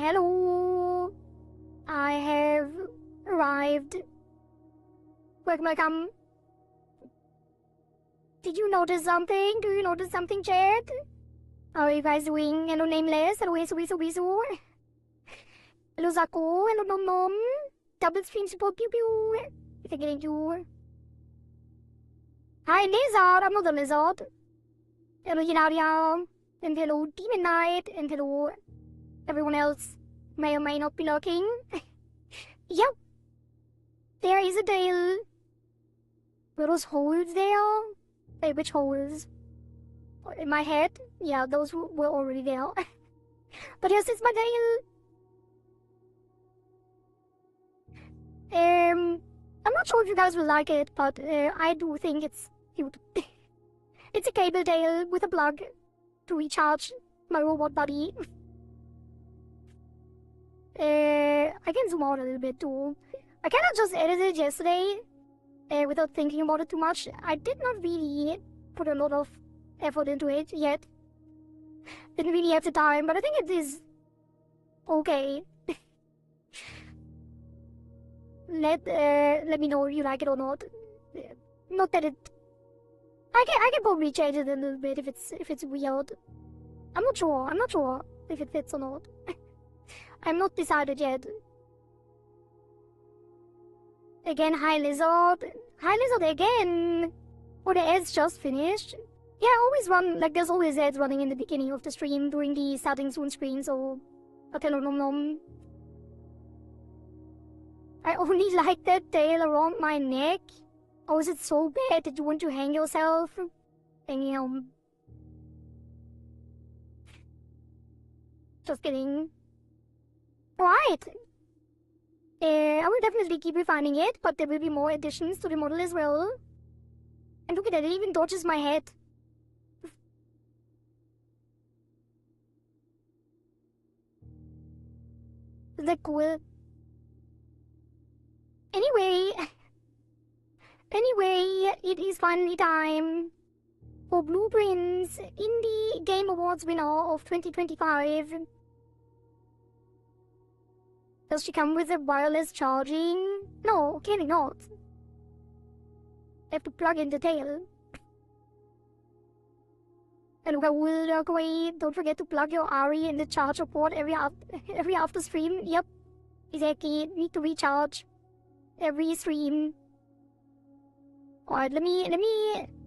Hello, I have arrived. Welcome. Did you notice something? Do you notice something, chat? How are you guys doing? Hello, Nameless. Hello, Wisu. Hello, Zako. Hello, Nom Nom. Double stream support. Pew pew. Thank you. Hi, Lizard. I'm not a lizard. Hello, Yinaria. And hello, Demon Knight. And hello, everyone else may or may not be lurking. Yep. There is a tail. Were those holes there? Wait, which holes? In my head? Yeah, those were already there. But yes, it's my tail. I'm not sure if you guys will like it, but I do think it's cute. It's a cable tail with a plug to recharge my robot body. I can zoom out a little bit too. I kind of just edited it yesterday without thinking about it too much. I did not really put a lot of effort into it yet. Didn't really have the time, but I think it is okay. Let me know if you like it or not. Not that it. I can probably change it a little bit if it's weird. I'm not sure if it fits or not. I'm not decided yet. Again, hi Lizard. Hi Lizard again. Oh, the ads just finished. Yeah, I always run, like there's always ads running in the beginning of the stream during the starting soon screen, so... But hello, Nom Nom. I only like that tail around my neck. Oh, is it so bad that you want to hang yourself? Damn. Just kidding. Right. I will definitely keep refining it, but there will be more additions to the model as well. And look at that, it even dodges my head. Isn't that cool? Anyway, it is finally time for Blueprints Indie Game Awards winner of 2025. Does she come with a wireless charging? No, clearly not. I have to plug in the tail. And look how will walk away. Don't forget to plug your Ari in the charger port every after stream. Yep, exactly. Need to recharge every stream. Alright, let me.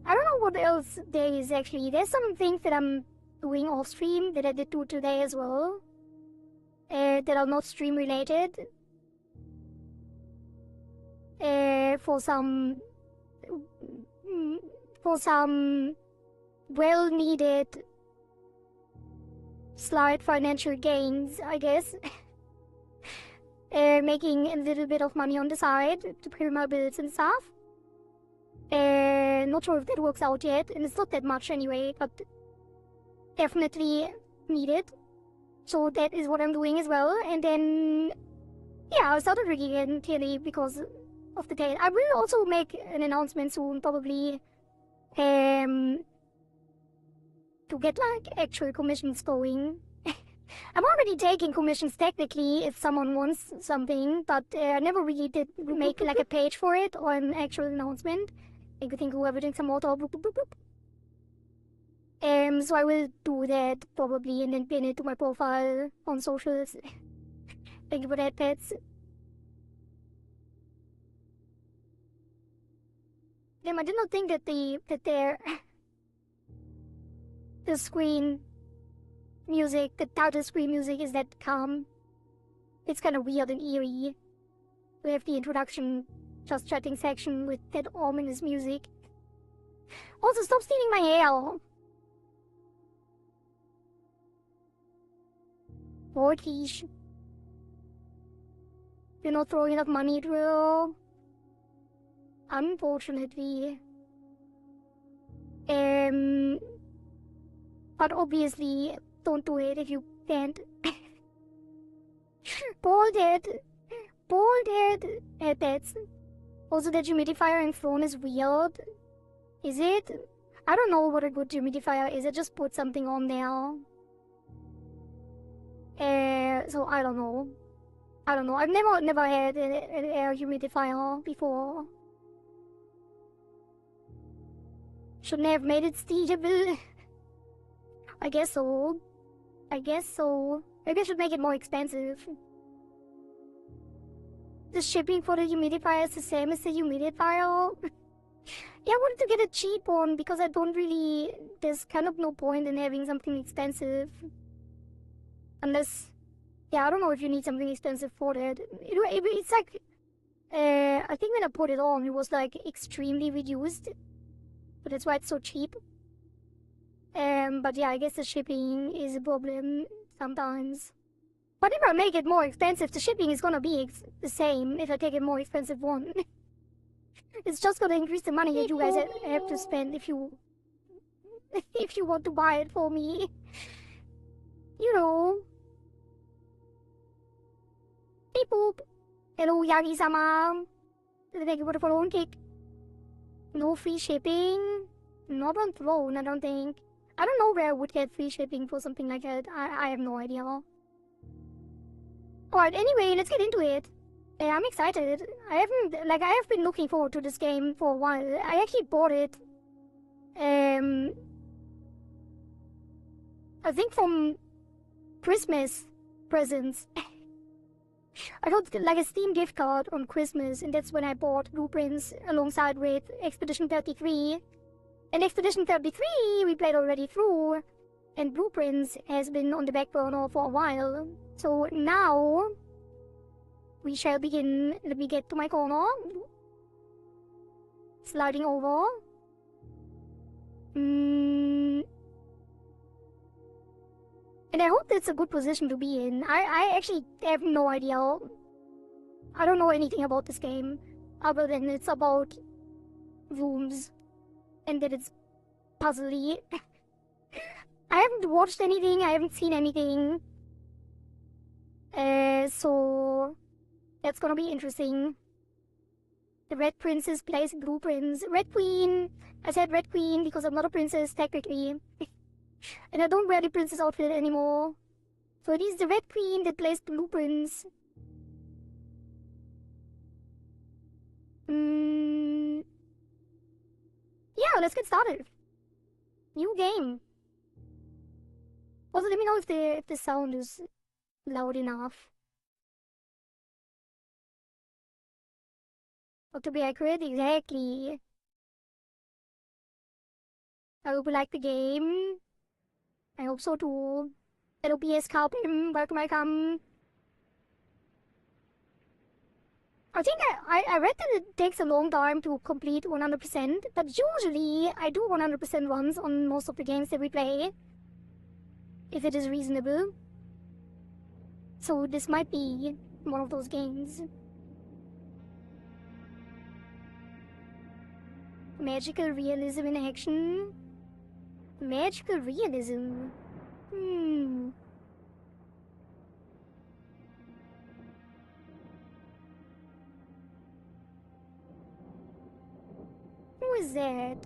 I don't know what else there is actually. There's some things that I'm doing off stream that I did do today as well. That are not stream related. For some well needed slight financial gains, I guess. Making a little bit of money on the side to pay my bills and stuff. Not sure if that works out yet, and it's not that much anyway, but definitely needed. So that is what I'm doing as well. And then, yeah, I started rigging again, clearly, because of the tail. I will also make an announcement soon, probably, to get, like, actual commissions going. I'm already taking commissions, technically, if someone wants something, but I never really did make, like, a page for it, or an actual announcement. I think whoever drinks some water, boop, boop, boop, boop. So I will do that probably and then pin it to my profile on socials. Thank you for that, pets. Damn, I did not think that the screen music, the title screen music is that calm. It's kind of weird and eerie. We have the introduction, just chatting section with that ominous music. Also, stop stealing my hair. Mortish. You're not throwing enough money through. Unfortunately. But obviously, don't do it if you can't. Baldhead. Pets. Also, that humidifier in phone is weird. Is it? I don't know what a good humidifier is. I just put something on there. So I don't know. I don't know. I've never had an air humidifier before. Shouldn't have made it steerable. I guess so. I guess so. Maybe I should make it more expensive. The shipping for the humidifier is the same as the humidifier. Yeah, I wanted to get a cheap one because I don't really... There's kind of no point in having something expensive. Unless... Yeah, I don't know if you need something expensive for that. It's like... I think when I put it on, it was like extremely reduced. But that's why it's so cheap. But yeah, I guess the shipping is a problem sometimes. But if I make it more expensive, the shipping is gonna be the same if I take a more expensive one. It's just gonna increase the money that you guys have to spend if you want to buy it for me. You know. Beep boop. Hello, Yagi-sama. Thank you for the phone kick. No free shipping. Not on Throne, I don't think. I don't know where I would get free shipping for something like that. I have no idea. Alright, anyway, let's get into it. I'm excited. I have been looking forward to this game for a while. I actually bought it, I think from Christmas presents. I got like a Steam gift card on Christmas, and that's when I bought Blueprints alongside with Expedition 33. And Expedition 33 we played already through, and Blueprints has been on the back burner for a while. So now we shall begin. Let me get to my corner. Sliding over. And I hope that's a good position to be in. I actually have no idea. I don't know anything about this game, other than it's about rooms, and that it's puzzly. I haven't watched anything, I haven't seen anything. So that's gonna be interesting. The Red Princess plays Blueprints. Red Queen! I said Red Queen because I'm not a princess, technically. And I don't wear the princess outfit anymore. So it is the Red Queen that plays Blueprints. Yeah, let's get started. New game. Also, let me know if the sound is loud enough. Or to be accurate, exactly. I hope you like the game. I hope so too. Hello PS Carpim, welcome. I think I read that it takes a long time to complete 100%, but usually I do 100% runs on most of the games that we play, if it is reasonable. So this might be one of those games. Magical realism in action. Magical realism. Who is that?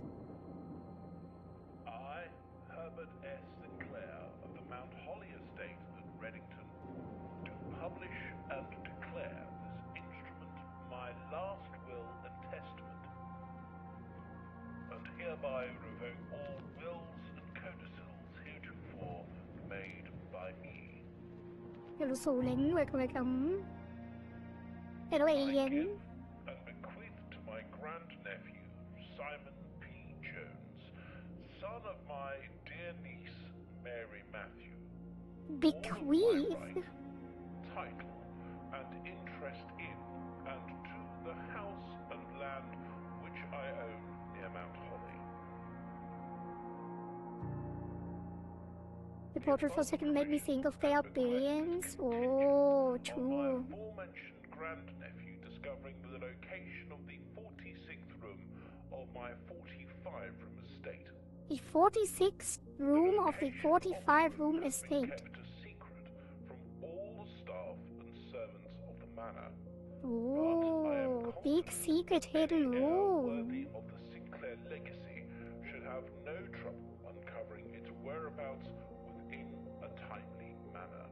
I, Herbert S. Sinclair of the Mount Holly Estate at Reddington, do publish and declare this instrument my last will and testament, and hereby revoke all wills and codicils heretofore made by me. Hello Solen, welcome. Hello I Alien. give and bequeath to my grandnephew, Simon P. Jones, son of my dear niece, Mary Matthew, Bequeath? all of my right, title, and interest in, and to the house and land which I own near Mount Holly. The portrait for a second made me think of their billions. Oh, On true. my aforementioned grandnephew discovering the location of the 46th room of my 45-room estate. The 46th room of the 45-room estate. Kept a secret from all the staff and servants of the manor. Oh, big secret hidden Any heir room. worthy of the Sinclair legacy should have no trouble uncovering its whereabouts within a timely manner.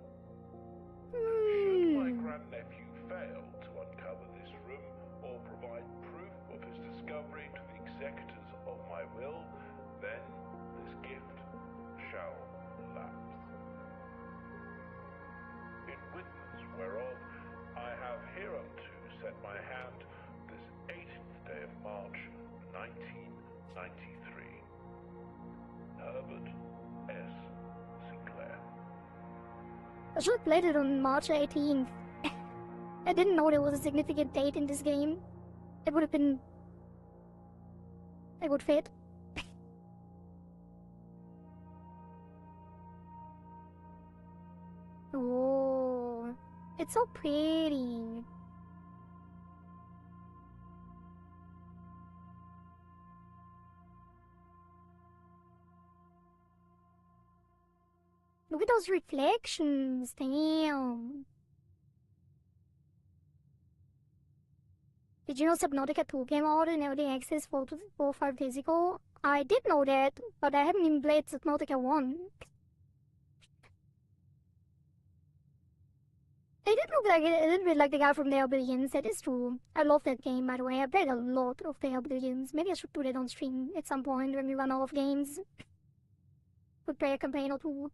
grandnephew failed to uncover this room or provide proof of his discovery to the executors of my will, then this gift shall lapse. In witness whereof I have hereunto set my hand this 18th day of March, 1993. Herbert S. Sinclair. I should have played it on March 18th. I didn't know there was a significant date in this game. It would have been... It would fit. Oh, it's so pretty. Look at those reflections, damn. Did you know Subnautica 2 came out in early access 4 or 5 days ago? I did know that, but I haven't even played Subnautica 1. They did look like a little bit like the guy from the Oblivions, that is true. I love that game, by the way. I played a lot of the Oblivions. Maybe I should do that on stream at some point when we run out of games. Could play a campaign or two.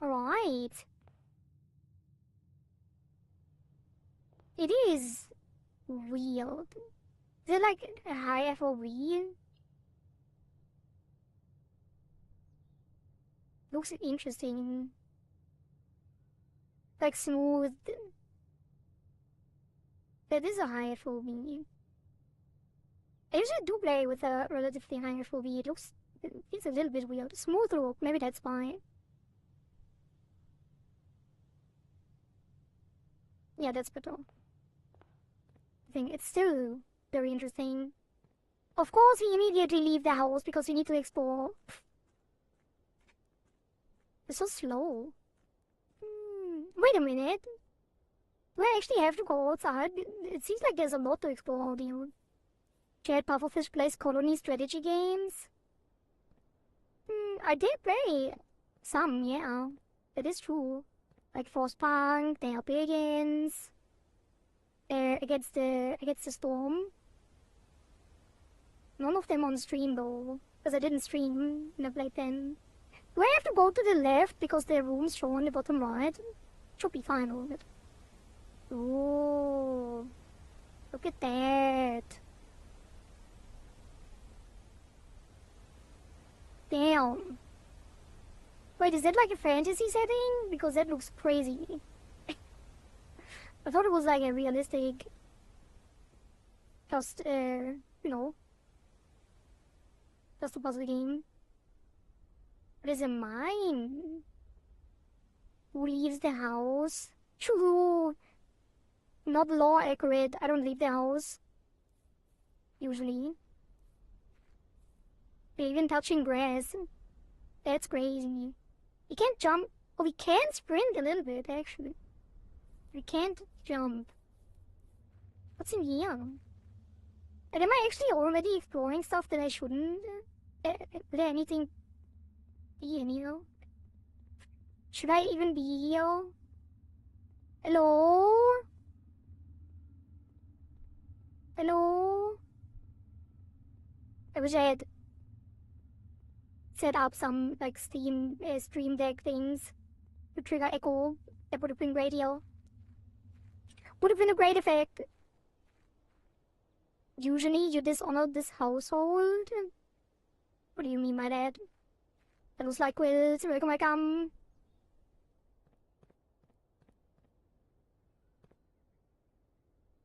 Alright. It is weird. Is it like a high FOV? Looks interesting. Like smooth. That is a high FOV. I usually do play with a relatively high FOV. It looks... It's a little bit weird. Smooth look, maybe that's why. Yeah, that's better. I think it's still very interesting. Of course, he immediately leave the house because we need to explore. It's so slow. Wait a minute. Do I actually have to go outside? It seems like there's a lot to explore out here. Chad Pufferfish plays colony strategy games. I did play some, yeah. That is true. Like Frostpunk, the Barbarians. Against the storm. None of them on stream though, because I didn't stream when I played them. Do I have to go to the left because the room's shown on the bottom right? Should be fine with it. Oh, look at that. Damn. Wait, is that like a fantasy setting? Because that looks crazy. I thought it was like a realistic, just, you know, just a puzzle game. But is it mine? Who leaves the house? True. Not law accurate. I don't leave the house. Usually. We're even touching grass. That's crazy. We can't jump. Oh, we can sprint a little bit, actually. We can't jump. What's in here? And am I actually already exploring stuff that I shouldn't? Is there anything be in here? Should I even be here? Hello? Hello? I wish I had set up some like stream deck things to trigger echo. That would have been great here. Would have been a great effect. Usually you dishonor this household. What do you mean by that? That looks like quills. Welcome.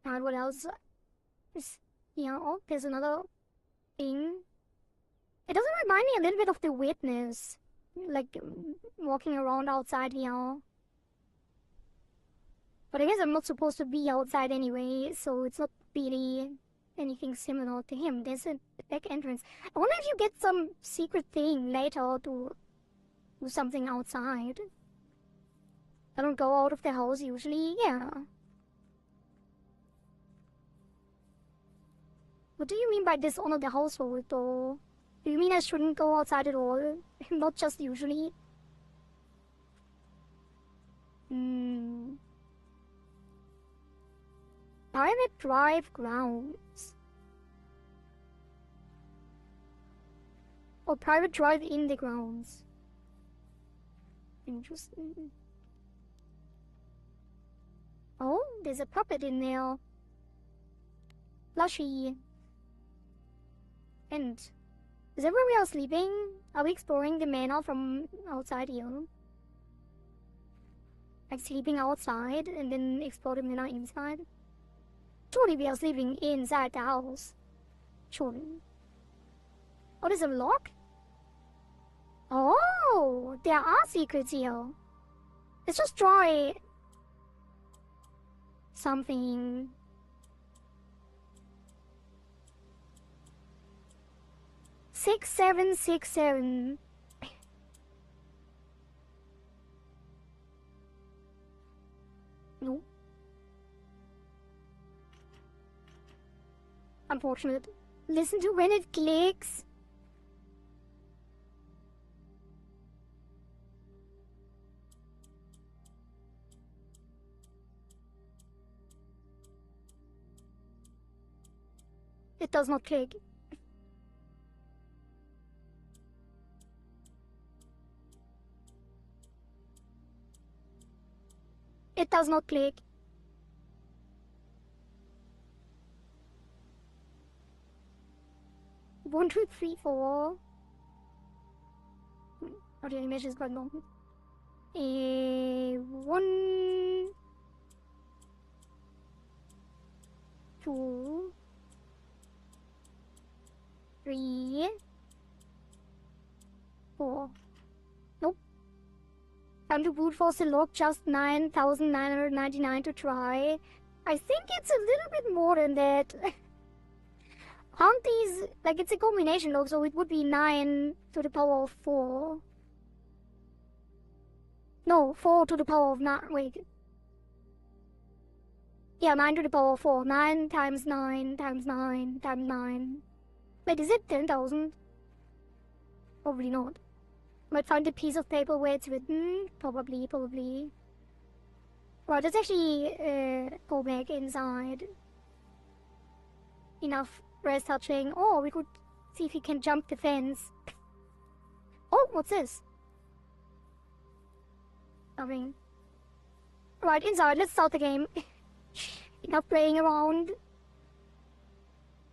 And what else is here? Oh, there's another thing. It doesn't remind me a little bit of The Witness. Like walking around outside here. But I guess I'm not supposed to be outside anyway, so it's not really anything similar to him. There's a back entrance. I wonder if you get some secret thing later to do something outside. I don't go out of the house usually, yeah. What do you mean by dishonor the household, though? Do you mean I shouldn't go outside at all? Not just usually? Private drive grounds. Or private drive in the grounds. Interesting. Oh, there's a puppet in there. Plushy. And is that where we are sleeping? Are we exploring the manor from outside here? Like sleeping outside and then explore the manor inside? Surely we are sleeping inside the house. Surely. Oh, there's a lock? Oh, there are secrets here. Let's just try something. Six, 7, 6, 7. No. Unfortunate. Listen to when it clicks. It does not click. It does not click. One, two, three, four. Oh, the animation is quite long. 1, 2, 3, 4. Nope. Time to brute force the lock, just 9,999 to try. I think it's a little bit more than that. Aren't these, like, it's a combination log, so it would be 9 to the power of 4. No, 4 to the power of 9, wait. Yeah, 9 to the power of 4. 9 times 9 times 9 times 9. Wait, is it 10,000? Probably not. Might find a piece of paper where it's written. Probably. Right, let's actually go back inside. Enough rest touching. Oh, we could see if we can jump the fence. Oh, what's this? Nothing. Right, inside, let's start the game. Enough playing around.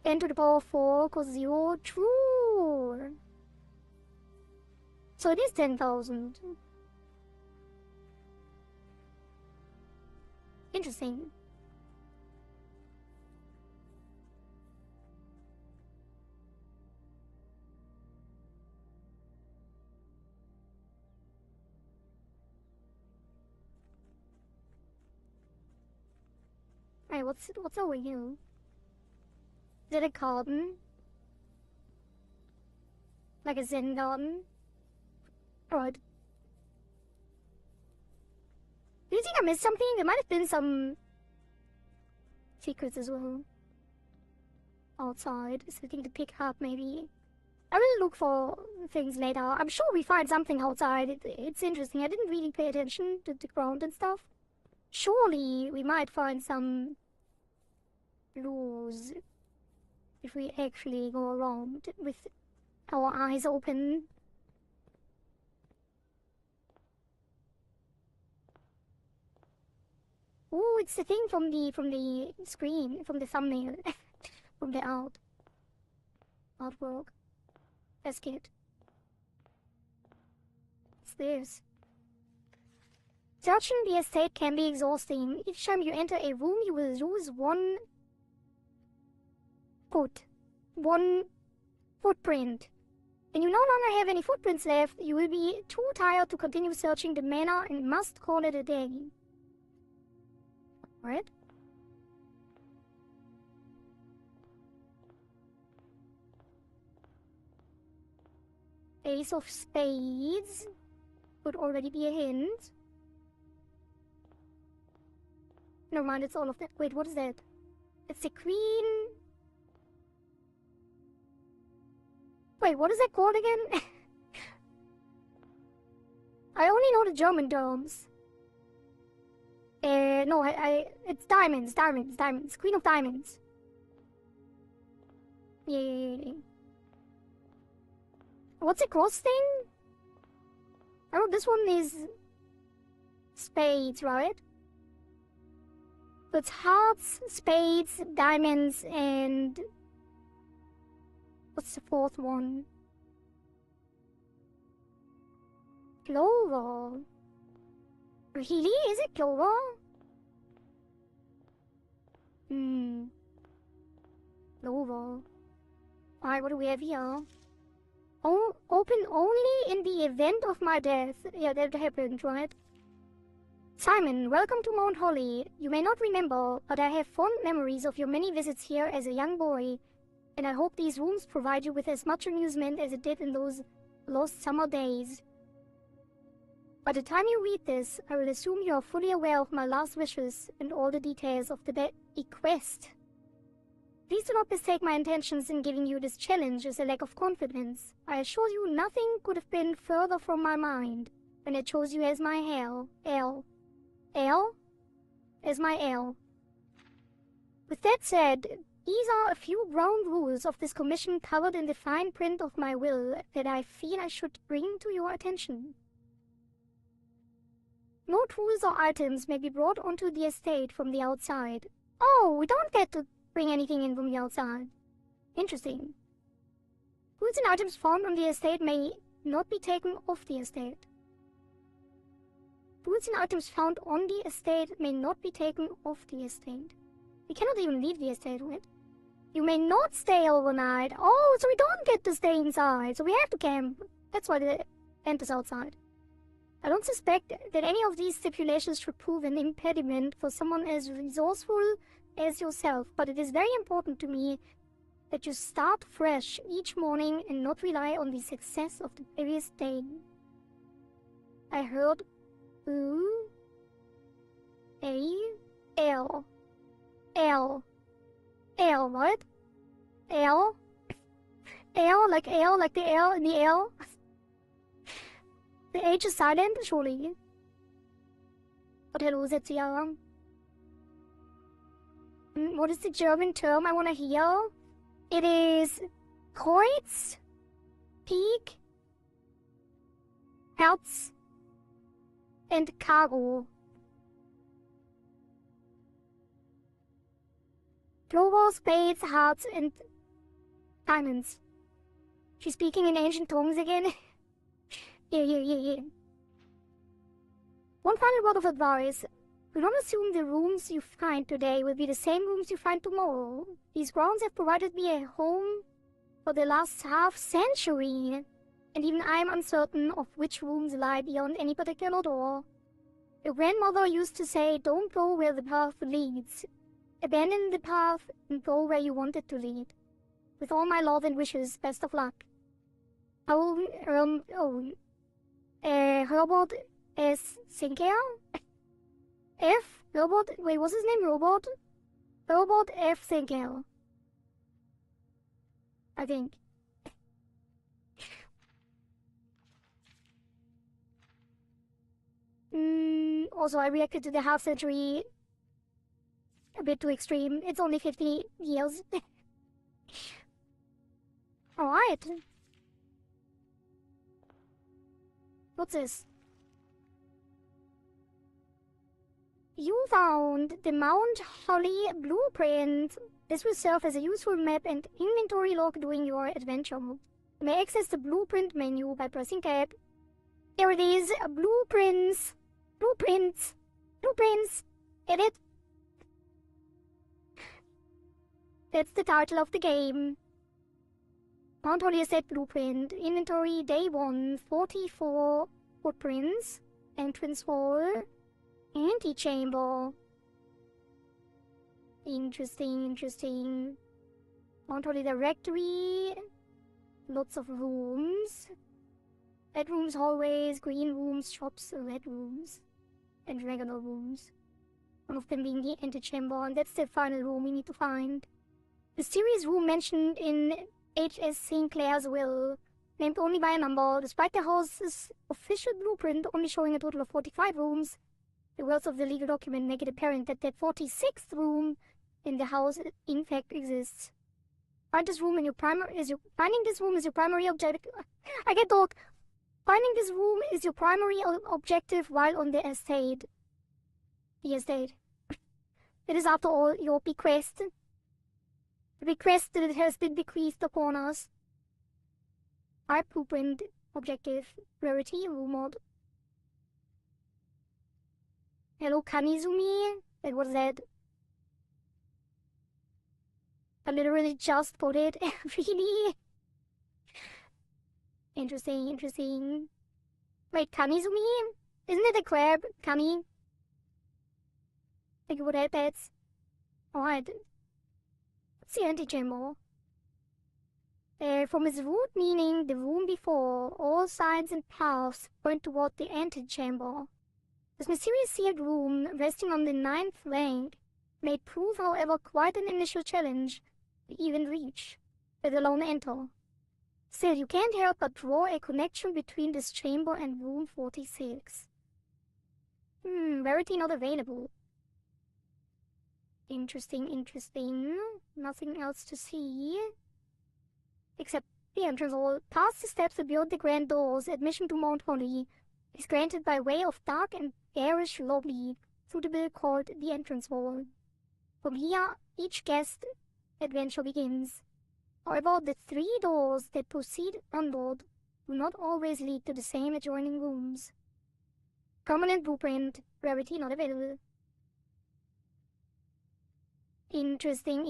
10 to the power of 4 cause 0. True. So it is 10,000. Interesting. Hey, what's over here? Is it a garden? Like a Zen garden? Right. Do you think I missed something? There might have been some secrets as well. Outside. Something to pick up, maybe. I will look for things later. I'm sure we find something outside. It's interesting. I didn't really pay attention to the ground and stuff. Surely we might find some clues if we actually go around with our eyes open. Oh, it's the thing from the screen, from the thumbnail, from the artwork. That's good. What's this? Searching the estate can be exhausting. Each time you enter a room, you will lose one footprint. When you no longer have any footprints left, you will be too tired to continue searching the manor and must call it a day. Right? Ace of Spades would already be a hint. Never mind, it's all of that. Wait, what is that? It's the Queen. Wait, what is that called again? I only know the German terms. No, it's diamonds. Queen of diamonds. Yeah. What's a cross thing? Oh, this one is spades, right? It's hearts, spades, diamonds, and what's the fourth one? Clover. Really? Is it clover? Clover. Alright, what do we have here? Oh, open only in the event of my death. Yeah, that happened, right? Simon, welcome to Mount Holly. You may not remember, but I have fond memories of your many visits here as a young boy, and I hope these rooms provide you with as much amusement as it did in those lost summer days. By the time you read this, I will assume you are fully aware of my last wishes and all the details of the bequest. Please do not mistake my intentions in giving you this challenge as a lack of confidence. I assure you nothing could have been further from my mind when I chose you as my L. As my L. With that said, these are a few ground rules of this commission covered in the fine print of my will that I feel I should bring to your attention. No tools or items may be brought onto the estate from the outside. Oh, we don't get to bring anything in from the outside. Interesting. Tools and items found on the estate may not be taken off the estate. Tools and items found on the estate may not be taken off the estate. We cannot even leave the estate, right? You may not stay overnight. Oh, so we don't get to stay inside. So we have to camp. That's why the tent is outside. I don't suspect that any of these stipulations should prove an impediment for someone as resourceful as yourself, but it is very important to me that you start fresh each morning and not rely on the success of the previous day. I heard U A L L L, what? L like the L in the L. The H is silent, surely. But hello, Zetsia. What is the German term I want to hear? It is Kreuz, Peak, Herz, and Karo. Clover, spades, hearts, and diamonds. She's speaking in ancient tongues again. Yeah. One final word of advice. Do not assume the rooms you find today will be the same rooms you find tomorrow. These grounds have provided me a home for the last half-century, and even I am uncertain of which rooms lie beyond any particular door. Your grandmother used to say, don't go where the path leads. Abandon the path and go where you want it to lead. With all my love and wishes, best of luck. Robot S. Sinclair? Wait, what's his name? Robot F. Sinclair. I think. Also, I reacted to the half-century a bit too extreme. It's only 50 years. Alright. What's this? You found the Mount Holly blueprint. This will serve as a useful map and inventory log during your adventure. You may access the blueprint menu by pressing tab. Here it is, blueprints. Edit. That's the title of the game. Mount Holly Estate Blueprint. Inventory Day 1. 44 footprints. Entrance hall. Antechamber. Interesting. Mount Holly Directory. Lots of rooms. Bedrooms, hallways, green rooms, shops, red rooms. And regular rooms. One of them being the antechamber, and that's the final room we need to find. Mysterious room mentioned in H.S. Sinclair's will, named only by a number, despite the house's official blueprint only showing a total of 45 rooms. The words of the legal document make it apparent that that 46th room in the house in fact exists. Finding this room is your primary objective. I get dog. Finding this room is your primary objective while on the estate. The estate. It is, after all, your bequest. The bequest that has been bequeathed upon us. Our blueprint objective. Rarity rumored. Hello, Kanizumi? Wait, what's that? I literally just put it. Really? Interesting. Wait, Kanizumi? Isn't it a crab? Kani? Thank you for that, pets. Alright. What's the antechamber? From its root meaning, the room before, all signs and paths point toward the antechamber. This mysterious sealed room, resting on the 9th rank, may prove, however, quite an initial challenge to even reach, let alone enter. Still, you can't help but draw a connection between this chamber and room 46. Rarity not available. Interesting. Nothing else to see. Except the entrance hall. Past the steps and beyond the grand doors, admission to Mount Holly is granted by way of dark and garish lobby, suitable called the entrance hall. From here, each guest adventure begins. However, the 3 doors that proceed onward do not always lead to the same adjoining rooms. Permanent blueprint, rarity not available. Interesting.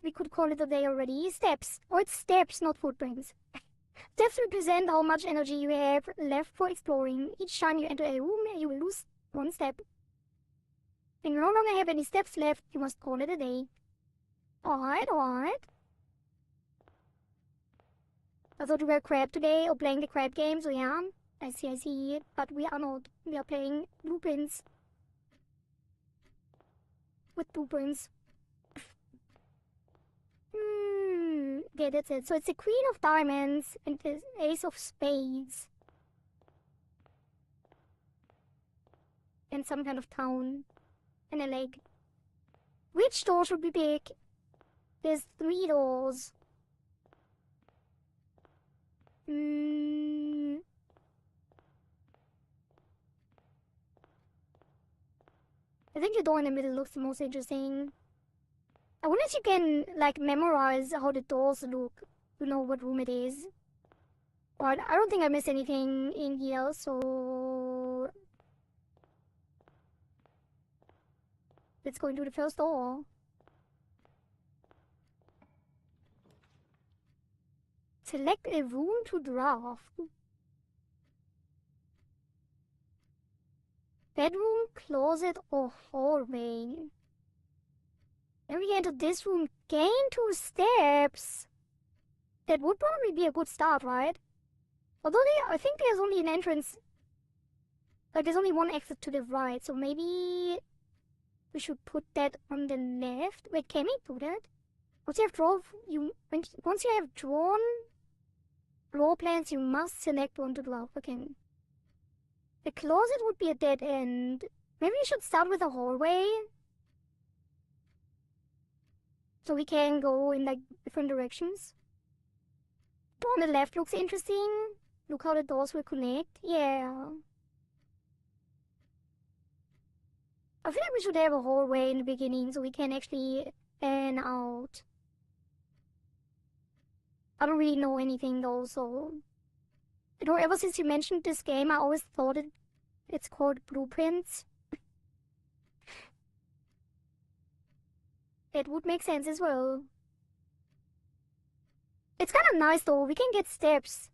We could call it a day already. Steps. Or it's steps, not footprints. Steps represent how much energy you have left for exploring. Each time you enter a room, you will lose 1 step. When you no longer have any steps left, you must call it a day. Alright. I thought we were crab today, or playing the crab game, so yeah. I see. But we are not. We are playing blueprints. With blueprints. Okay, that's it. So it's the Queen of Diamonds and the Ace of Spades. And some kind of town. And a lake. Which door should we pick? There's 3 doors. I think the door in the middle looks the most interesting. I wonder if you can, like, memorize how the doors look to know what room it is. But I don't think I missed anything in here, so let's go into the first door. Select a room to draft. Bedroom, closet, or hallway. When we enter this room, gain 2 steps. That would probably be a good start, right? Although I think there's only an entrance. Like, there's only 1 exit to the right, so maybe we should put that on the left. Wait, can we do that? Once you have drawn floor plans, you must select one to draw. Okay. The closet would be a dead end. Maybe we should start with a hallway. So we can go in, like, different directions. The one on the left looks interesting. Look how the doors will connect. Yeah. I feel like we should have a hallway in the beginning so we can actually fan out. I don't really know anything though, so... You know, ever since you mentioned this game, I always thought it's called Blueprints. It would make sense as well. It's kind of nice though, we can get steps.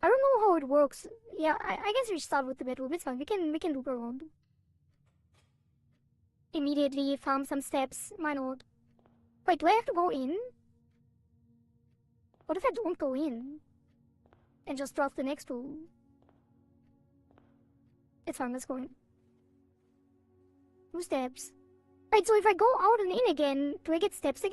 I don't know how it works. Yeah, I guess we should start with the bedroom, it's fine, we can loop around. Immediately farm some steps, why not? Wait, do I have to go in? What if I don't go in? And just draft the next room? It's fine, let's go in. 2 steps. Right, so if I go out and in again, do I get steps again?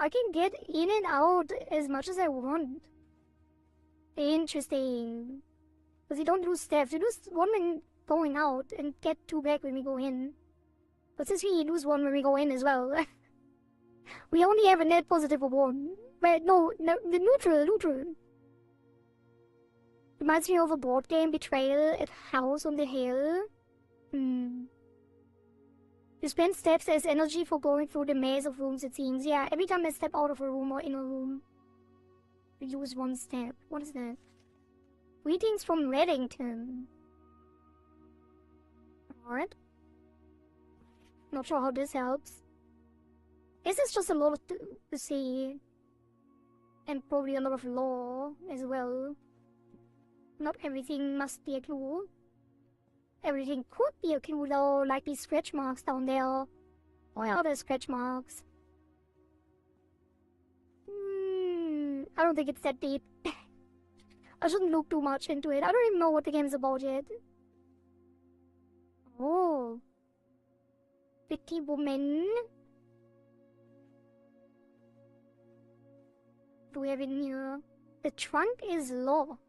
I can get in and out as much as I want. Interesting. Because you don't lose steps. You lose one when going out and get two back when we go in. But since we lose one when we go in as well, we only have a net positive of one. But no, the neutral. Reminds me of a board game, Betrayal at House on the Hill. You spend steps as energy for going through the maze of rooms, it seems. Yeah, every time I step out of a room or in a room, we use one step. What is that? Greetings from Reddington. Alright. Not sure how this helps. Guess it's just a lot to see. And probably a lot of lore as well. Not everything must be a clue. Everything could be a clue though, like these scratch marks down there. Oh yeah, there's scratch marks. I don't think it's that deep. I shouldn't look too much into it. I don't even know what the game's about yet. Oh. Pretty woman. Do we have in here? The trunk is locked.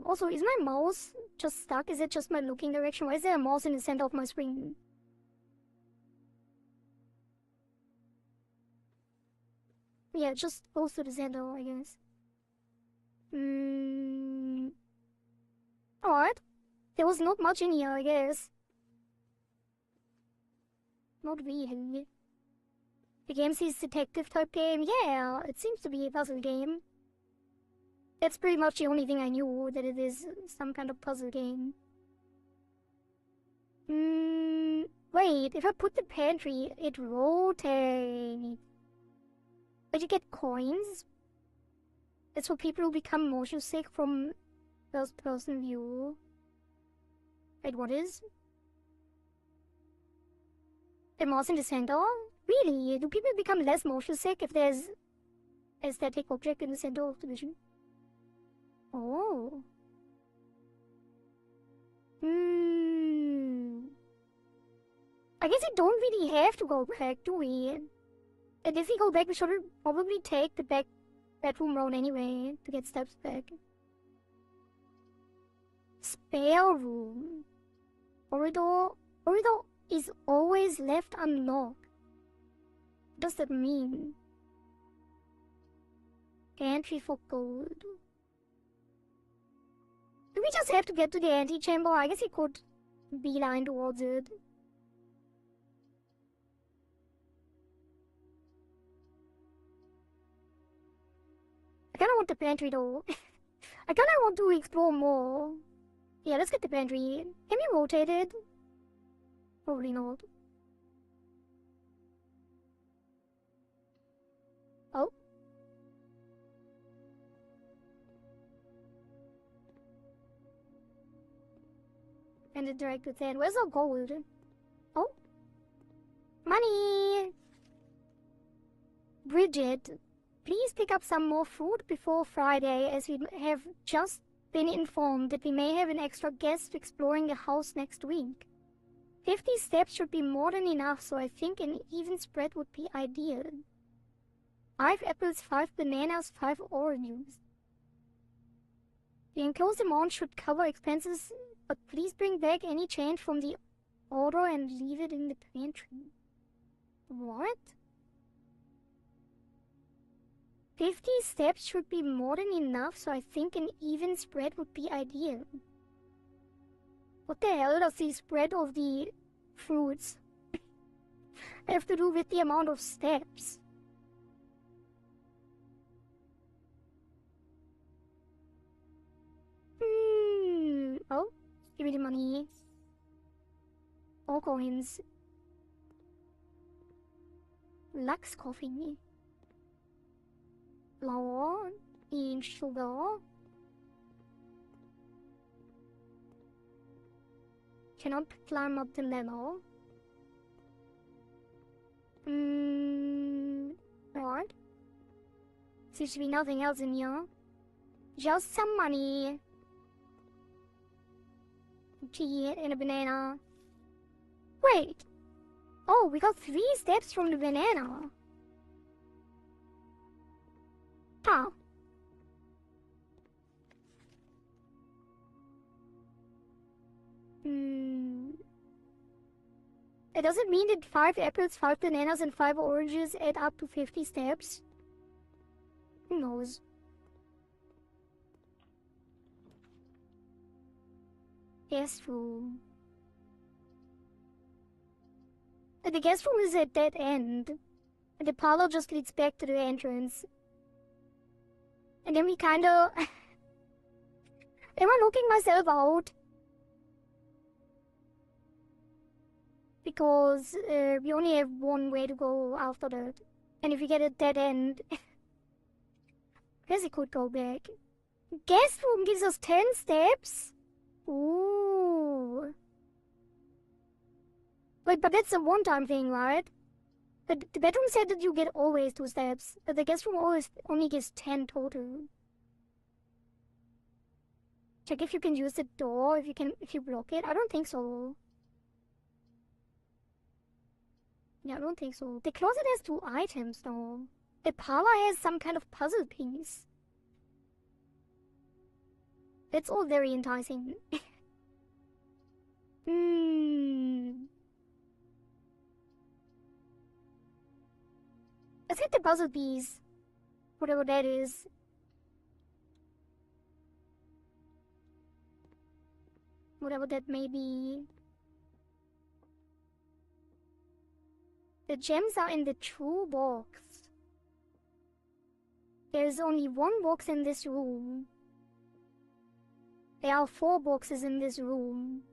Also, is my mouse just stuck? Is it just my looking direction? Why is there a mouse in the center of my screen? Yeah, it just goes to the center, I guess. Alright. There was not much in here, I guess. Not really. The game seems detective type game. Yeah, it seems to be a puzzle game. That's pretty much the only thing I knew, that it is some kind of puzzle game. Wait, if I put the pantry, it rotates. But you get coins? It's for people who become motion sick from first person view. Wait, what is? The mouse in the center? Really? Do people become less motion sick if there's a static object in the center of the vision? Oh. I guess we don't really have to go back, do we? And if we go back, we should probably take the back bedroom road anyway to get steps back. Spare room. Corridor is always left unlocked. What does that mean? Entry for gold. Do we just have to get to the antechamber? I guess he could beeline towards it. I kinda want the pantry though. I kinda want to explore more. Yeah, let's get the pantry. Can we rotate it? Probably not. Oh. And it direct with that. Where's our gold? Oh. Money! Bridget, please pick up some more food before Friday, as we have just been informed that we may have an extra guest exploring the house next week. 50 steps should be more than enough, so I think an even spread would be ideal. 5 apples, 5 bananas, 5 oranges. The enclosed amount should cover expenses, but please bring back any change from the order and leave it in the pantry. What? 50 steps should be more than enough, so I think an even spread would be ideal. What the hell does the spread of the fruits have to do with the amount of steps? Oh, give me the money. All coins. Lux coffee. Flour and sugar. Cannot climb up the ladder. What? Seems to be nothing else in here. Just some money. Tea and a banana. Wait. Oh, we got 3 steps from the banana. Huh. It doesn't mean that 5 apples, 5 bananas, and 5 oranges add up to 50 steps. Who knows? Guest room. The guest room is at dead end. And the parlor just leads back to the entrance. And then we kinda... Am I looking myself out? Because we only have one way to go after that. And if we get a dead end... I guess it could go back. Guest room gives us 10 steps? Ooh. Wait, but that's a one-time thing, right? The bedroom said that you get always 2 steps, but the guest room always only gives 10 total. Check if you can use the door, if you block it. I don't think so. Yeah, I don't think so. The closet has 2 items though. The parlor has some kind of puzzle piece. That's all very enticing. Let's hit the puzzle piece. Whatever that is. Whatever that may be. The gems are in the true box. There is only 1 box in this room. There are 4 boxes in this room.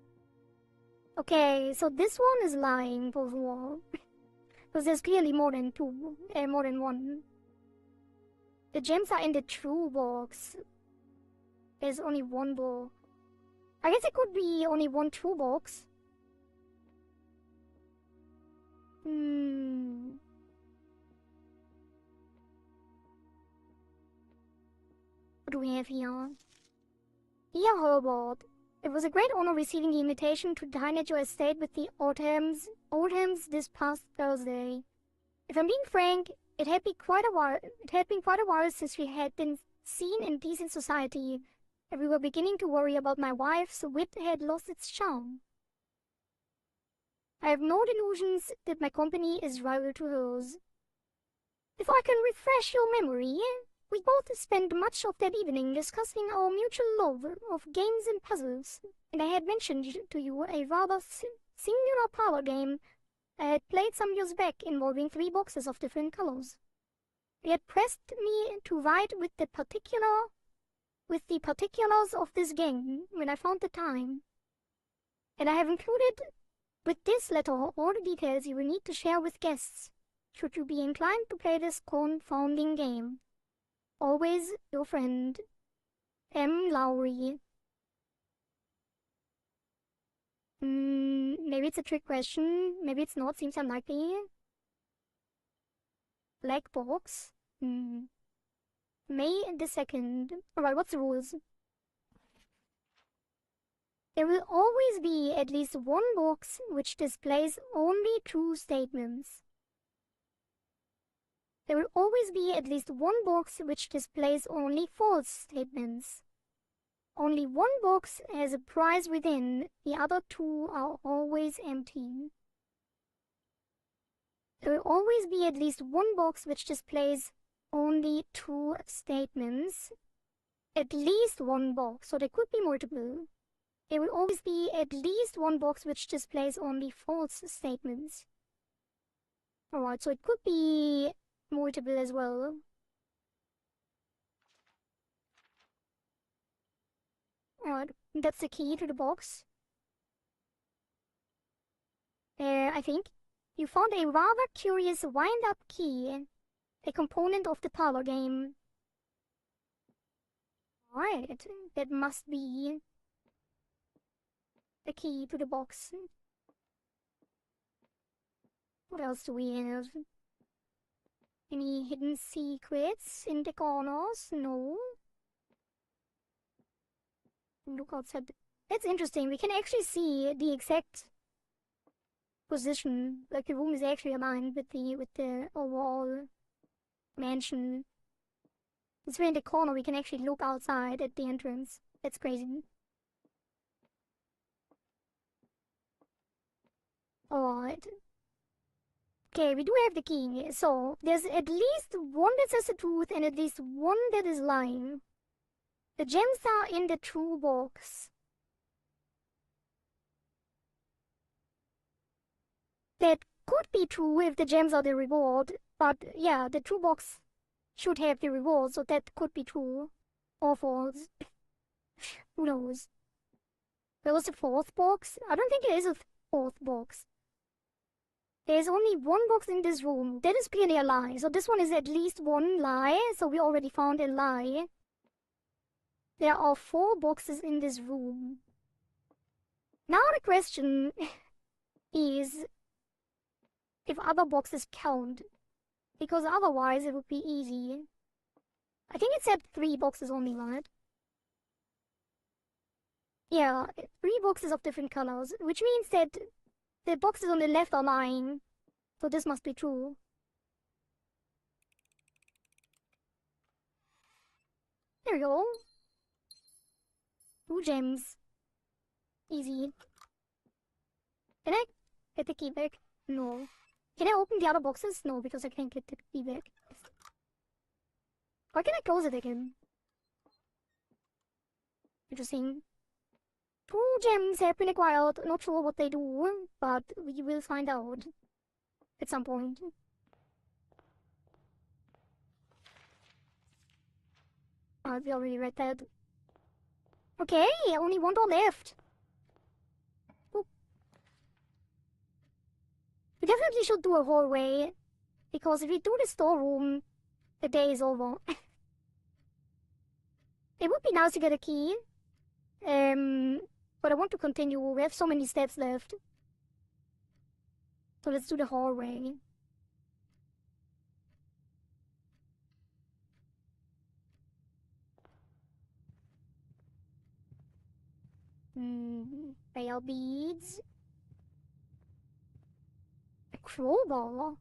Okay, so this one is lying for sure. Because there's clearly more than 1. The gems are in the true box. There's only 1 box. I guess it could be only 1 true box. What do we have here? Dear Herbert, it was a great honor receiving the invitation to dine at your estate with the Oldhams this past Thursday. If I'm being frank, it had been quite a while since we had been seen in decent society, and we were beginning to worry about my wife's wit had lost its charm. I have no delusions that my company is rival to hers. If I can refresh your memory, we both spent much of that evening discussing our mutual love of games and puzzles, and I had mentioned to you a rather singular parlor game I had played some years back involving 3 boxes of different colors. He had pressed me to write with the particulars of this game when I found the time, and I have included with this letter all the details you will need to share with guests, should you be inclined to play this confounding game. Always your friend, M. Lowry. Maybe it's a trick question. Maybe it's not. Seems unlikely. Black box. May the 2nd. Alright, what's the rules? There will always be at least 1 box which displays only true statements. There will always be at least 1 box which displays only false statements. Only 1 box has a prize within, the other 2 are always empty. There will always be at least 1 box which displays only true statements. At least 1 box, so there could be multiple. There will always be at least 1 box which displays only false statements. Alright, so it could be multiple as well. Alright, that's the key to the box. I think. You found a rather curious wind-up key, a component of the parlor game. Alright, that must be the key to the box. What else do we have? Any hidden secrets in the corners? No. Look outside. That's interesting. We can actually see the exact position. Like the room is actually aligned with the overall mansion. It's in the corner. We can actually look outside at the entrance. That's crazy. Alright. Okay, we do have the key. So, there's at least one that says the truth and at least one that is lying. The gems are in the true box. That could be true if the gems are the reward, but yeah, the true box should have the reward, so that could be true. Or false. Who knows? There was a fourth box? I don't think there is a fourth box. There's only one box in this room. That is clearly a lie. So this one is at least one lie. So we already found a lie. There are 4 boxes in this room. Now the question is if other boxes count. Because otherwise it would be easy. I think it said 3 boxes only, right? Yeah, 3 boxes of different colors. Which means that the boxes on the left are lying, so this must be true. There we go. 2 gems. Easy. Can I get the key back? No. Can I open the other boxes? No, because I can't get the key back. Why can I close it again? Interesting. 2 gems have been acquired. Not sure what they do, but we will find out at some point. We already read that. Okay, only 1 door left. Oop. We definitely should do a hallway, because if we do the storeroom, the day is over. It would be nice to get a key. But I want to continue. We have so many steps left. So let's do the hallway. Bale beads. A crowbar.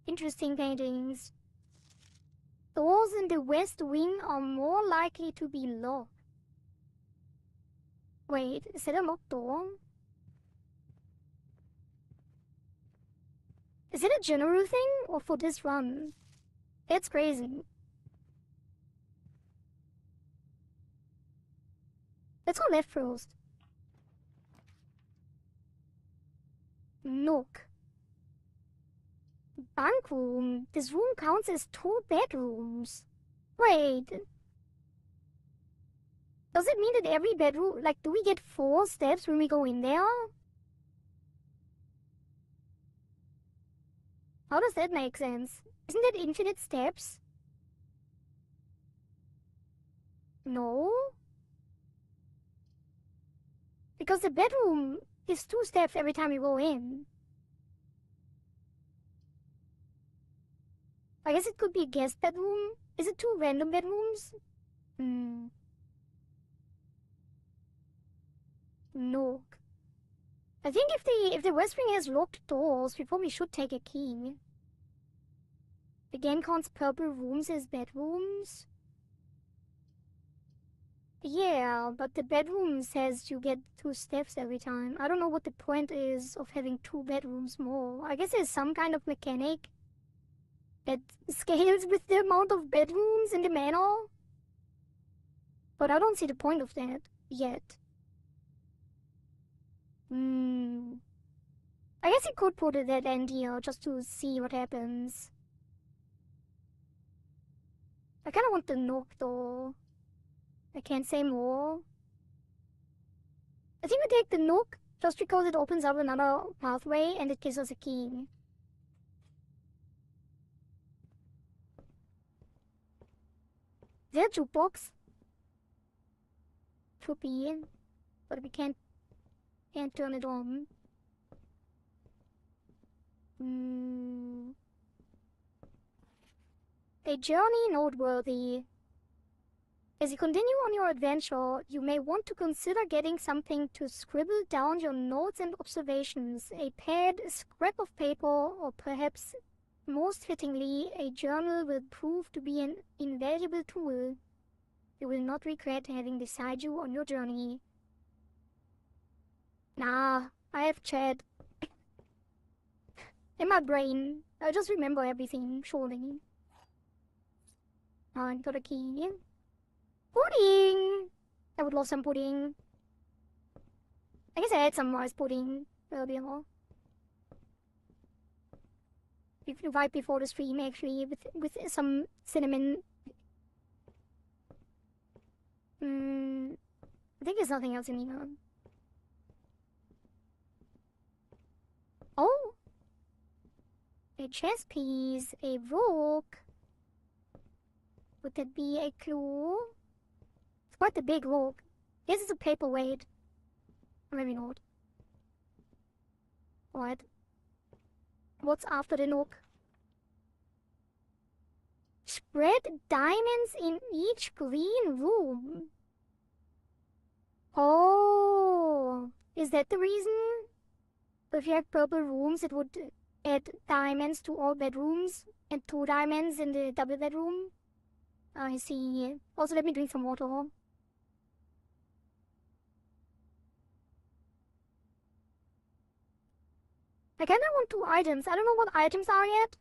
Interesting paintings. Doors in the west wing are more likely to be locked. Wait, is that a locked door? Is it a general thing or for this run? That's crazy. Let's go left first. Nook. Bunk room. This room counts as 2 bedrooms. Wait. Does it mean that every bedroom, like, do we get 4 steps when we go in there? How does that make sense? Isn't that infinite steps? No. Because the bedroom is 2 steps every time you go in. I guess it could be a guest bedroom. Is it 2 random bedrooms? No. I think if the West Wing has locked doors, we probably should take a key. The game counts purple rooms as bedrooms. Yeah, but the bedroom says you get 2 steps every time. I don't know what the point is of having 2 bedrooms more. I guess there's some kind of mechanic that scales with the amount of bedrooms in the manor. But I don't see the point of that yet. I guess you could put it at end here just to see what happens. I kinda want the nook though. I can't say more. I think we take the nook just because it opens up another pathway and it gives us a key. Is there a jukebox? Should be in, but we can't turn it on. A journey noteworthy. As you continue on your adventure, you may want to consider getting something to scribble down your notes and observations, a pad, a scrap of paper, or perhaps, most fittingly, a journal will prove to be an invaluable tool. You will not regret having beside you on your journey. Nah, I have chat. In my brain, I just remember everything, surely. I got a key. Pudding! I would love some pudding. I guess I had some rice pudding earlier. Right before the stream, actually, with some cinnamon. I think there's nothing else in here. Oh! A chess piece, a rook. Would that be a clue? It's quite a big rook. This is a paperweight. Maybe not. What? What's after the nook? Spread diamonds in each green room. Oh, is that the reason? If you have purple rooms, it would add diamonds to all bedrooms and 2 diamonds in the double bedroom. I see. Also, let me drink some water. I kinda want 2 items. I don't know what items are yet.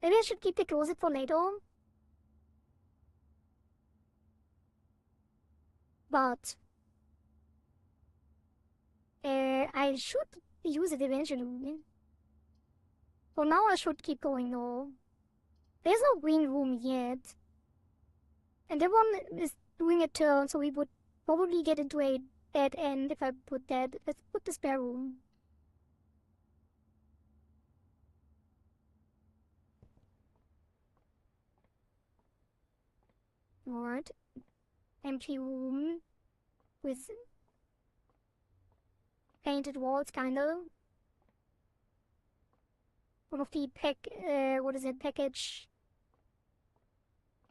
Maybe I should keep the closet for later. But I should use it eventually. For now, I should keep going though. There's no green room yet. And that one is doing a turn, so we would probably get into a dead end if I put that. Let's put the spare room. Alright. Empty room with painted walls, kinda. One of the package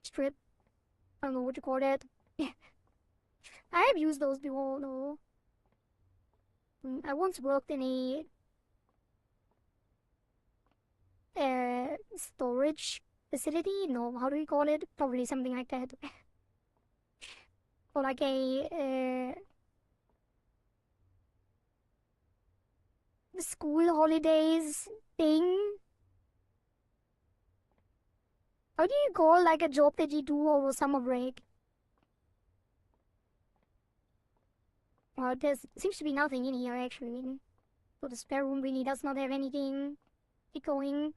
strip. I don't know what you call that. I have used those before, though. I once worked in a storage facility. No, how do you call it? Probably something like that. Or like a school holidays thing. How do you call like a job that you do over summer break? Well, there seems to be nothing in here actually. So the spare room really does not have anything. Keep going.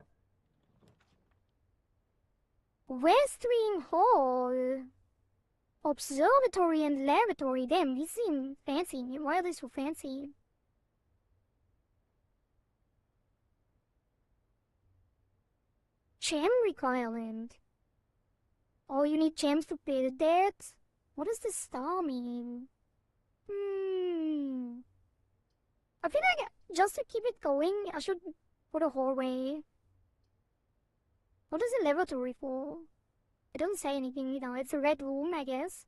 Westering Hall. Observatory and lavatory. Damn, these seem fancy. Why are they so fancy? Gem requirement. Oh, you need gems to build that? What does this star mean? I feel like just to keep it going, I should put a hallway. What is the lavatory for? It doesn't say anything, you know. It's a red room, I guess.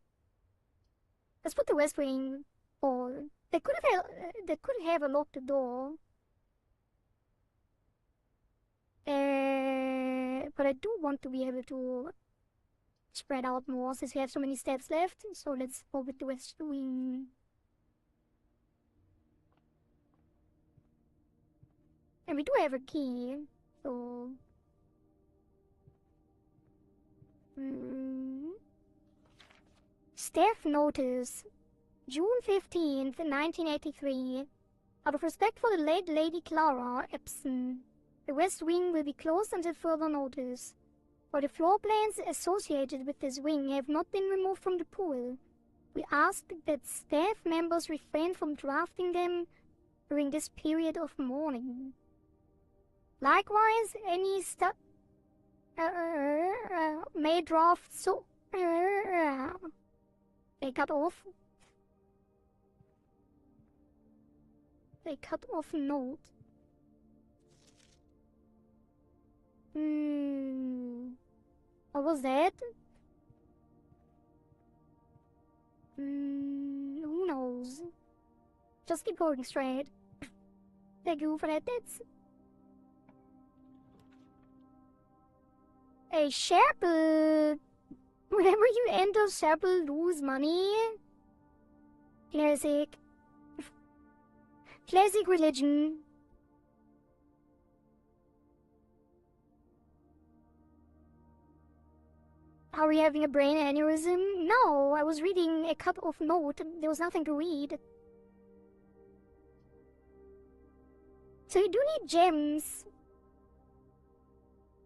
Let's put the west wing hall. They could have a locked door. But I do want to be able to spread out more since we have so many steps left. So let's go with the west wing. And we do have a key, so... Staff notice. June 15th, 1983. Out of respect for the late Lady Clara Epson, the west wing will be closed until further notice. For the floor plans associated with this wing have not been removed from the pool, we ask that staff members refrain from drafting them during this period of mourning. Likewise, any may draft so they cut off note. What was that? Who knows? Just keep going straight. Thank you for that. That's a Sherpa. Whenever you enter Sherpa, lose money. Classic. Classic religion. Are we having a brain aneurysm? No, I was reading a cut off note. There was nothing to read. So you do need gems.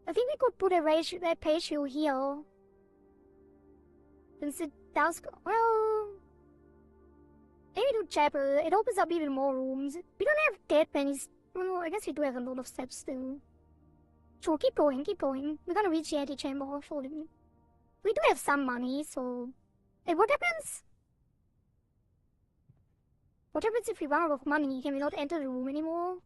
I think we could put a ratio here. Since it does, well, maybe do chapel. It opens up even more rooms. We don't have that many. Well, I guess we do have a lot of steps still. Sure, keep going, keep going. We're gonna reach the antechamber shortly. We do have some money, so. And what happens? What happens if we run out of money? Can we not enter the room anymore?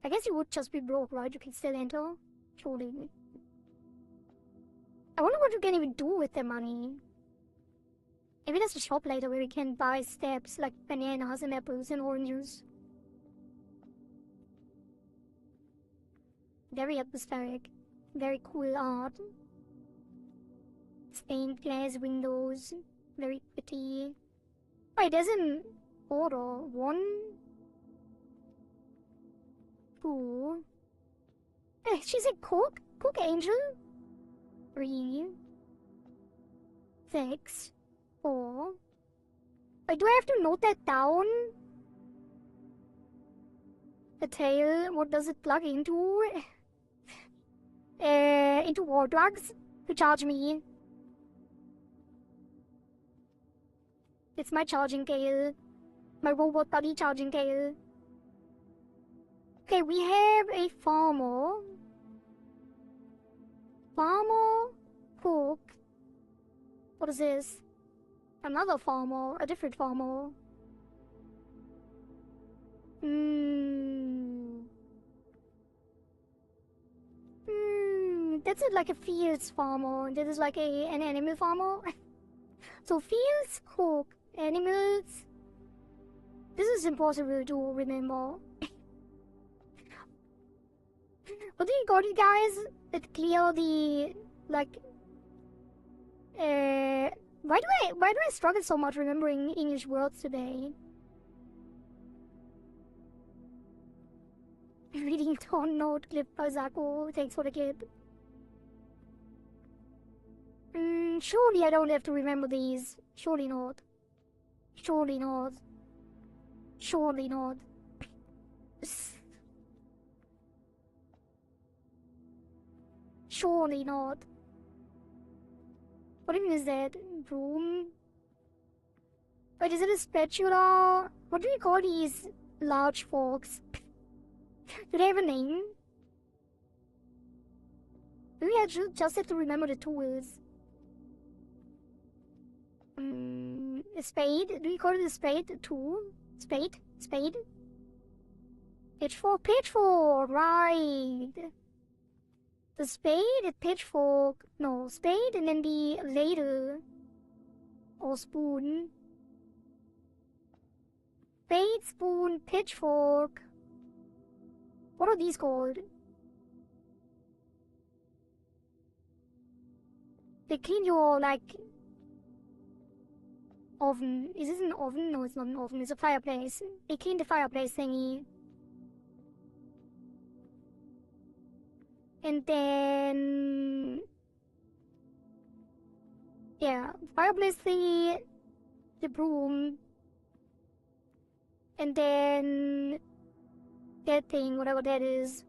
I guess you would just be broke, right? You can still enter. Surely. I wonder what you can even do with the money. Maybe there's a shop later where we can buy steps like bananas and apples and oranges. Very atmospheric. Very cool art. Stained glass windows. Very pretty. Wait, there's an order. 1, 2. She said cook? Cook angel? 3, 6, 4. Wait, do I have to note that down? The tail, what does it plug into? Into war drugs? To charge me. It's my charging tail. My robot buddy charging tail. Okay, we have a farmer. Farmer, cook. What is this? Another farmer, a different farmer. That's it, like a fields farmer. This is like an animal farmer. So fields, cook, animals. This is impossible to remember. What do you got, it, guys? That clear the like. Why do I struggle so much remembering English words today? Reading torn note clip by Zako. Thanks for the clip. Surely I don't have to remember these. Surely not. Surely not. Surely not. Surely not. What even is that? Broom? Wait, is it a spatula? What do you call these large forks? Do they have a name? Maybe I just have to remember the tools. A spade? Do you call it a spade? A tool? Spade? Spade? Pitchfork? Pitchfork! Right! The spade, a pitchfork. No, spade and then the ladle. Or spoon. Spade, spoon, pitchfork. What are these called? They clean your, like, oven. Is this an oven? No, it's not an oven. It's a fireplace. They clean the fireplace thingy. And then... yeah, fireplace thingy. The broom. And then... that thing, whatever that is.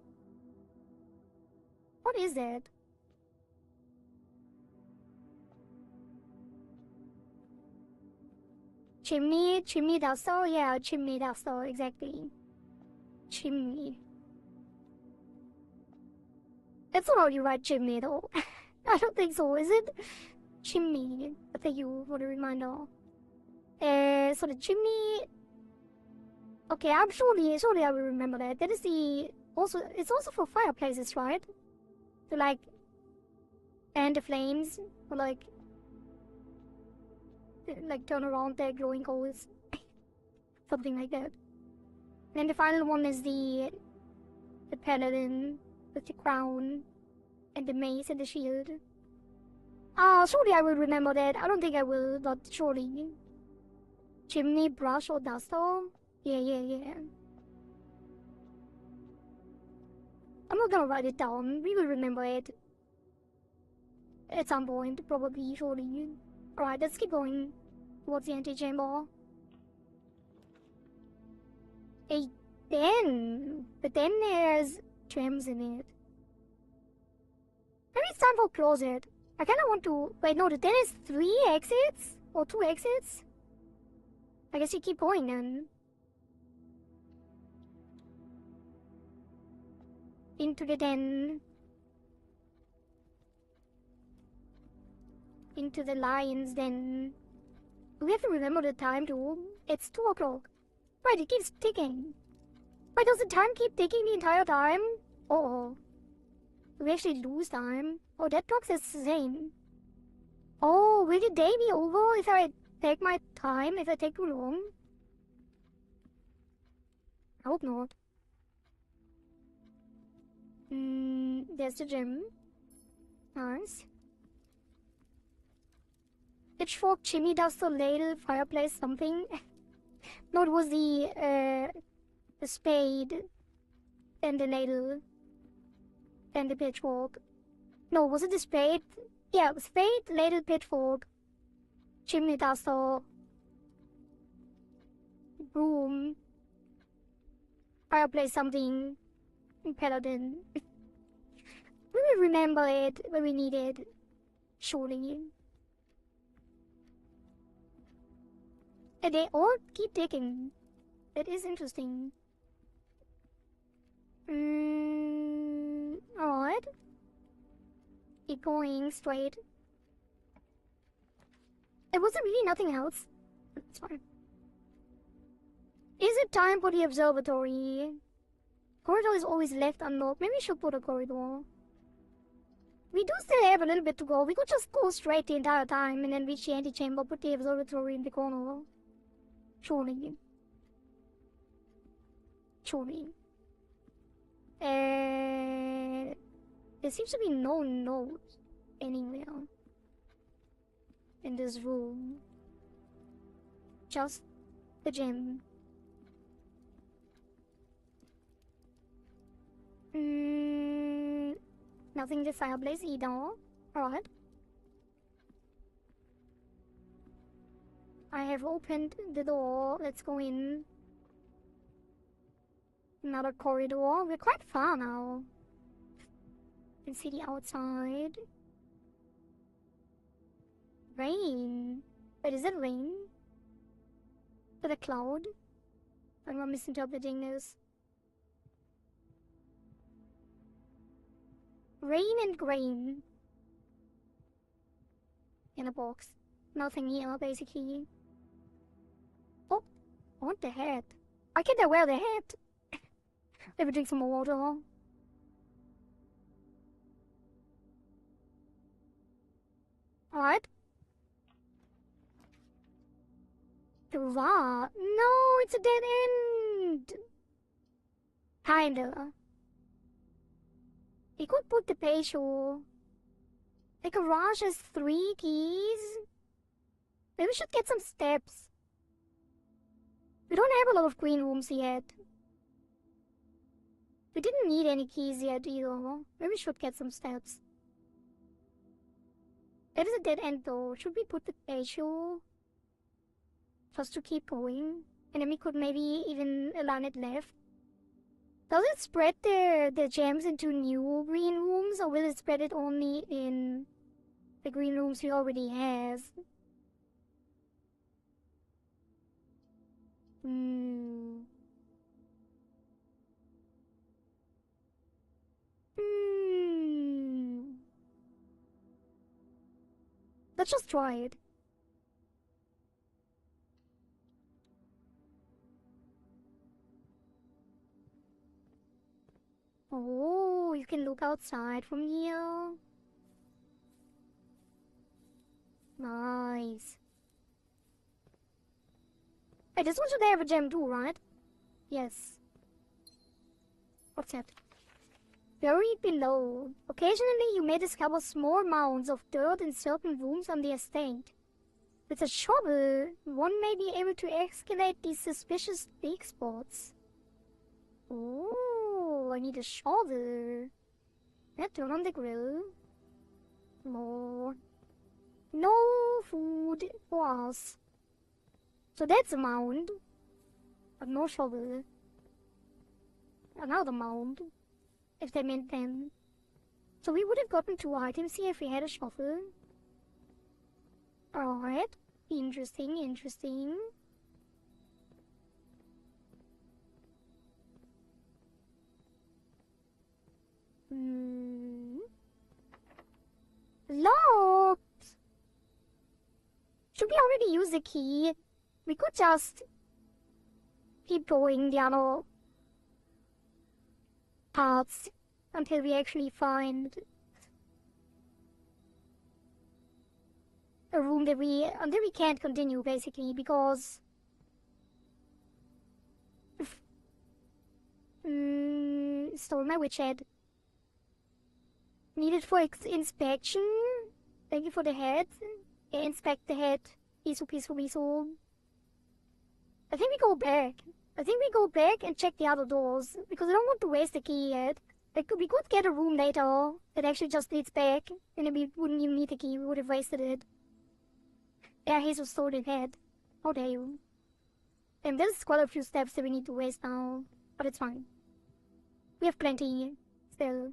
What is that? Chimney? Chimney duster? Yeah, chimney duster, exactly. Chimney. That's not how you write chimney though. I don't think so, is it? Chimney. Thank you for the reminder. So the chimney... okay, surely I will remember that. That is the... also, it's also for fireplaces, right? to like end the flames or like turn around their glowing coals. Something like that. And then the final one is the paladin with the crown and the mace and the shield. Surely I will remember that. I don't think I will, but surely. Chimney, brush, or duster? Yeah. I'm not gonna write it down. We will remember it. At some point, probably, surely. Alright, let's keep going towards the antechamber. A den! But then there's gems in it. Maybe it's time for a closet. I kinda want to... Wait, no, the den is 3 exits? Or 2 exits? I guess you keep going then. Into the den. Into the lion's den. We have to remember the time too. It's 2 o'clock. Right, it keeps ticking. Wait, does the time keep ticking the entire time? Oh. We actually lose time. Oh, that clock says the same. Oh, will the day be over if I take my time, if I take too long? I hope not. There's the gym. Nice. Pitchfork, chimney duster, ladle, fireplace, something. No, it was the spade and the ladle and the pitchfork. No, was it the spade? Yeah, spade, ladle, pitchfork, chimney duster, broom, fireplace, something, paladin. We will remember it when we need it, surely. And they all keep ticking. It is interesting. Alright. Keep going straight. There wasn't really nothing else. It's fine. Is it time for the observatory? Corridor is always left unlocked. Maybe we should put a corridor. We do still have a little bit to go. We could just go straight the entire time and then reach the antechamber, put the observatory in the corner. Surely. There seems to be no notes anywhere in this room. Just the gym. Nothing in the fireplace either. Alright. I have opened the door. Let's go in. Another corridor. We're quite far now. You can see the outside. Rain. Wait, is it rain? Is it a cloud? I'm not misinterpreting this. Rain and grain. In a box. Nothing here, basically. Oh, I want the hat. Why can't I wear the hat? Let me drink some more water. Alright. No, it's a dead end. Kinda. We could put the patio. The garage has 3 keys. Maybe we should get some steps. We don't have a lot of green rooms yet. We didn't need any keys yet either. Maybe we should get some steps. That is a dead end though. Should we put the patio? Just to keep going. And then we could maybe even align it left. Does it spread the gems into new green rooms, or will it spread it only in the green rooms we already have? Let's just try it. Oh, you can look outside from here. Nice. Hey, this one should have a gem too, right? Yes. What's that? Buried below. Occasionally you may discover small mounds of dirt in certain rooms on the estate. With a shovel, one may be able to excavate these suspicious big spots. Oh, I need a shovel. Yeah, turn on the grill. More. No food for us. So that's a mound. But no shovel. Another mound. If they meant them. So we would have gotten 2 items here if we had a shovel. Alright. Interesting, interesting. Locked! Should we already use the key? We could just keep going the other parts until we actually find a room that until we can't continue basically, because stole my witch head. Needed for inspection. Thank you for the head. Yeah, inspect the head. Peaceful, peaceful, peaceful. I think we go back. I think we go back and check the other doors, because I don't want to waste the key yet. Like, we could get a room later that actually just leads back, and then we wouldn't even need the key, we would have wasted it. Yeah, he's a stolen head. How dare you. And there's quite a few steps that we need to waste now, but it's fine. We have plenty still.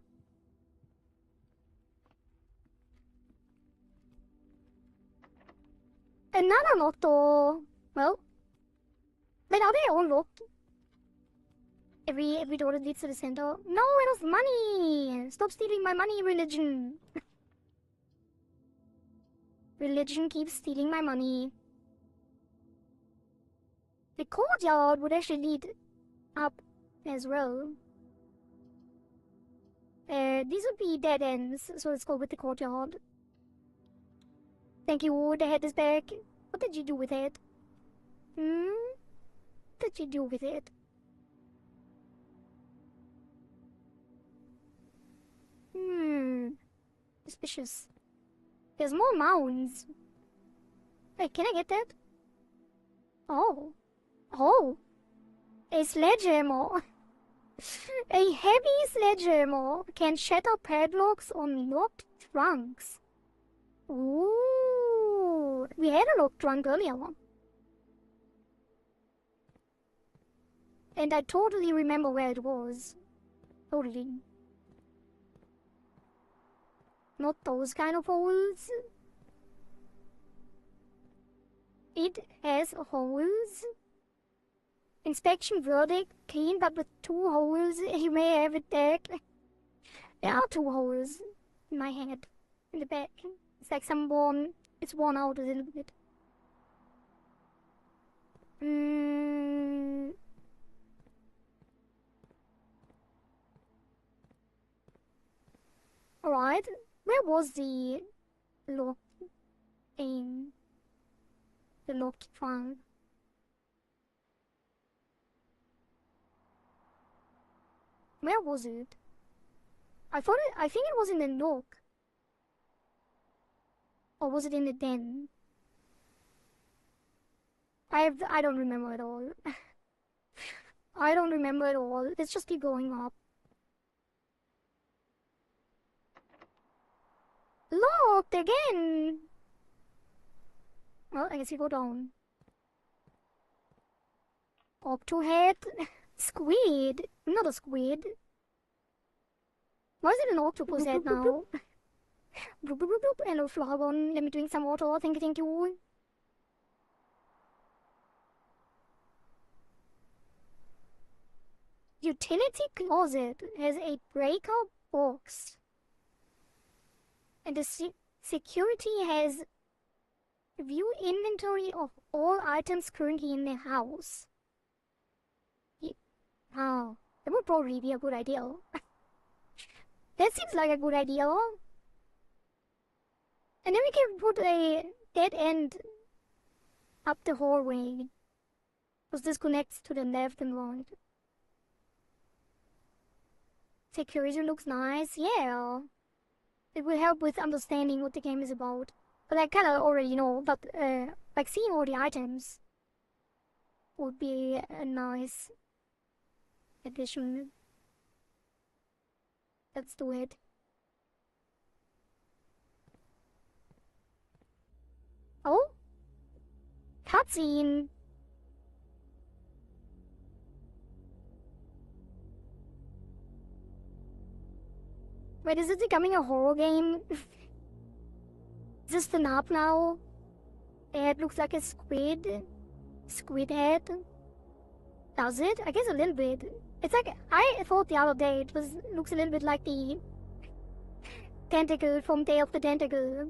Another locked door. Well, then are they all locked? Every door that leads to the center. No, it was money! Stop stealing my money, religion. Religion keeps stealing my money. The courtyard would actually lead up as well. These would be dead ends, so let's go with the courtyard. Thank you, the head is back. What did you do with it? What did you do with it? Suspicious. There's more mounds. Hey, can I get that? Oh. Oh. A sledgehammer. A heavy sledgehammer can shatter padlocks on locked trunks. Ooh. We had a locked trunk earlier. And I totally remember where it was. Totally. Not those kind of holes. It has holes. Inspection verdict, clean but with 2 holes. You may have it back. There are 2 holes in my head, in the back. It's like it's worn out a little bit. Alright, where was the locked thing? The locked trunk? Where was it? I think it was in the nook. Or was it in the den? I don't remember at all. I don't remember at all. Let's just keep going up. Locked again! Well, I guess we go down. Octohead? Squid? Not a squid. Why is it an octopus head now? Bloop, bloop, bloop, bloop. Hello, Flagon. Let me drink some water. Thank you, thank you. Utility closet has a breaker box. And the security has view inventory of all items currently in the house. Wow, that would probably be a good idea. That seems like a good idea. And then we can put a dead end up the hallway. Because this connects to the left and right. Security looks nice, yeah. It will help with understanding what the game is about. But I kinda already know, but like seeing all the items would be a nice addition. Let's do it. Oh? Cutscene! Wait, is it becoming a horror game? Is this the map now? The head looks like a squid. Squid head. Does it? I guess a little bit. It's like, I thought the other day it looks a little bit like the tentacle from Day of the Tentacle.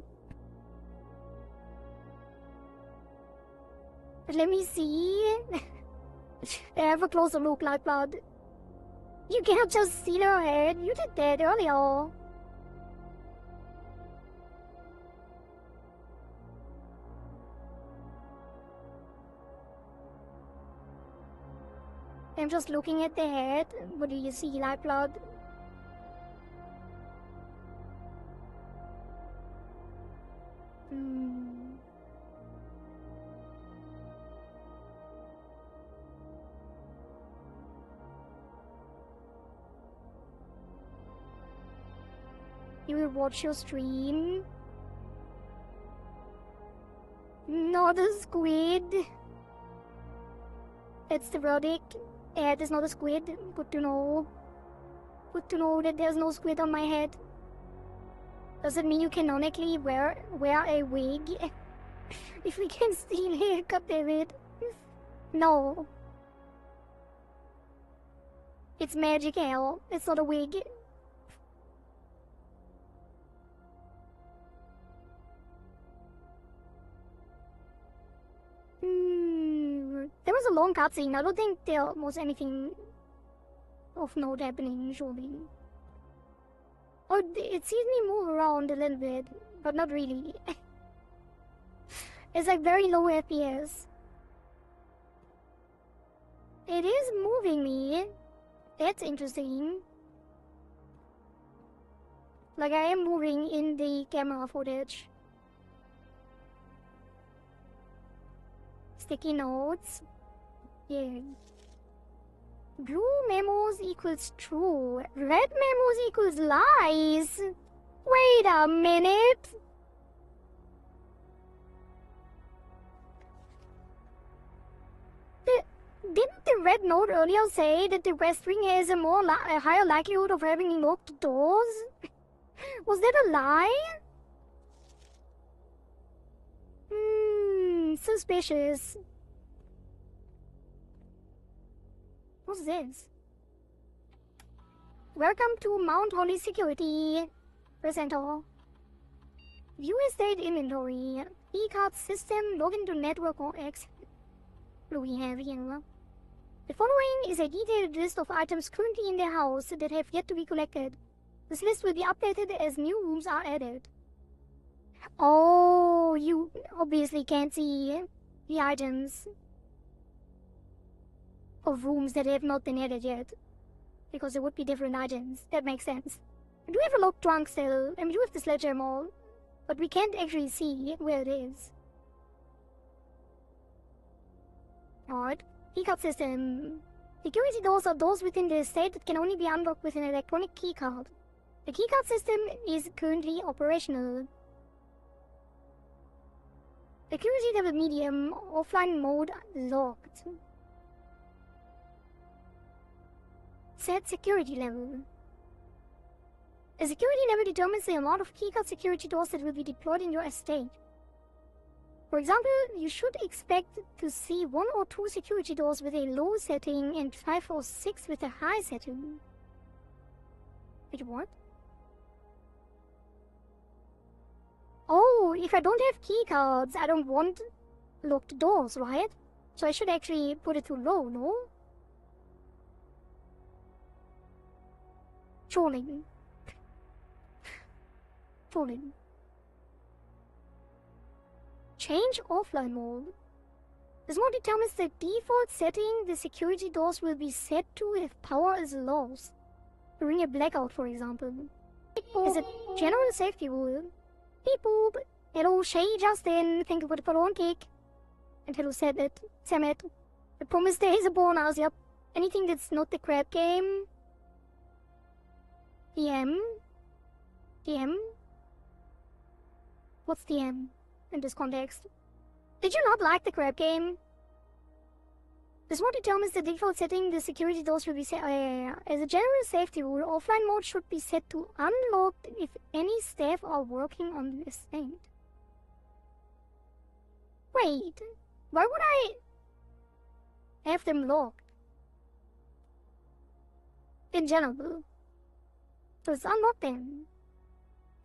But let me see. Have a closer look, like blood. You cannot just see her head. You did that earlier. I'm just looking at the head. What do you see, like blood? You will watch your stream? Not a squid. That's the verdict. Head is not a squid. Good to know. Good to know that there's no squid on my head. Does it mean you canonically wear a wig? If we can steal haircut, David. No. It's magic hair. It's not a wig. There was a long cutscene. I don't think there was anything of note happening, surely. Oh, it sees me move around a little bit, but not really. It's like very low FPS. It is moving me. That's interesting. Like I am moving in the camera footage. Sticky notes. Yeah. Blue memos equals true. Red memos equals lies. Wait a minute. Didn't the red note earlier say that the West Wing has a higher likelihood of having locked doors? Was that a lie? Suspicious. What's this? Welcome to Mount Holly Security. Press enter. View estate inventory. E-card system. Log into network or X. What do we have here? The following is a detailed list of items currently in the house that have yet to be collected. This list will be updated as new rooms are added. Oh, you obviously can't see the items of rooms that have not been added yet. Because there would be different items. That makes sense. We do have a locked trunk still, and we do have the sledgehammer, but we can't actually see where it is. Alright. Keycard system. Security doors are doors within the estate that can only be unlocked with an electronic keycard. The keycard system is currently operational. Security level medium, offline mode locked. Set security level. The security level determines the amount of keycard security doors that will be deployed in your estate. For example, you should expect to see 1 or 2 security doors with a low setting and 5 or 6 with a high setting. Wait, what? Oh, if I don't have keycards, I don't want locked doors, right? So I should actually put it to low, no? Surely. Fully. Change offline mode. This mode determines the default setting the security doors will be set to if power is lost. During a blackout, for example. As a general safety rule. Beep boop. Hello, Shay Justin. Thank you for the follow on kick. And hello, Samet. I promise there is a bonus, yep. Anything that's not the crab game. DM? DM? What's DM in this context? Did you not like the crab game? This mode determines the default setting the security doors will be set. As a general safety rule, offline mode should be set to unlocked if any staff are working on the estate. Wait, why would I have them locked? In general. So it's unlocked then.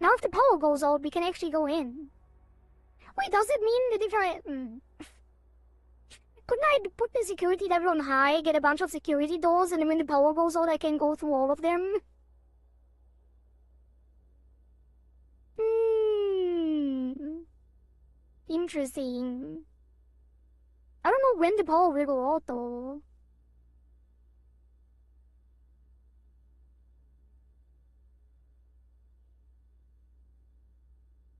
Now if the power goes out, we can actually go in. Wait, does it mean that if I... Couldn't I put the security level on high, get a bunch of security doors, and then when the power goes out, I can go through all of them? Interesting. I don't know when the power will go out, though.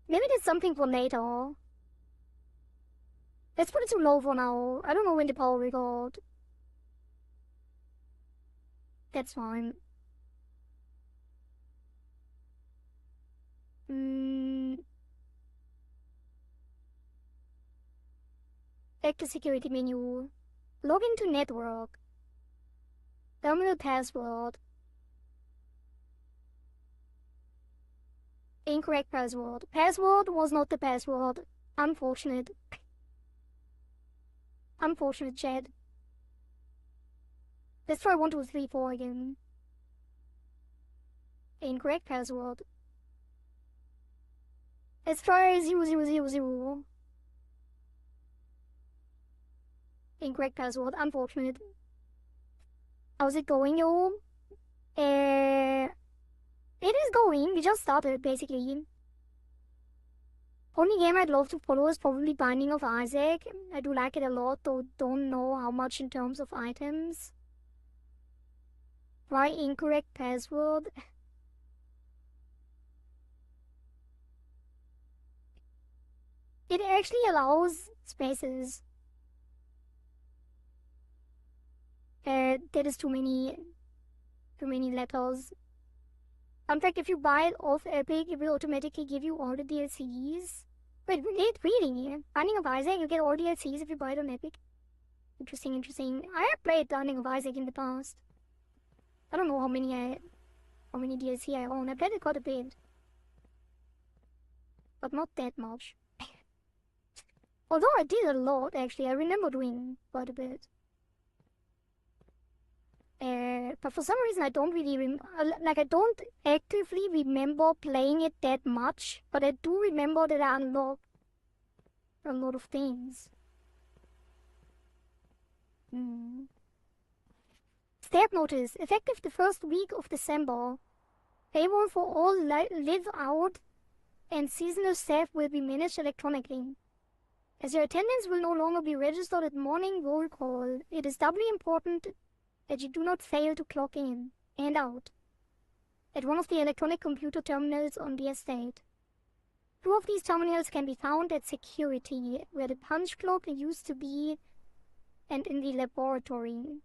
Maybe there's something for later. Let's put it to low for now. I don't know when the power will go out. That's fine. Back to security menu. Log into network. Terminal password. Incorrect password. Password was not the password. Unfortunate. Unfortunate, Chad. Let's try 1, 2, 3, 4 again. Incorrect password. Let's try 0, 0, 0, 0. Incorrect password. Unfortunate. How's it going, yo? It is going. We just started, basically. Only game I'd love to follow is probably Binding of Isaac. I do like it a lot, though don't know how much in terms of items. Why incorrect password? It actually allows spaces. That is too many letters. In fact, if you buy it off Epic, it will automatically give you all the DLCs. Wait, really? Binding of Isaac, you get all DLCs if you buy it on Epic? Interesting, interesting. I have played Binding of Isaac in the past. I don't know how many DLC I own. I played it quite a bit. But not that much. Although I did a lot, actually. I remember doing quite a bit. But for some reason I don't really I don't actively remember playing it that much, but I do remember that I unlocked a lot of things. Step notice. Effective the first week of December. Payroll for all live out and seasonal staff will be managed electronically. As your attendance will no longer be registered at morning roll call, it is doubly important that you do not fail to clock in and out at one of the electronic computer terminals on the estate. Two of these terminals can be found at security, where the punch clock used to be, and in the laboratory.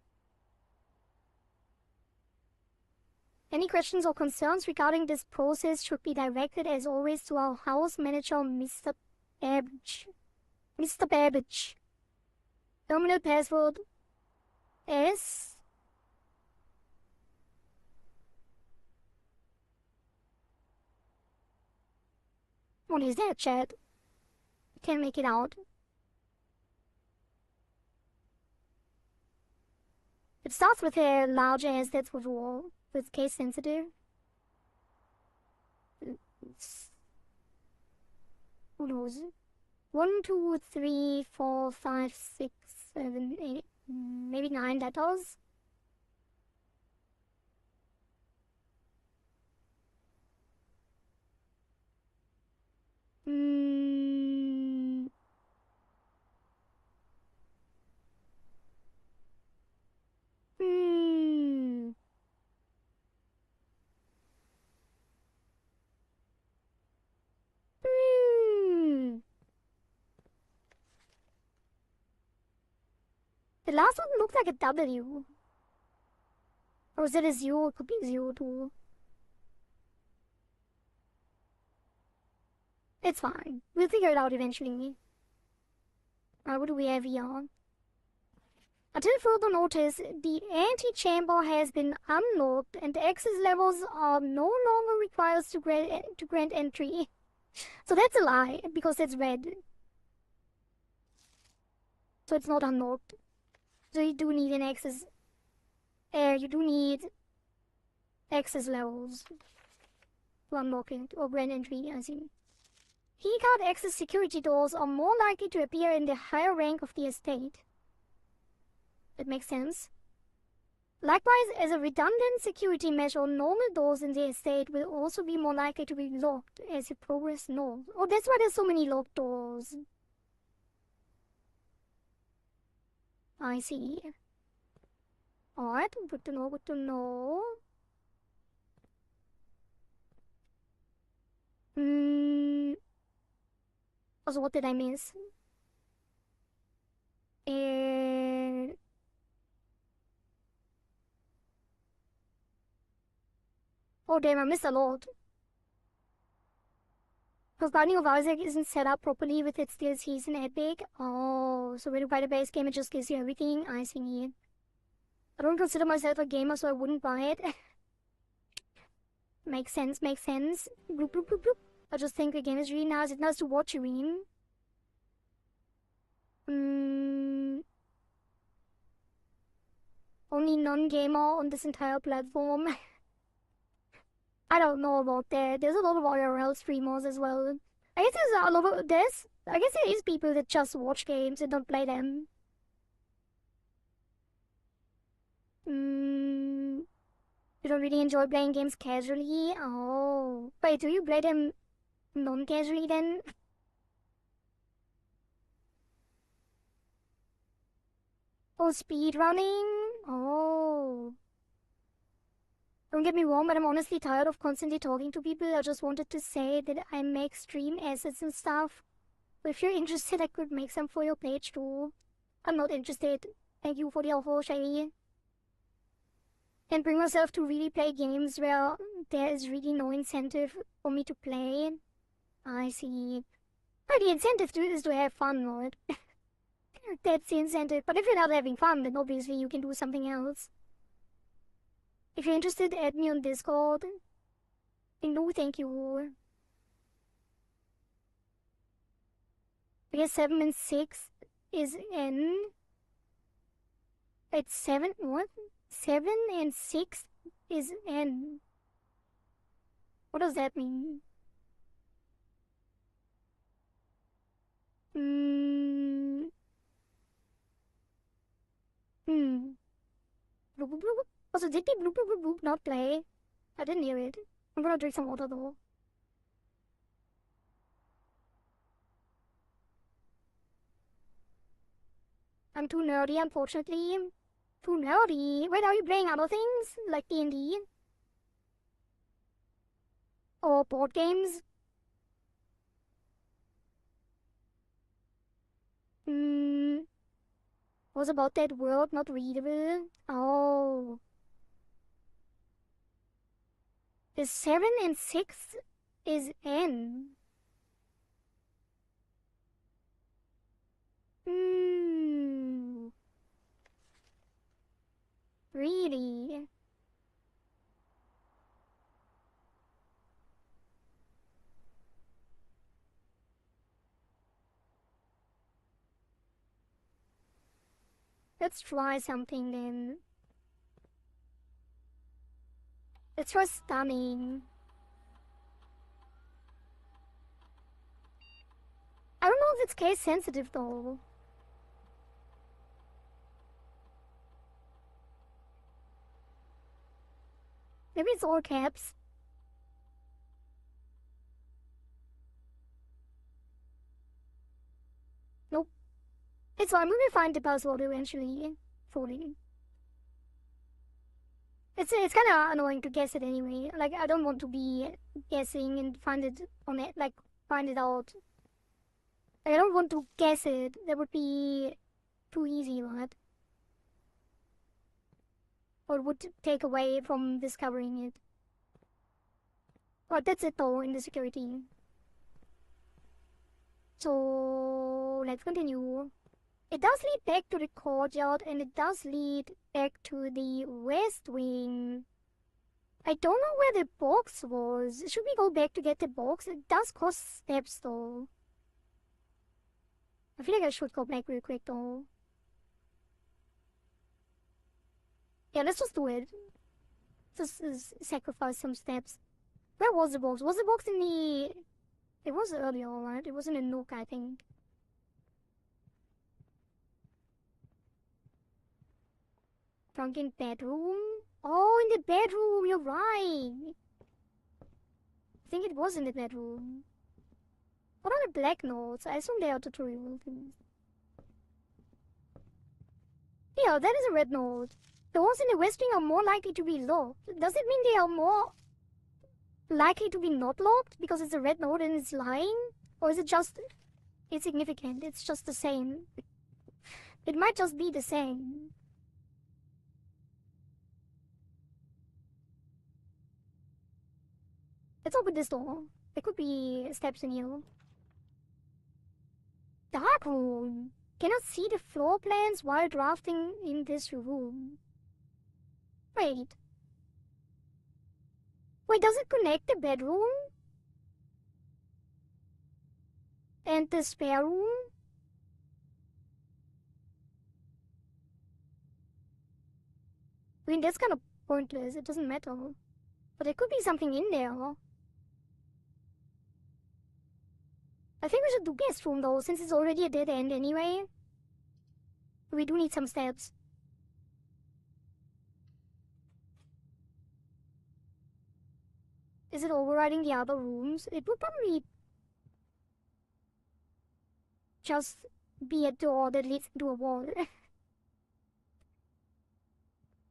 Any questions or concerns regarding this process should be directed, as always, to our house manager, Mr. Babbage. Mr. Babbage. Terminal password S. What is that, chat? Can't make it out. It starts with a large S, that's for sure. It's case sensitive. Who knows? 1, 2, 3, 4, 5, 6, 7, 8, maybe 9 letters. Hmm. Hmm. Hmm. The last one looked like a W. Or is it a zero? It could be a zero too. It's fine. We'll figure it out eventually. What do we have here? Until further notice, the antechamber has been unlocked and access levels are no longer required to grant entry. So that's a lie, because it's red. So it's not unlocked. So you do need an access... you do need access levels to unlock it, or grant entry, I think. Keycard access security doors are more likely to appear in the higher rank of the estate. That makes sense. Likewise, as a redundant security measure, normal doors in the estate will also be more likely to be locked as you progress north. Oh, that's why there's so many locked doors. I see. Alright, good to know, good to know. Also, what did I miss? Oh damn, I missed a lot. Because Binding of Isaac isn't set up properly with its DLCs in Epic. Oh, so when you buy the base game, it just gives you everything? I see. I don't consider myself a gamer, so I wouldn't buy it. Makes sense, makes sense. Bloop, bloop, bloop, bloop. I just think the game is really nice. It's nice to watch, you mean? Only non-gamer on this entire platform. I don't know about that. There's a lot of IRL streamers as well. I guess there's a lot of this. I guess there is people that just watch games and don't play them. You don't really enjoy playing games casually? Oh. Wait, do you play them non-casually then? Oh, speedrunning? Oh. Don't get me wrong, but I'm honestly tired of constantly talking to people. I just wanted to say that I make stream assets and stuff. But if you're interested, I could make some for your page too. I'm not interested. Thank you for the offer, Shiny. And bring myself to really play games where there is really no incentive for me to play. I see. But the incentive is to have fun, right? That's the incentive. But if you're not having fun, then obviously you can do something else. If you're interested, add me on Discord. And no, thank you. I guess 7 and 6 is N. It's 7, what? 7 and 6 is N. What does that mean? Hmm. Hmm. Bloop, bloop, bloop. Also, did the bloop, bloop, bloop, bloop not play? I didn't hear it. I'm gonna drink some water though. I'm too nerdy, unfortunately. Too nerdy? Wait, are you playing other things? Like D&D? Or board games? Was about that word not readable? Oh. The 7 and 6 is N. Really? Let's try something then. Let's try stunning. I don't know if it's case sensitive though. Maybe it's all caps. It's fine, we will find the password eventually. Fully. It's kind of annoying to guess it anyway. Like, I don't want to be guessing and find it on it, like, find it out. Like, I don't want to guess it. That would be too easy, right? Or it would take away from discovering it. But that's it though in the security. So let's continue. It does lead back to the courtyard and it does lead back to the west wing. I don't know where the box was. Should we go back to get the box? It does cost steps though. I feel like I should go back real quick though. Yeah, let's just do it. Just sacrifice some steps. Where was the box? Was the box in the... It was earlier, right? It was in a nook, I think. Drunken bedroom? Oh, in the bedroom, you're right. I think it was in the bedroom. What are the black notes? I assume they are tutorial things. Yeah, that is a red note. The ones in the west wing are more likely to be locked. Does it mean they are more likely to be not locked because it's a red note and it's lying? Or is it just insignificant? It's just the same. It might just be the same. Let's open this door. There could be steps in here. Dark room. Cannot see the floor plans while drafting in this room. Wait. Wait, does it connect the bedroom? And the spare room? I mean, that's kind of pointless. It doesn't matter. But there could be something in there. I think we should do guest room though, since it's already a dead end anyway. We do need some steps. Is it overriding the other rooms? It would probably just be a door that leads to a wall.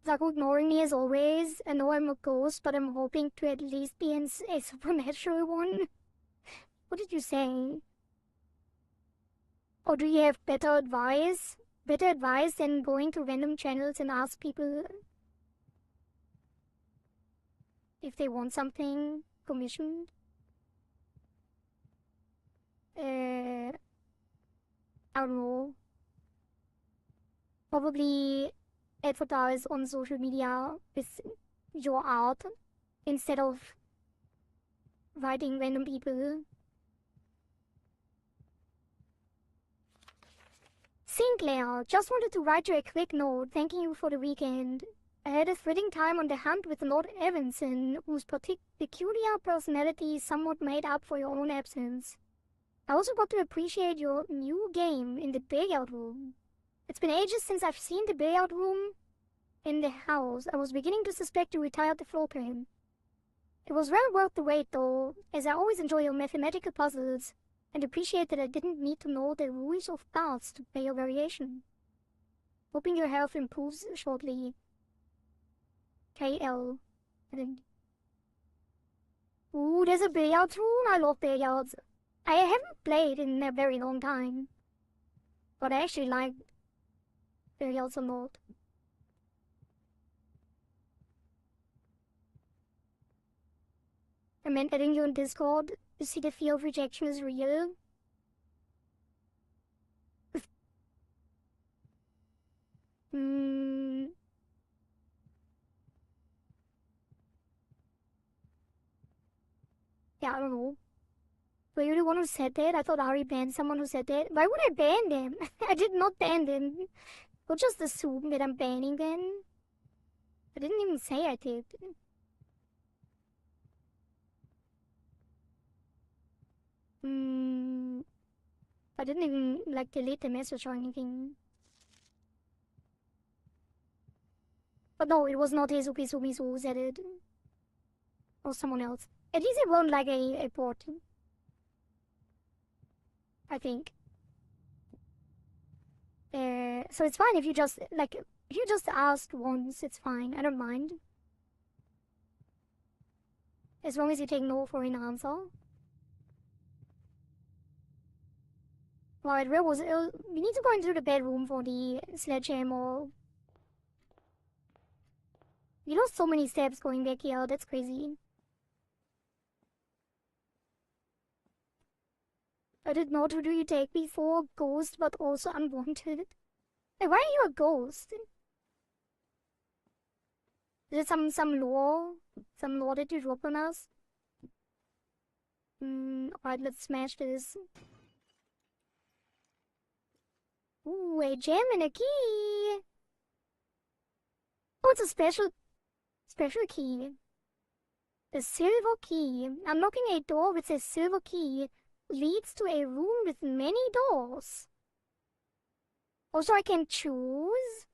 Zaku ignoring me as always. I know I'm a ghost, but I'm hoping to at least be a supernatural one. What did you say? Or do you have better advice? Better advice than going to random channels and ask people if they want something commissioned? I don't know. Probably advertise on social media with your art instead of writing random people. Sinclair, just wanted to write you a quick note thanking you for the weekend. I had a thrilling time on the hunt with Lord Evanson, whose peculiar personality somewhat made up for your own absence. I also got to appreciate your new game in the billiard room. It's been ages since I've seen the billiard room in the house. I was beginning to suspect you retired the floor plan. It was well worth the wait though, as I always enjoy your mathematical puzzles, and appreciate that I didn't need to know the rules of cards to play a variation. Hoping your health improves shortly. KL, I think. Ooh, there's a billiards room. I love billiards. I haven't played in a very long time, but I actually like billiards a lot. I meant adding you on Discord to see the fear of rejection is real. Yeah, I don't know. Were you the one who said that? I thought Ari banned someone who said that. Why would I ban them? I did not ban them. Don't just assume that I'm banning them. I didn't even say I did. I didn't even, like, delete the message or anything. But no, it was not Izuki Sumizu who said it. Or someone else. At least it won't like a port. I think. So it's fine if you just, like, if you just asked once, it's fine. I don't mind. As long as you take no for an answer. Right, where was it? We need to go into the bedroom for the sledgehammer. You lost so many steps going back here, that's crazy. I did not. Who do you take before? Ghost, but also unwanted. Hey, why are you a ghost? Is it some lore? Some lore that you drop on us? Alright, let's smash this. Ooh, a gem and a key! Oh, it's a special key. The silver key. Unlocking a door with a silver key leads to a room with many doors. Also, I can choose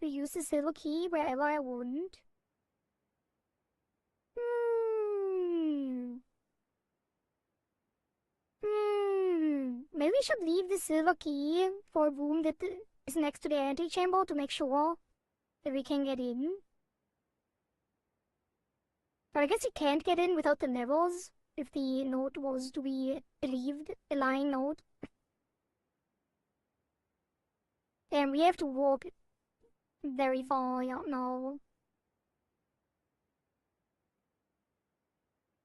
to use the silver key wherever I want. Maybe we should leave the silver key for a room that is next to the antechamber to make sure that we can get in. But I guess you can't get in without the levels if the note was to be believed, a lying note. And we have to walk very far out now.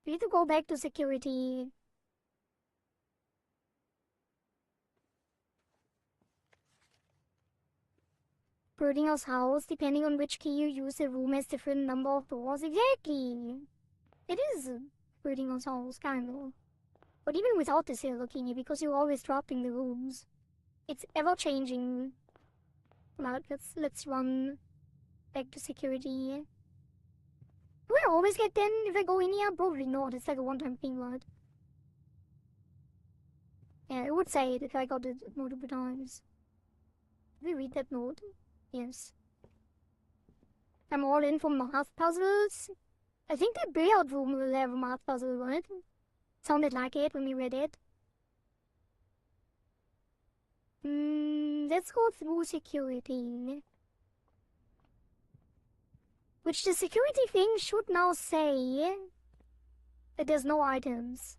We need to go back to security. Birdinghouse house, depending on which key you use, the room has different number of doors. Exactly! It is Birdinghouse house, kind of. But even without the silver key, because you're always dropping the rooms, it's ever changing. But let's run back to security. Do I always get then if I go in here? Probably not. It's like a one-time thing, right? Yeah, it would say it if I got it multiple times. Did we read that note? Yes. I'm all in for math puzzles. I think the billiard room will have a math puzzle, right? Sounded like it when we read it. Let's go through security. Which the security thing should now say that there's no items.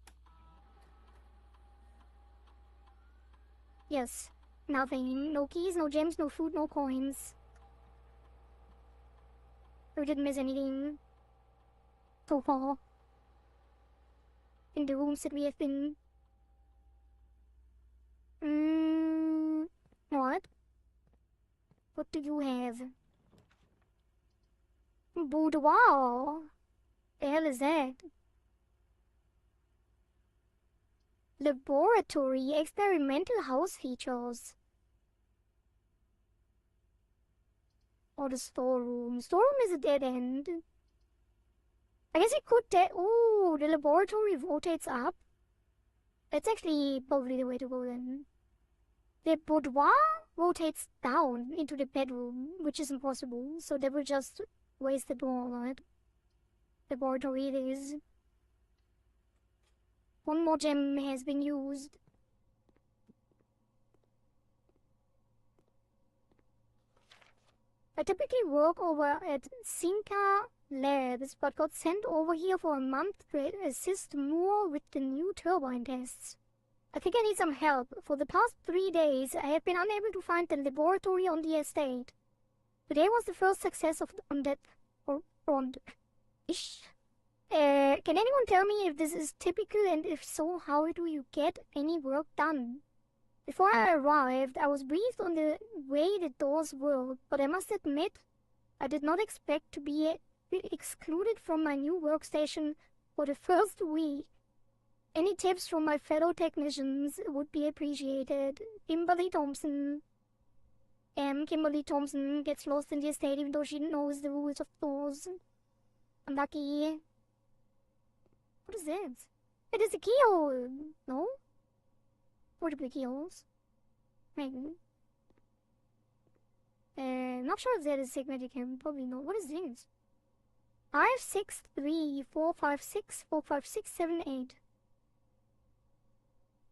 Yes. Nothing. No keys, no gems, no food, no coins. We didn't miss anything so far in the rooms that we have been. What? What do you have? Boudoir? The hell is that? Laboratory, experimental house features. Or the storeroom. Storeroom is a dead end. I guess it could oh, the laboratory rotates up. That's actually probably the way to go then. The boudoir rotates down into the bedroom, which is impossible, so they will just waste the door, right? Laboratory it is. One more gem has been used. I typically work over at Sinka Labs, but got sent over here for a month to assist more with the new turbine tests. I think I need some help. For the past 3 days, I have been unable to find the laboratory on the estate. Today was the first success on that front. Ish. Can anyone tell me if this is typical, and if so, how do you get any work done? Before I arrived, I was briefed on the way the doors work, but I must admit, I did not expect to be excluded from my new workstation for the first week. Any tips from my fellow technicians would be appreciated. Kimberly Thompson. Kimberly Thompson gets lost in the estate even though she knows the rules of doors. Unlucky. What is that? It is a keyhole! No? Portable keyholes? Maybe. Not sure if that is Sigmatic Chem. Probably not. What is this? 56345645678.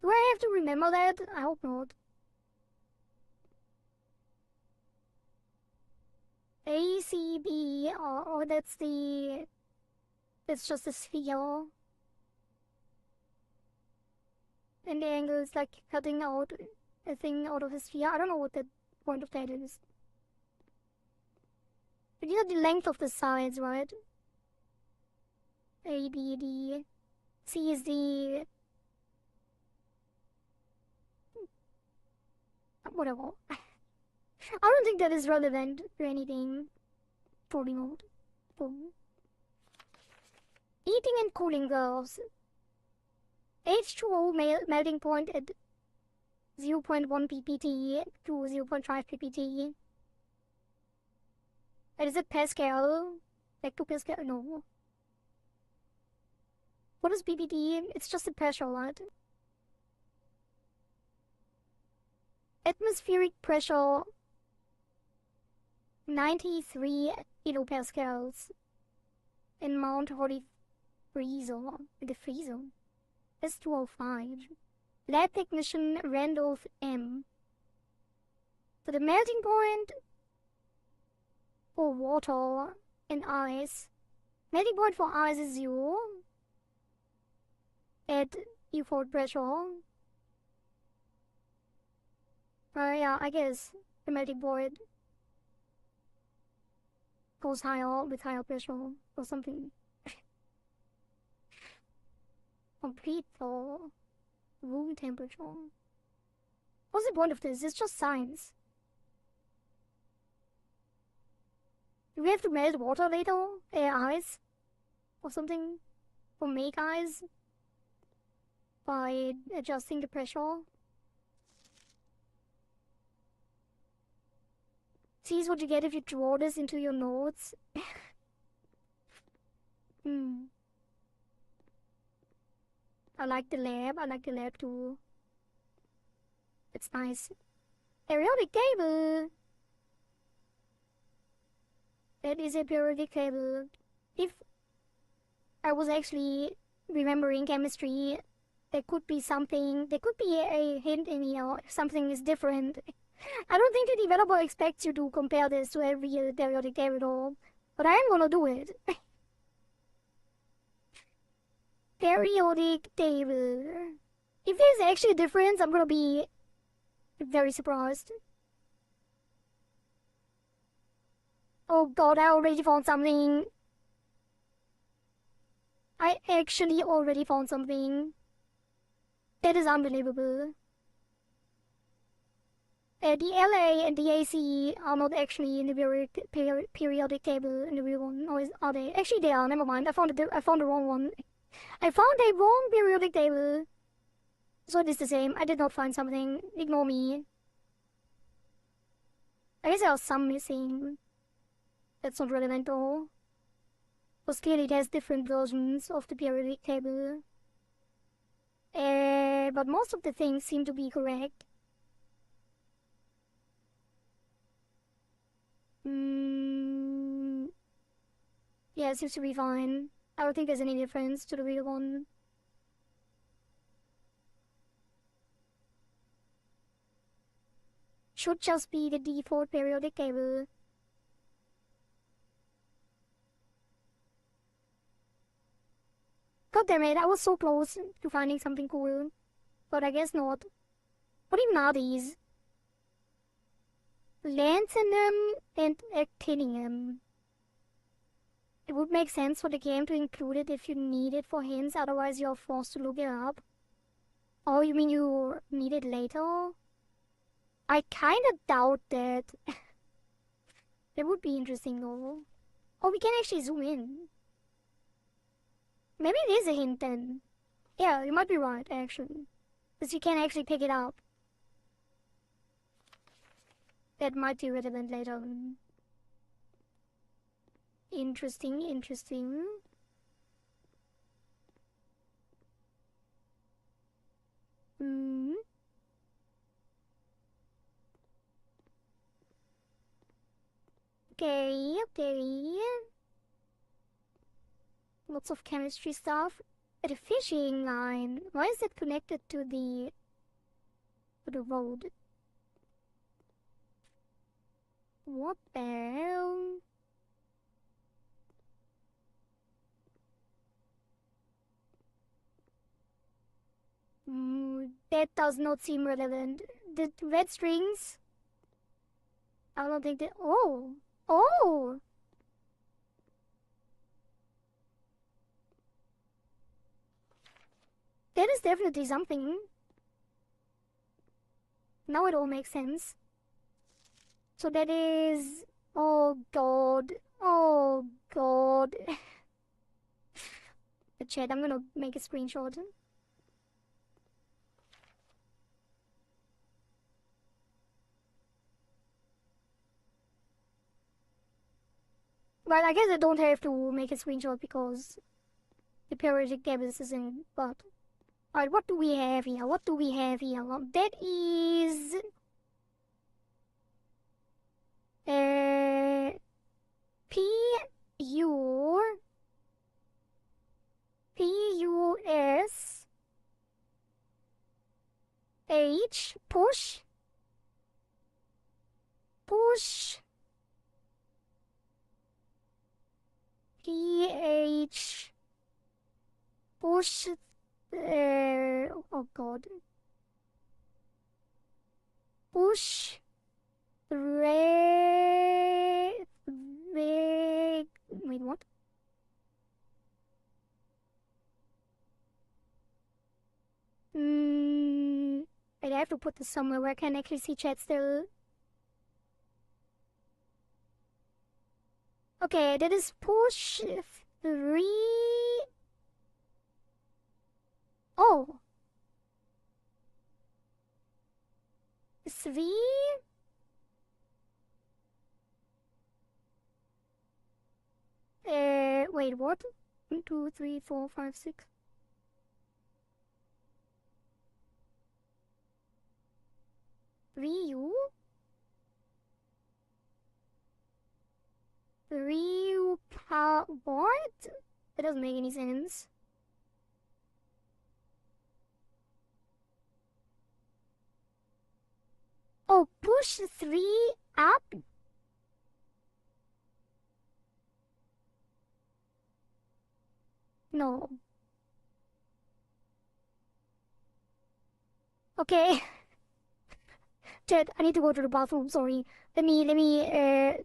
Do I have to remember that? I hope not. ACB, oh, that's just a sphere. And the angle is like cutting out a thing out of a sphere. I don't know what the point of that is. But you know the length of the sides, right? A, B, D. C is the... whatever. I don't think that is relevant to anything. Floating mode. Boom. Eating and cooling curves. H2O melting point at 0.1 ppt to 0.5 ppt. And is it Pascal? Like 2 Pascal? No. What is ppt? It's just the pressure, right? Atmospheric pressure 93 kilopascals in Mount Holy Freezer. The freezer. S205. Lab technician Randolph M. So the melting point for water and ice. Melting point for ice is 0 at euphoric pressure. Yeah, I guess the melting point goes higher with higher pressure or something. Complete for room temperature. What's the point of this? It's just science. Do we have to melt water later? Ice? Or something? Or make ice? By adjusting the pressure? See what you get if you draw this into your notes. I like the lab. I like the lab too. It's nice. Periodic table. That is a periodic table. If I was actually remembering chemistry, there could be something. There could be a hint in here. If something is different. I don't think the developer expects you to compare this to a real periodic table, but I am gonna do it. Periodic table. If there's actually a difference, I'm gonna be very surprised. Oh god, I already found something. I actually already found something. That is unbelievable. The LA and the AC are not actually in the periodic table in the real one, or are they? Actually, they are. Never mind. I found the wrong one. I found a wrong periodic table. So it is the same. I did not find something. Ignore me. I guess there are some missing. That's not relevant though. Because clearly it has different versions of the periodic table. But most of the things seem to be correct. Yeah, it seems to be fine. I don't think there's any difference to the real one. Should just be the default periodic table. God damn it, I was so close to finding something cool. But I guess not. What even are these? Lanthanum and actinium. It would make sense for the game to include it if you need it for hints, otherwise you're forced to look it up. Oh, you mean you need it later? I kinda doubt that. That would be interesting though. Oh, we can actually zoom in. Maybe it is a hint then. Yeah, you might be right, actually. Because you can actually pick it up. That might be relevant later. Interesting, interesting. Okay, okay. Lots of chemistry stuff. The fishing line. Why is it connected to the road? What the hell? That does not seem relevant. The red strings? I don't think that. Oh! Oh! That is definitely something. Now it all makes sense. So that is. Oh god. Oh god. The chat, I'm gonna make a screenshot. Well, I guess I don't have to make a screenshot because the periodic tables isn't, but... Alright, what do we have here? What do we have here? That is... P-U... P-U-S... H... Push... Push... P-H... Push... oh god. Push... Wait, what? I'd have to put this somewhere where I can actually see chat still. Okay, that is push 3. Oh. 3? Wait, what? 1, 2, 3, 4, 5, 6. Ryu? Ryu what? That doesn't make any sense. Oh, push 3 up? No. Okay. Chat, I need to go to the bathroom, sorry. Let me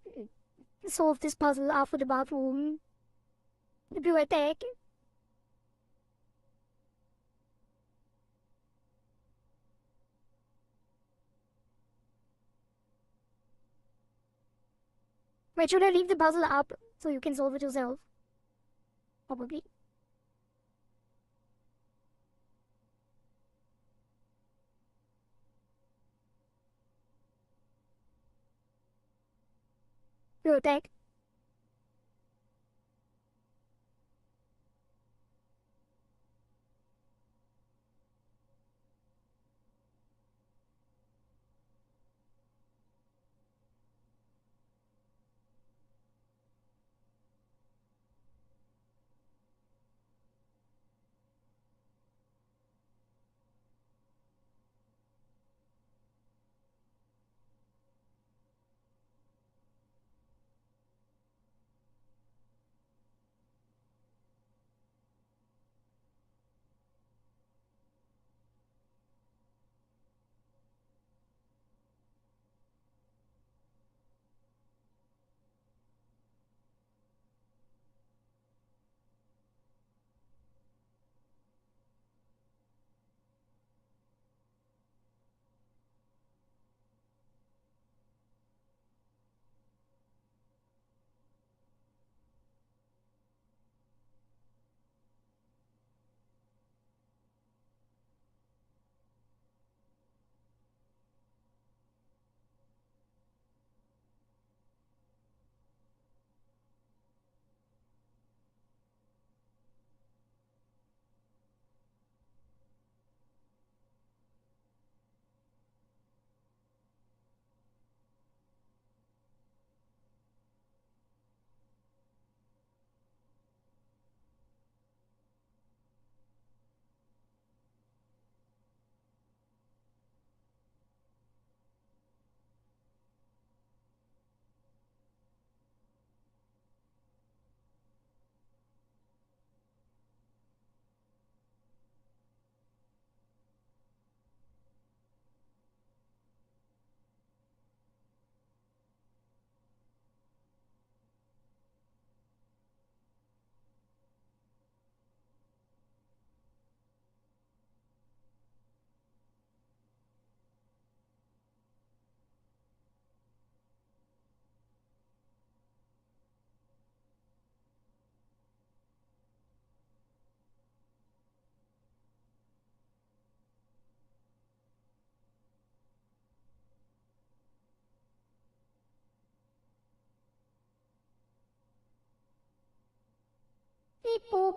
solve this puzzle after the bathroom. Be right back. Wait, should I leave the puzzle up so you can solve it yourself? Probably. Be right back. Beep boop.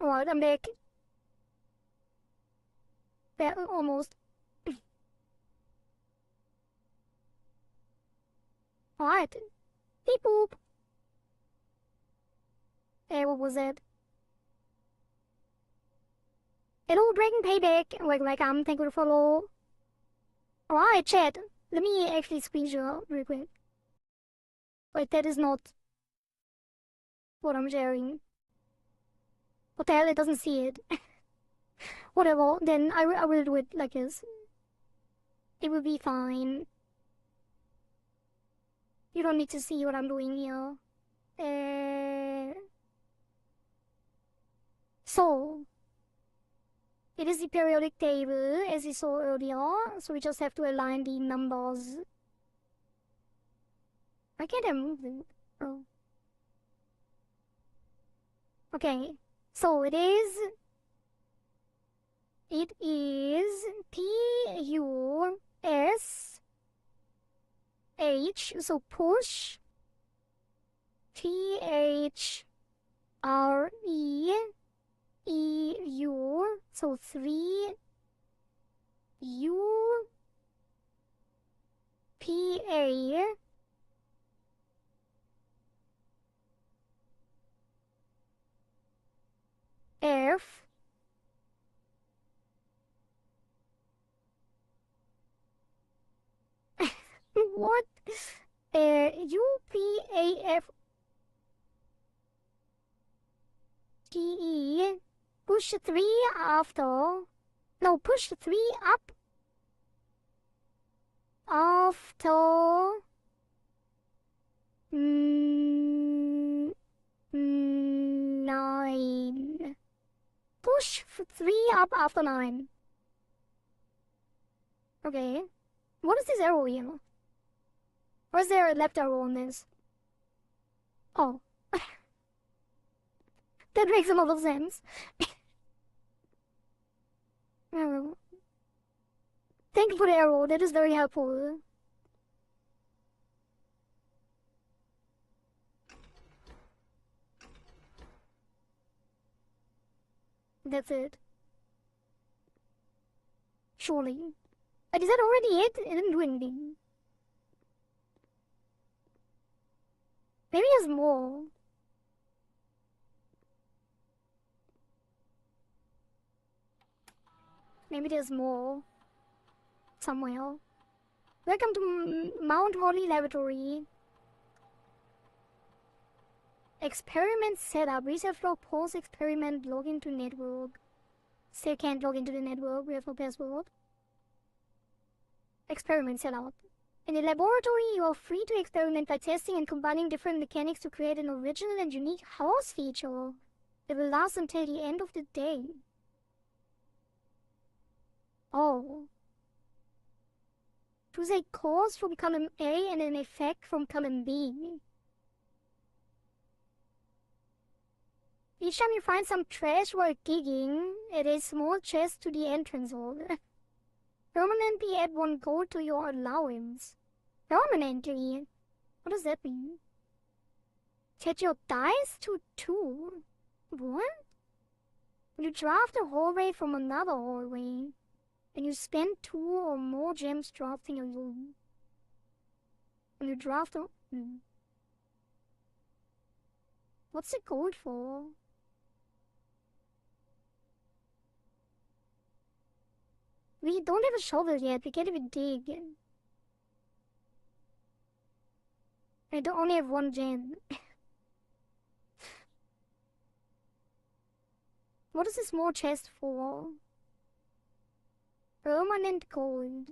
Alright, I'm back. Almost. Alright. Beep boop. What was that? Hello, Dragon Payback. Welcome. Thank you for the follow. Alright, chat. Let me actually screenshot real quick. Wait, that is not what I'm sharing. What the hell? It doesn't see it. Whatever. Then I will do it like this. It will be fine. You don't need to see what I'm doing here. So, it is the periodic table, as we saw earlier, so we just have to align the numbers. Why can't I move it? Oh. Okay, so it is P-U-S-H, so push, T-H-R-E-E-U, so 3, U, P-A, F, what? U-P-A-F-T-E, push 3 after, no, push 3 up after 9. Push 3 up after 9. Okay. What is this arrow here? Or is there a left arrow on this? Oh. That makes a lot of sense. Oh. Thank you for the arrow, that is very helpful. That's it. Surely. Is that already it? It didn't do anything. Maybe there's more. Maybe there's more. Somewhere. Welcome to Mount Holly Laboratory. Experiment setup. Research log, pause experiment, log into network. Still can't log into the network, we have no password. Experiment setup. In the laboratory, you are free to experiment by testing and combining different mechanics to create an original and unique house feature. It will last until the end of the day. Oh. Choose a cause from column A and an effect from column B. Each time you find some trash while gigging, add a small chest to the entrance hall. Permanently add 1 gold to your allowance. Permanently? What does that mean? Set your dice to 2. What? You draft a hallway from another hallway. And you spend 2 or more gems drafting a room. And you draft a... What's the gold for? We don't have a shovel yet, we can't even dig. I don't only have 1 gem. What is this more chest for? Permanent gold.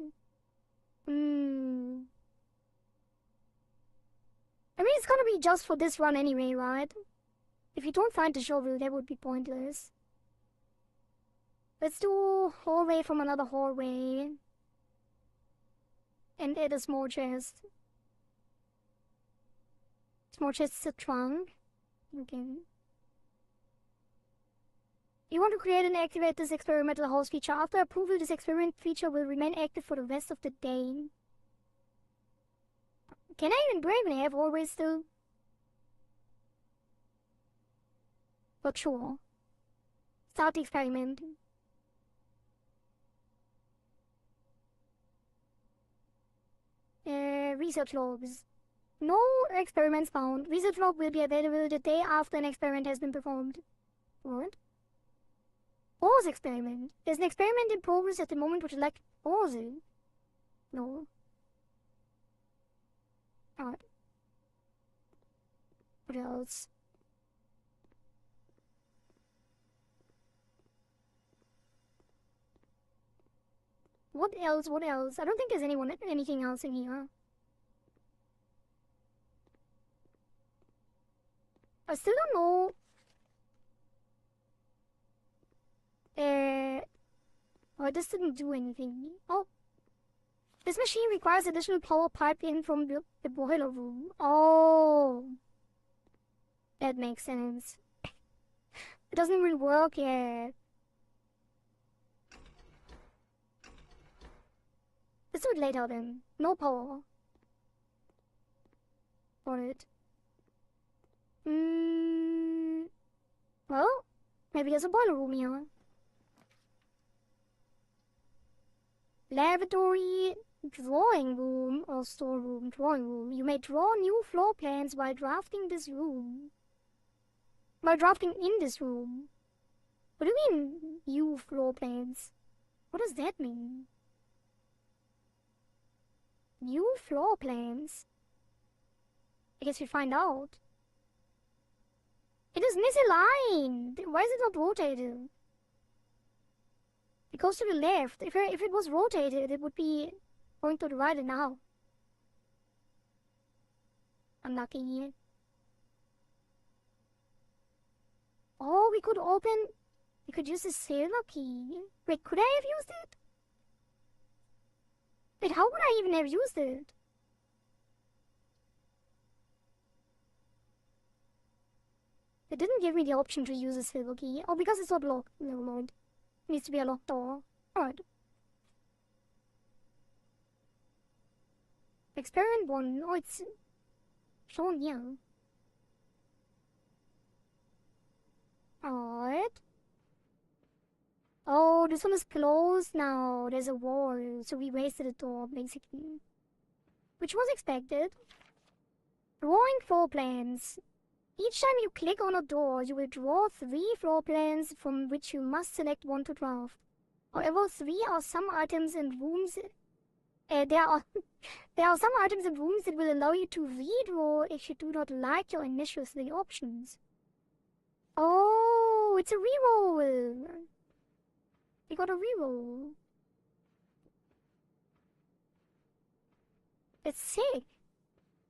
I mean, it's gonna be just for this run anyway, right? If you don't find the shovel, that would be pointless. Let's do hallway from another hallway. And add a small chest. Small chest is a trunk. Okay. You want to create and activate this experimental house feature. After approval, this experiment feature will remain active for the rest of the day. Can I even break my have always still? But sure. Start the experiment. Research logs. No experiments found. Research log will be available the day after an experiment has been performed. What? Pause experiment. There's an experiment in progress at the moment. Would you like to pause it? No. Alright. What else? What else? What else? I don't think there's anything else in here. I still don't know. Oh, this didn't do anything. Oh. This machine requires additional power piped in from the boiler room. Oh. That makes sense. It doesn't really work yet. Let's do it later then. No power. Got it. Well, maybe there's a boiler room here. Laboratory, drawing room, or storeroom, drawing room. You may draw new floor plans while drafting this room. While drafting in this room. What do you mean, new floor plans? What does that mean? New floor plans? I guess we find out. It is misaligned. Why is it not rotated? It goes to the left. If it was rotated, it would be going to the right now. Unlucky. Oh, we could use the silver key. Wait, could I have used it? Wait, how would I even have used it? It didn't give me the option to use a silver key. Oh, because it's not locked. Never mind. It needs to be a locked door. Alright. Experiment 1. Oh, it's shown here. Alright. Oh, this one is closed now. There's a wall. So we wasted a door, basically. Which was expected. Drawing floor plans. Each time you click on a door, you will draw 3 floor plans from which you must select one to draft. However, there are some items in rooms. There are some items in rooms that will allow you to redraw if you do not like your initial 3 options. Oh, it's a reroll. We got a reroll. It's sick.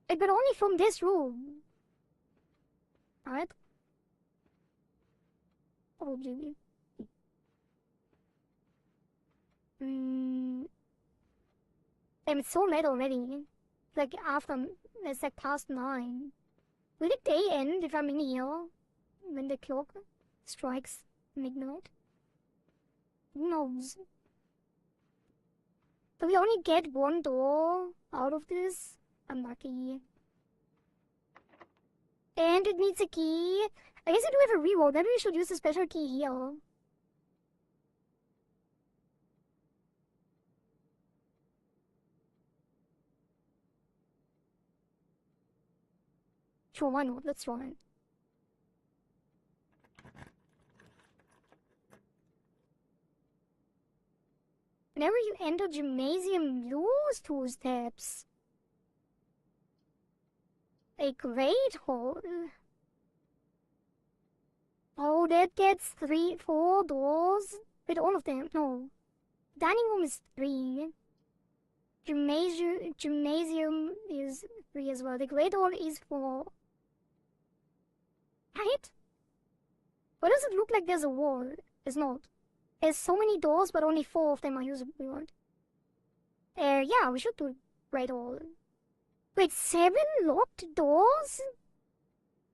But only from this room. Alright. Probably. Damn, it's so late already. Like it's like past 9. Will the day end if I'm in here? When the clock strikes midnight? Who knows? Do we only get 1 door out of this? Unlucky. And it needs a key. I guess I do have a reroll. Maybe we should use the special key here. Sure, why not? Let's try it. Whenever you enter gymnasium, lose 2 steps. A great hall. Oh, that gets 4 doors. With all of them, no. Dining room is 3. Gymnasium is 3 as well. The great hall is 4. Right? Why does it look like there's a wall? It's not. There's so many doors, but only 4 of them are usable. Yeah, we should do right all. Wait, 7 locked doors?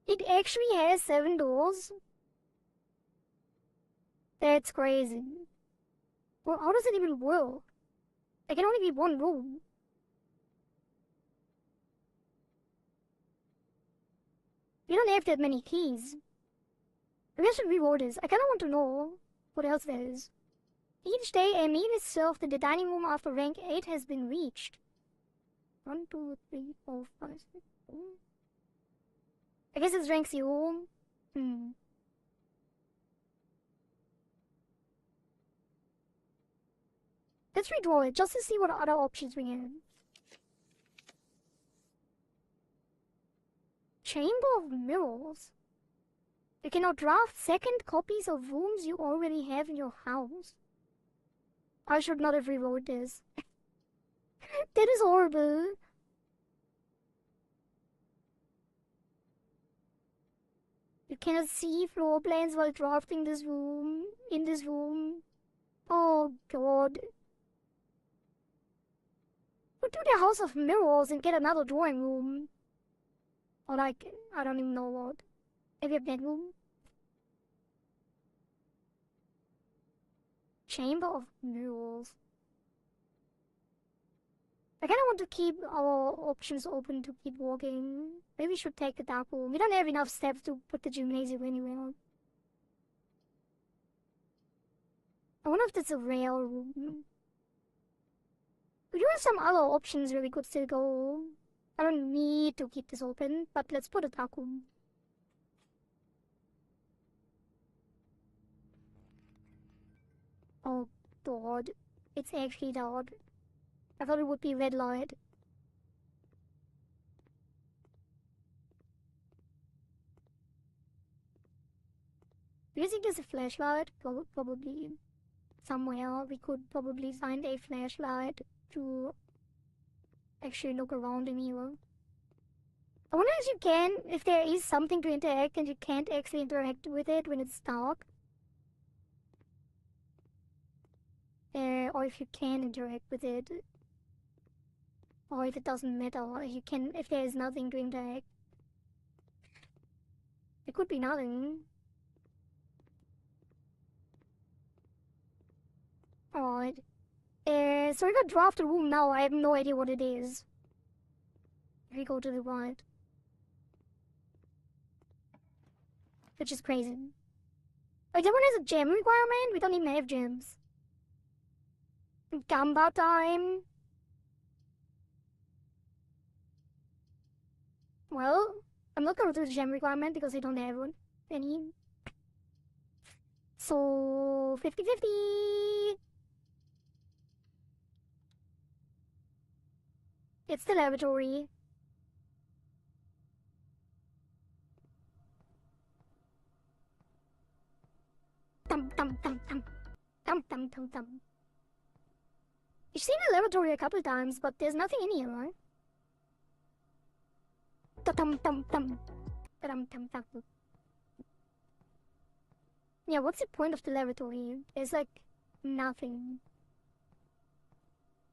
It actually has 7 doors? That's crazy. Well, how does it even work? There can only be 1 room. We don't have that many keys. Maybe I should reroll this. I kinda want to know what else there is. Each day, a meal is served in the dining room after rank 8 has been reached. 1, 2, 3, 4, 5, 6, 7. I guess it's rank 0. Let's redraw it just to see what other options we have. Chamber of Mirrors. You can now draft second copies of rooms you already have in your house. I should not have rewrote this. That is horrible. You cannot see floor plans while drafting this room. In this room. Oh god. Go to the House of Mirrors and get another drawing room. Or like, I don't even know what. Maybe a bedroom? Chamber of Mirrors. I kinda want to keep our options open to keep walking. Maybe we should take the dark room. We don't have enough steps to put the gymnasium anywhere. I wonder if that's a rare room. We do have some other options where we could still go. I don't need to keep this open, but let's put a dark room. Oh god, it's actually dark. I thought it would be red light. Do you think there's a flashlight? Probably. Somewhere we could probably find a flashlight to actually look around in here. I wonder if there is something to interact and you can't actually interact with it when it's dark. Or if you can interact with it. Or if it doesn't matter, if there is nothing to interact. It could be nothing. Alright. So we got draft a room now, I have no idea what it is. If we go to the right. Which is crazy. Wait, that one has a gem requirement? We don't even have gems. Gamba time. Well, I'm not gonna do the gem requirement because I don't have one. Any. So, 50-50. It's the laboratory. Dum dum dum dum. Dum dum dum dum. You've seen the laboratory a couple times, but there's nothing in here, right? Dum dum dum. Dum dum dum. Yeah, what's the point of the laboratory? There's like nothing.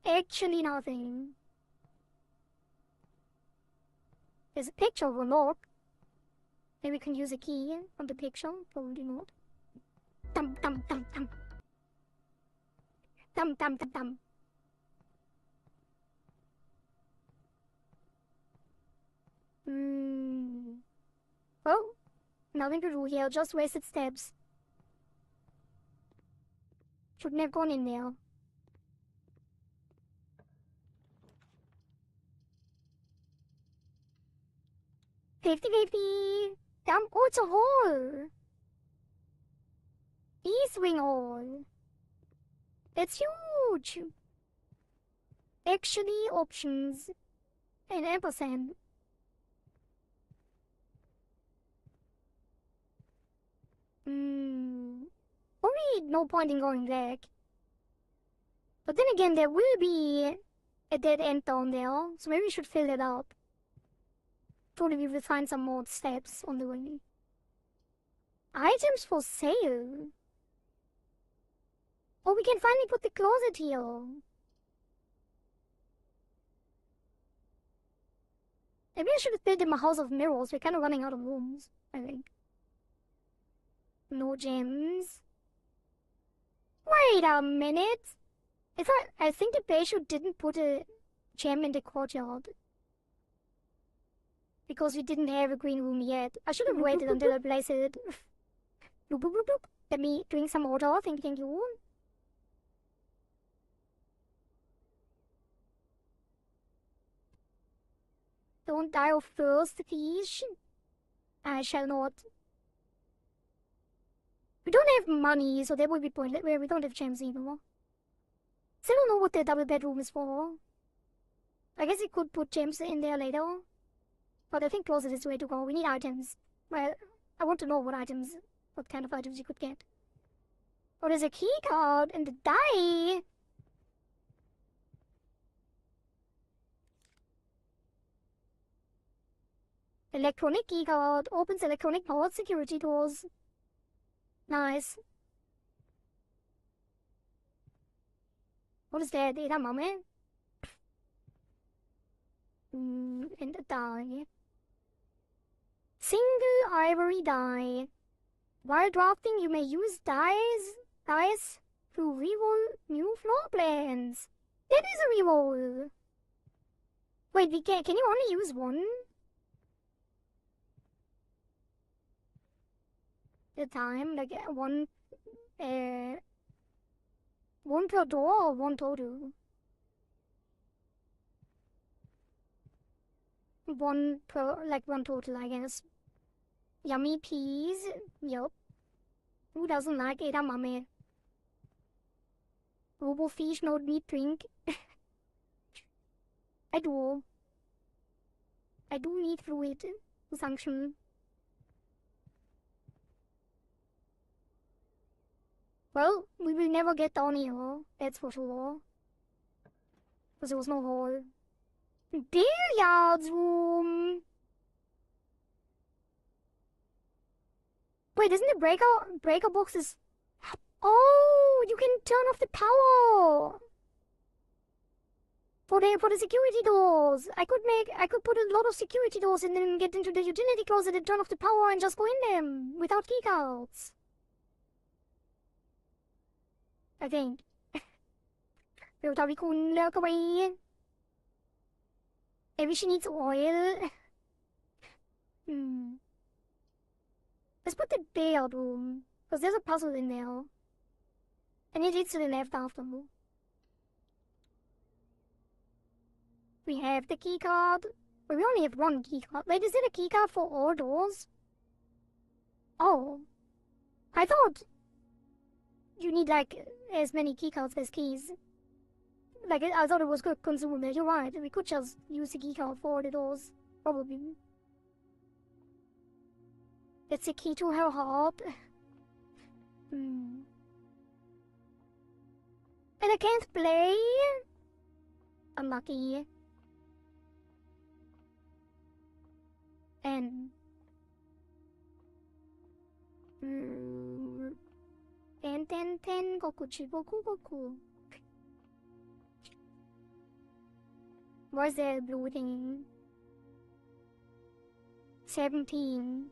Actually nothing. There's a picture of a lock. Maybe we can use a key on the picture. Probably not. Dum dum dum dum. Dum dum dum dum. Well, nothing to do here, just wasted steps. Shouldn't have gone in there. Fifty-fifty. Oh, it's a hole. E-swing hole. That's huge. Actually, options. And ampersand. Probably no point in going back. But then again, there will be a dead end down there, so maybe we should fill it up. Probably we will find some more steps on the way. Items for sale. Oh, we can finally put the closet here. Maybe I should have built him a house of mirrors. We're kind of running out of rooms, I think. No gems. Wait a minute. I think the patient didn't put a gem in the courtyard. Because we didn't have a green room yet. I should have waited until I placed it. Bloop, bloop, bloop, bloop. Let me drink some water. Thank you. Don't die of thirst, fish. I shall not. We don't have money, so that would be pointless. We don't have gems either. Still don't know what the double bedroom is for. I guess we could put gems in there later. But I think closet is the way to go. We need items. Well, I want to know what kind of items you could get. Oh, there's a key card and the die. Electronic key card opens electronic powered security doors. Nice. What is that? Is that mommy? And a die. Single ivory die. While drafting, you may use dice to reroll new floor plans. That is a reroll. Wait, can you only use one? The time, like one per door or one total? One total, I guess. Yummy peas. Yup. Who doesn't like edamame? Robo fish, no meat drink. I do. I do need fluid to function. Well, we will never get down here, that's for sure. Because there was no hole. Billiards room! Wait, isn't the breaker boxes? Oh, you can turn off the power for the security doors. I could put a lot of security doors and then get into the utility closet and turn off the power and just go in them without keycards. I think. Very cool. Look away. Maybe she needs oil. Let's put the bedroom, because there's a puzzle in there. And it leads to the left after. We have the key card. But we only have one key card. Wait, is it a key card for all doors? Oh. I thought you need like as many key cards as keys. Like, I thought it was good consumable. You're right. We could just use the key card for all the doors. Probably. It's a key to her heart. And I can't play. Unlucky. And 10 Goku Chiboku Goku. Where's the blue thing? 17.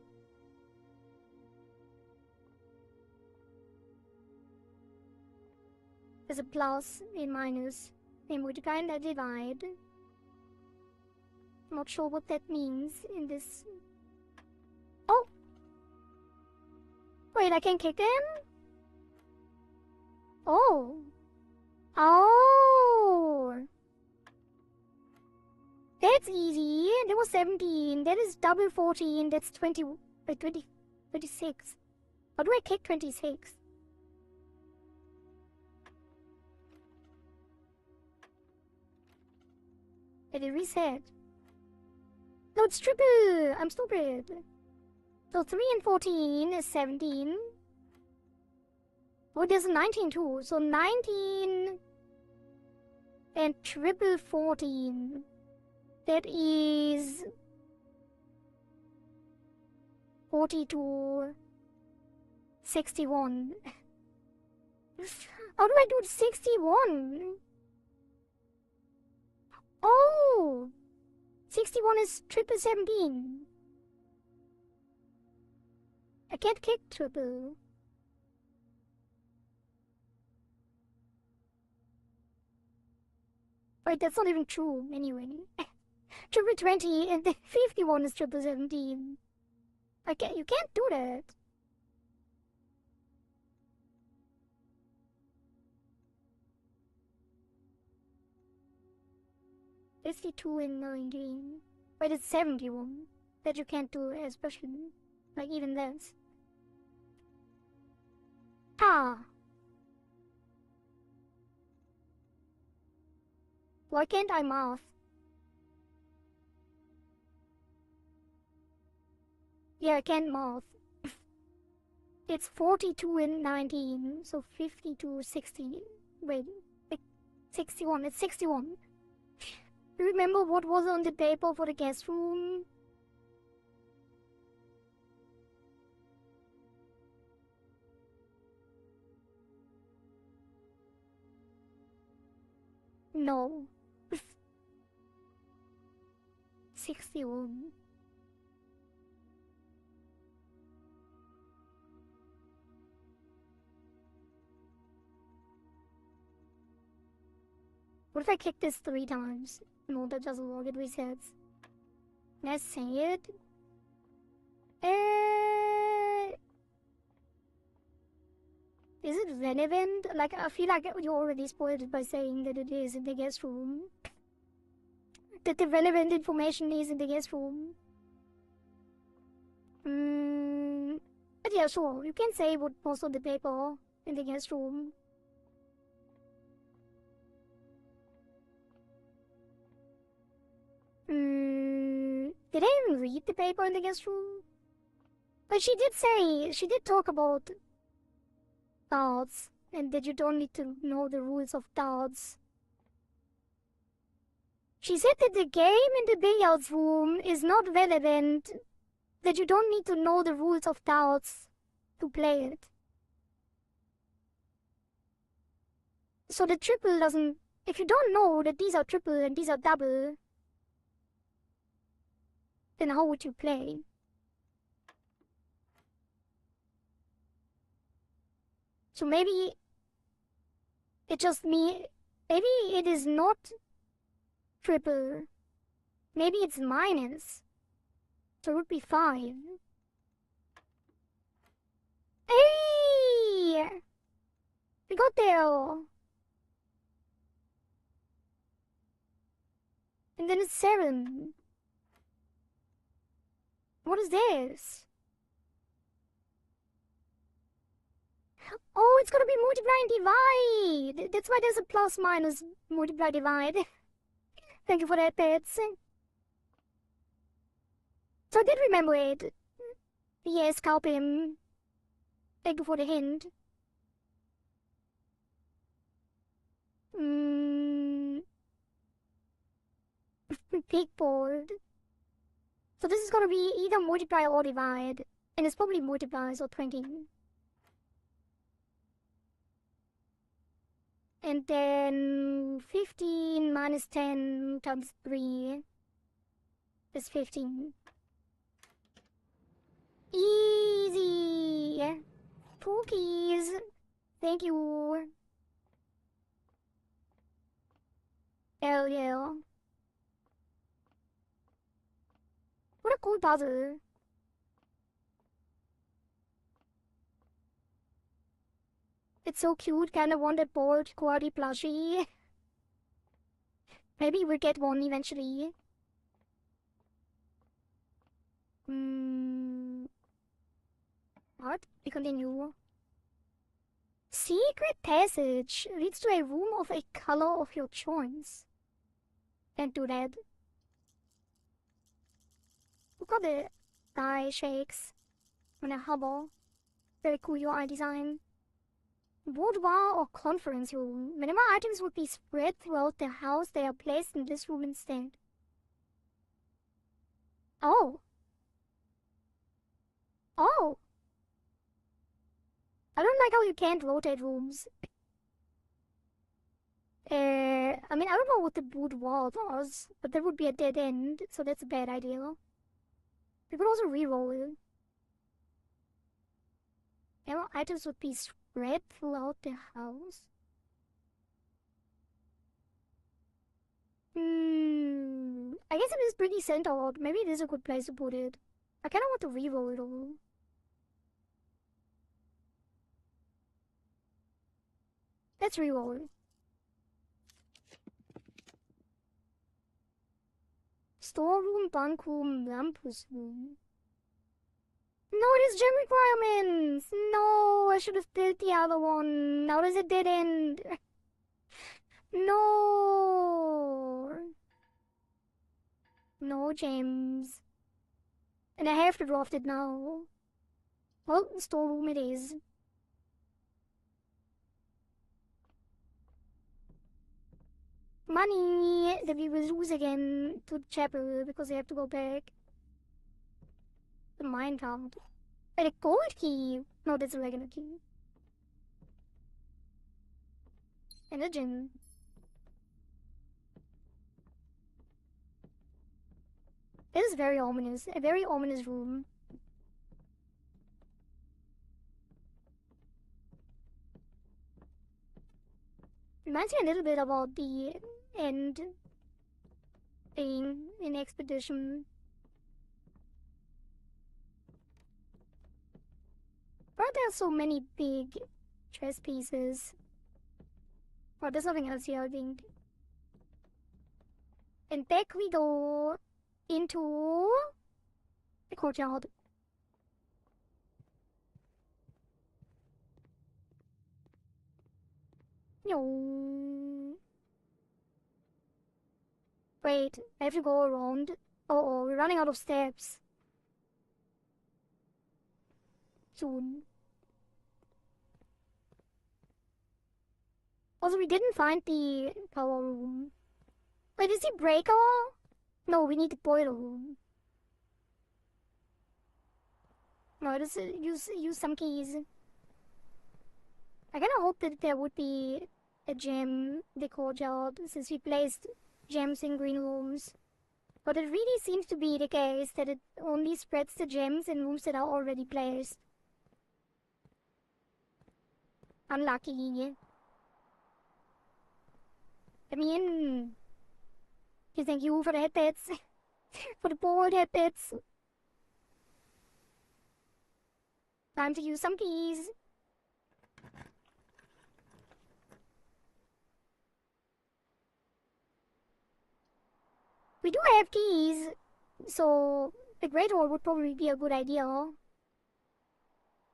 There's a plus and minus. And we kinda divide. Not sure what that means in this. Oh! Wait, I can kick them? Oh! Oh! That's easy. That was 17. That is double 14. That's 20. 26. How do I kick 26? Did it reset? No, it's triple! I'm stupid. So 3 and 14 is 17. Oh, there's a 19 too. So 19 and triple 14. That is 42. 61. How do I do 61? Oh! 61 is triple 17. I can't kick triple. Wait, that's not even true, anyway. Triple 20 and then 51 is triple 17. You can't do that. $52 and 19. Wait, it's 71 that you can't do especially. Like even less. Ah. Why can't I math? Yeah, I can't math. It's 42 and 19, so 52, 60. Wait, 61, it's 61. Remember what was on the paper for the guest room? No. 61. What if I kick this 3 times? No, that doesn't work, it resets. Let's say it. Is it relevant? Like, I feel like you already spoiled it by saying that it is in the guest room. That the relevant information is in the guest room. But yeah, sure, you can say what was on the paper in the guest room. Did I even read the paper in the guest room? But she did talk about darts, and that you don't need to know the rules of darts. She said that the game in the billiards room is not relevant, that you don't need to know the rules of darts to play it. So the triple doesn't... If you don't know that these are triple and these are double, then how would you play? So maybe it is not triple. Maybe it's minus. So it would be 5. Hey! We got there! And then it's 7. What is this? Oh, it's gonna be multiply and divide! That's why there's a plus minus multiply divide. Thank you for that, pets. So I did remember it. Yes, scalp him. Thank you for the hint. Big board. So this is gonna be either multiply or divide. And it's probably multiply, so 20. And then 15 minus 10 times 3 is 15. Easy! Pookies! Thank you! Hell yeah. What a cool puzzle. It's so cute, kinda want that bored Kohari plushie. Maybe we'll get one eventually. What? We continue. Secret passage leads to a room of a color of your choice. Can't do that. Look at the die shakes on a hover. Very cool UI design. Boudoir or conference room. Whenever items would be spread throughout the house, they are placed in this room instead. Oh. Oh. like how you can't rotate rooms. I mean, I don't know what the wood wall was, but there would be a dead end, so that's a bad idea. We could also reroll it. Ammo items would be spread throughout the house. I guess it is pretty centered. Maybe it is a good place to put it. I kind of want to reroll it all. Let's reroll it. Storeroom, bunk room, lampus room. No, it is gem requirements! No, I should have did the other one. Now does it dead end? No! No gems. And I have to draft it now. Well, storeroom it is. Money that we will lose again to the chapel because we have to go back. The mine count. And a gold key. No, that's a regular key. And a gem. This is very ominous. A very ominous room. Reminds me a little bit about the end thing in Expedition. Why are there so many big chess pieces? Oh, there's nothing else here, I think. And back we go into the courtyard. No. Wait, I have to go around. Oh, we're running out of steps. Soon. Also, we didn't find the power room. Wait, is the breaker? No, we need the boiler room. No, just use some keys. I kinda hope that there would be a gem in the courtyard since we placed gems in green rooms. But it really seems to be the case that it only spreads the gems in rooms that are already placed. Unlucky. I mean, thank you for the headbeds. For the board headbeds. Time to use some keys. We do have keys, so the Great Hall would probably be a good idea.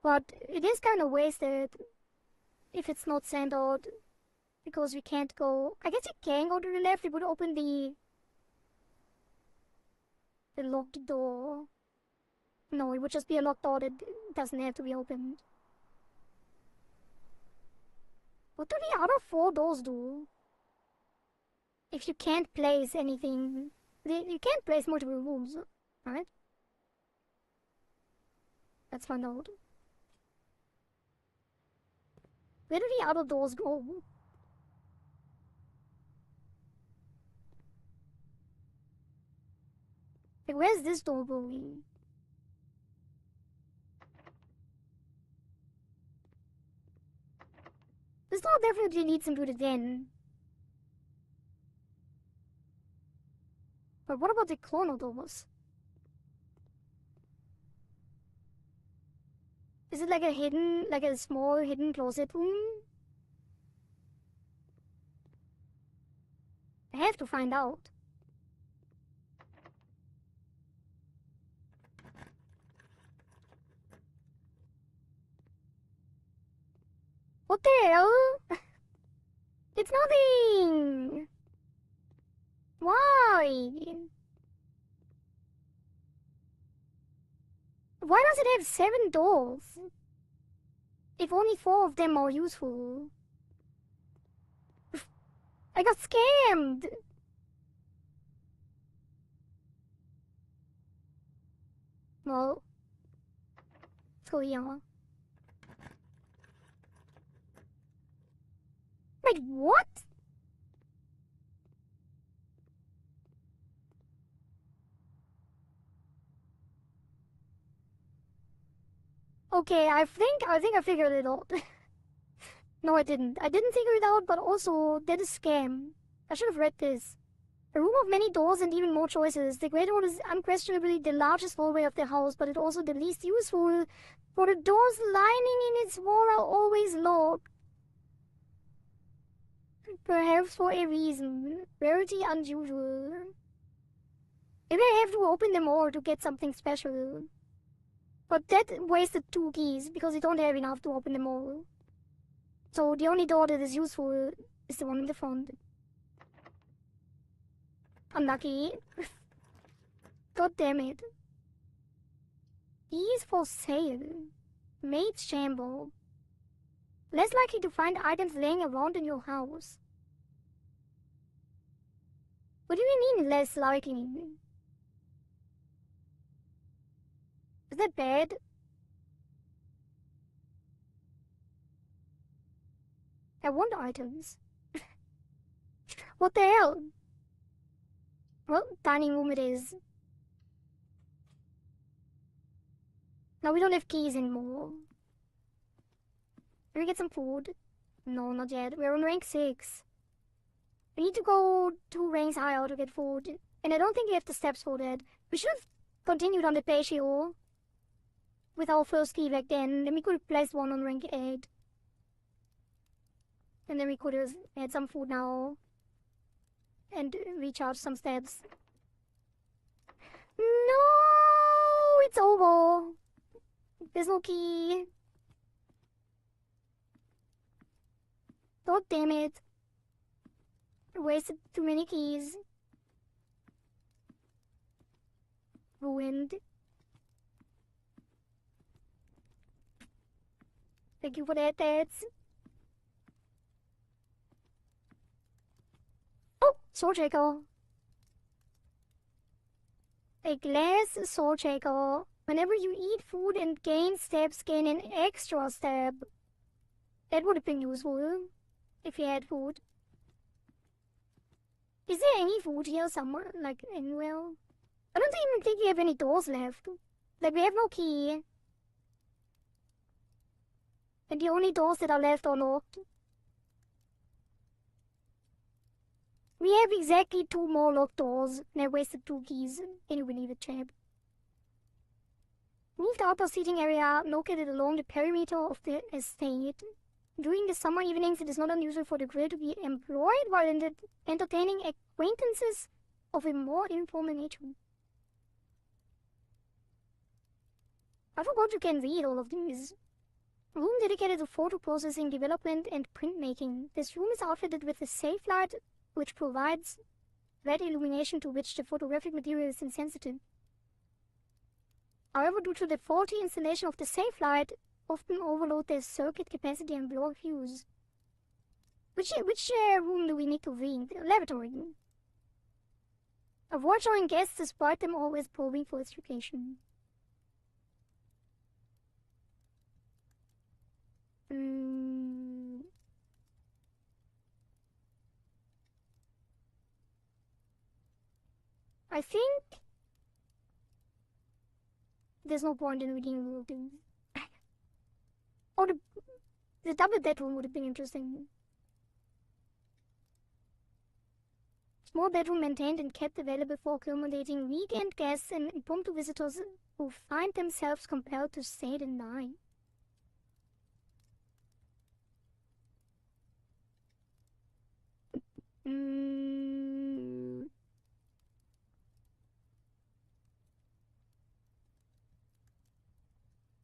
But it is kind of wasted if it's not centered, because we can't go. I guess you can go to the left. It would open the locked door. No, it would just be a locked door that doesn't have to be opened. What do the other 4 doors do? If you can't place anything, you can't place multiple rooms, right? Let's find out. Where do the other doors go? Like, where's this door going? This door definitely leads into the den. But what about the corner doors? Is it like a small hidden closet room? I have to find out. What the hell? It's nothing! Why? Why does it have 7 doors? If only 4 of them are useful. I got scammed! Well, let's go here. Wait, what? Okay, I think I figured it out. No, I didn't. I didn't figure it out, but also, that is scam. I should have read this. A room of many doors and even more choices. The Great Hall is unquestionably the largest hallway of the house, but it's also the least useful, for the doors lining in its wall are always locked. Perhaps for a reason. Rarity unusual. Maybe I have to open them all to get something special. But that wasted 2 keys, because I don't have enough to open them all. So the only door that is useful is the one in the front. Unlucky. God damn it. Keys for sale. Maid's chamber. Less likely to find items laying around in your house. What do you mean less likely? Is that bad? I want items. What the hell? Well, dining room it is. Now we don't have keys anymore. Can we get some food? No, not yet. We're on rank 6. We need to go 2 ranks higher to get food. And I don't think we have the steps for that. We should have continued on the patio with our first key back then. Then we could have placed one on rank 8. And then we could have had some food now. And recharge some stats. No! It's over! There's no key. God damn it. I wasted too many keys. Ruined. Thank you for that, Dads. Oh, soul shaker. A glass soul shaker. Whenever you eat food and gain steps, gain an extra step. That would have been useful if you had food. Is there any food here somewhere? Like anywhere? I don't even think we have any doors left. Like we have no key. And the only doors that are left are locked. We have exactly 2 more locked doors, and I wasted 2 keys. Can you believe it, champ? Move the outdoor seating area located along the perimeter of the estate. During the summer evenings, it is not unusual for the grill to be employed while entertaining acquaintances of a more informal nature. I forgot you can read all of these. Room dedicated to photo processing, development, and printmaking. This room is outfitted with a safe light, which provides red illumination to which the photographic material is insensitive. However, due to the faulty installation of the safe light, often overload the circuit capacity and block fuse. Which room do we need to read? The lavatory. Avoid showing guests despite them always probing for its location. I think there's no point in reading all of things. Or the double bedroom would have been interesting. Small bedroom maintained and kept available for accommodating weekend guests and impromptu visitors who find themselves compelled to stay the night.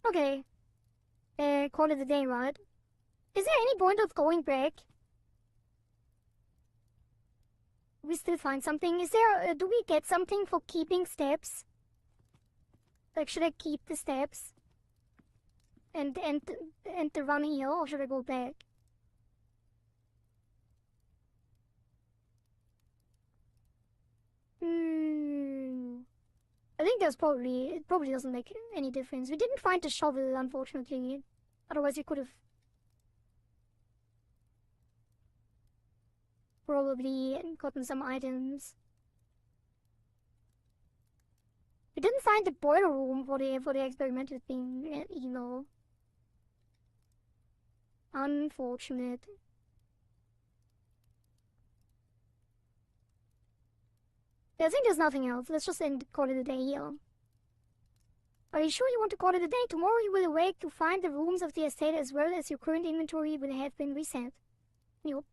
Okay. Call it a day, right? Is there any point of going back? We still find something. Is there, do we get something for keeping steps? Like, should I keep the steps? And the run here, or should I go back? I think it probably doesn't make any difference. We didn't find the shovel, unfortunately. Otherwise we could have... probably gotten some items. We didn't find the boiler room for the experimental thing either. Unfortunate. I think there's nothing else. Let's just call it a day here. Are you sure you want to call it a day? Tomorrow you will awake to find the rooms of the estate as well as your current inventory will have been reset. Yup.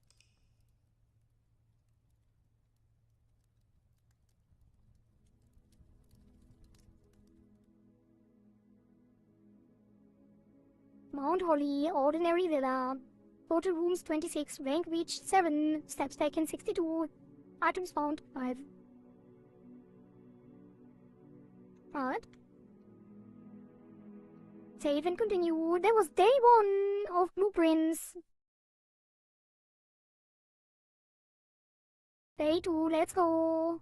Mount Holly, ordinary villa. Total rooms 26, rank reached 7, steps taken 62, items found 5. Alright. Save and continue. That was day 1 of blueprints. Day 2, let's go.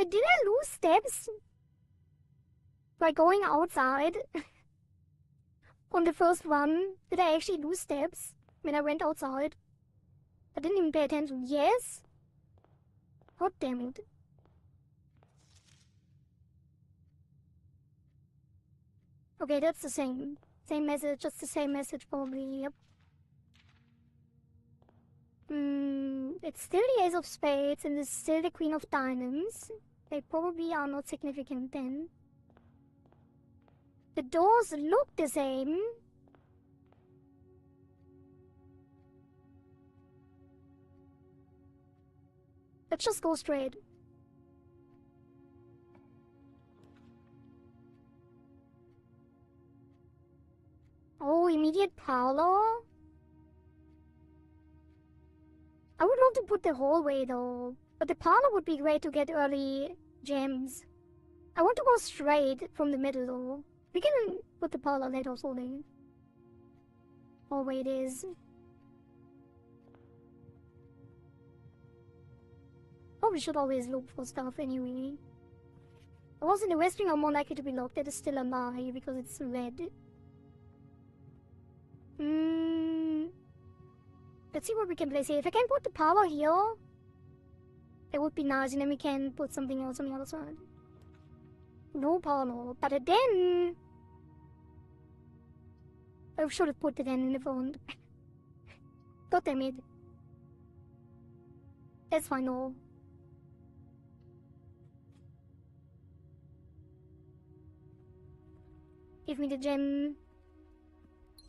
Did I lose steps by going outside? On the first one, did I actually lose steps when I went outside? I didn't even pay attention. Yes? God damn it. Okay, that's the same. Same message, just the same message probably, yep. It's still the Ace of Spades and it's still the Queen of Diamonds. They probably are not significant then. The doors look the same. Let's just go straight. Oh, immediate parlor? I would love to put the hallway though, but the parlor would be great to get early gems. I want to go straight from the middle though. We can put the parlor later or something. Hallway it is. Probably should always look for stuff anyway. The walls in the west wing are more likely to be locked. That is still a lie because it's red. Let's see what we can place here. If I can put the power here, that would be nice, and then we can put something else on the other side. No power, no. But then I should have put it in the front. God damn it. That's fine, no. Give me the gem.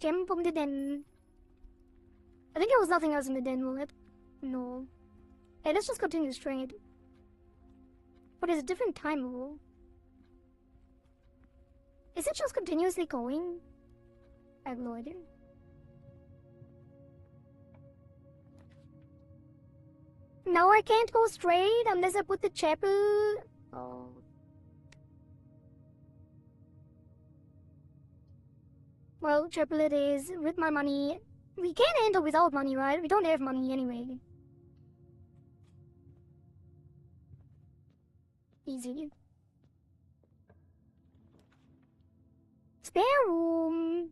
Gem from the den. I think there was nothing else in the den, will it? No. Hey, let's just continue straight. But it's a different time rule. Is it just continuously going? I have no idea. Now I can't go straight unless I put the chapel. Oh. Well, chapel it is. With my money. We can't enter without money, right? We don't have money anyway. Easy. Spare room.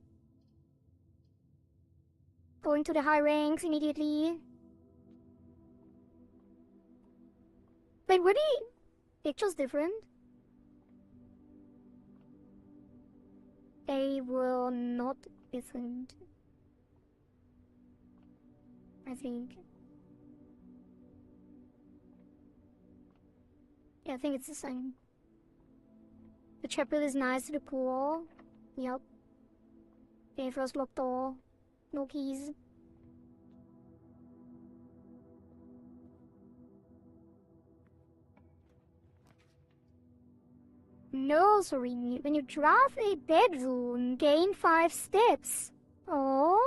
Going to the high ranks immediately. Wait, were the pictures different? They were not different. I think. Yeah, I think it's the same. The chapel is nice to the poor. Yep. Okay, first locked door. No keys. Nursery. When you draft a bedroom, gain 5 steps. Oh.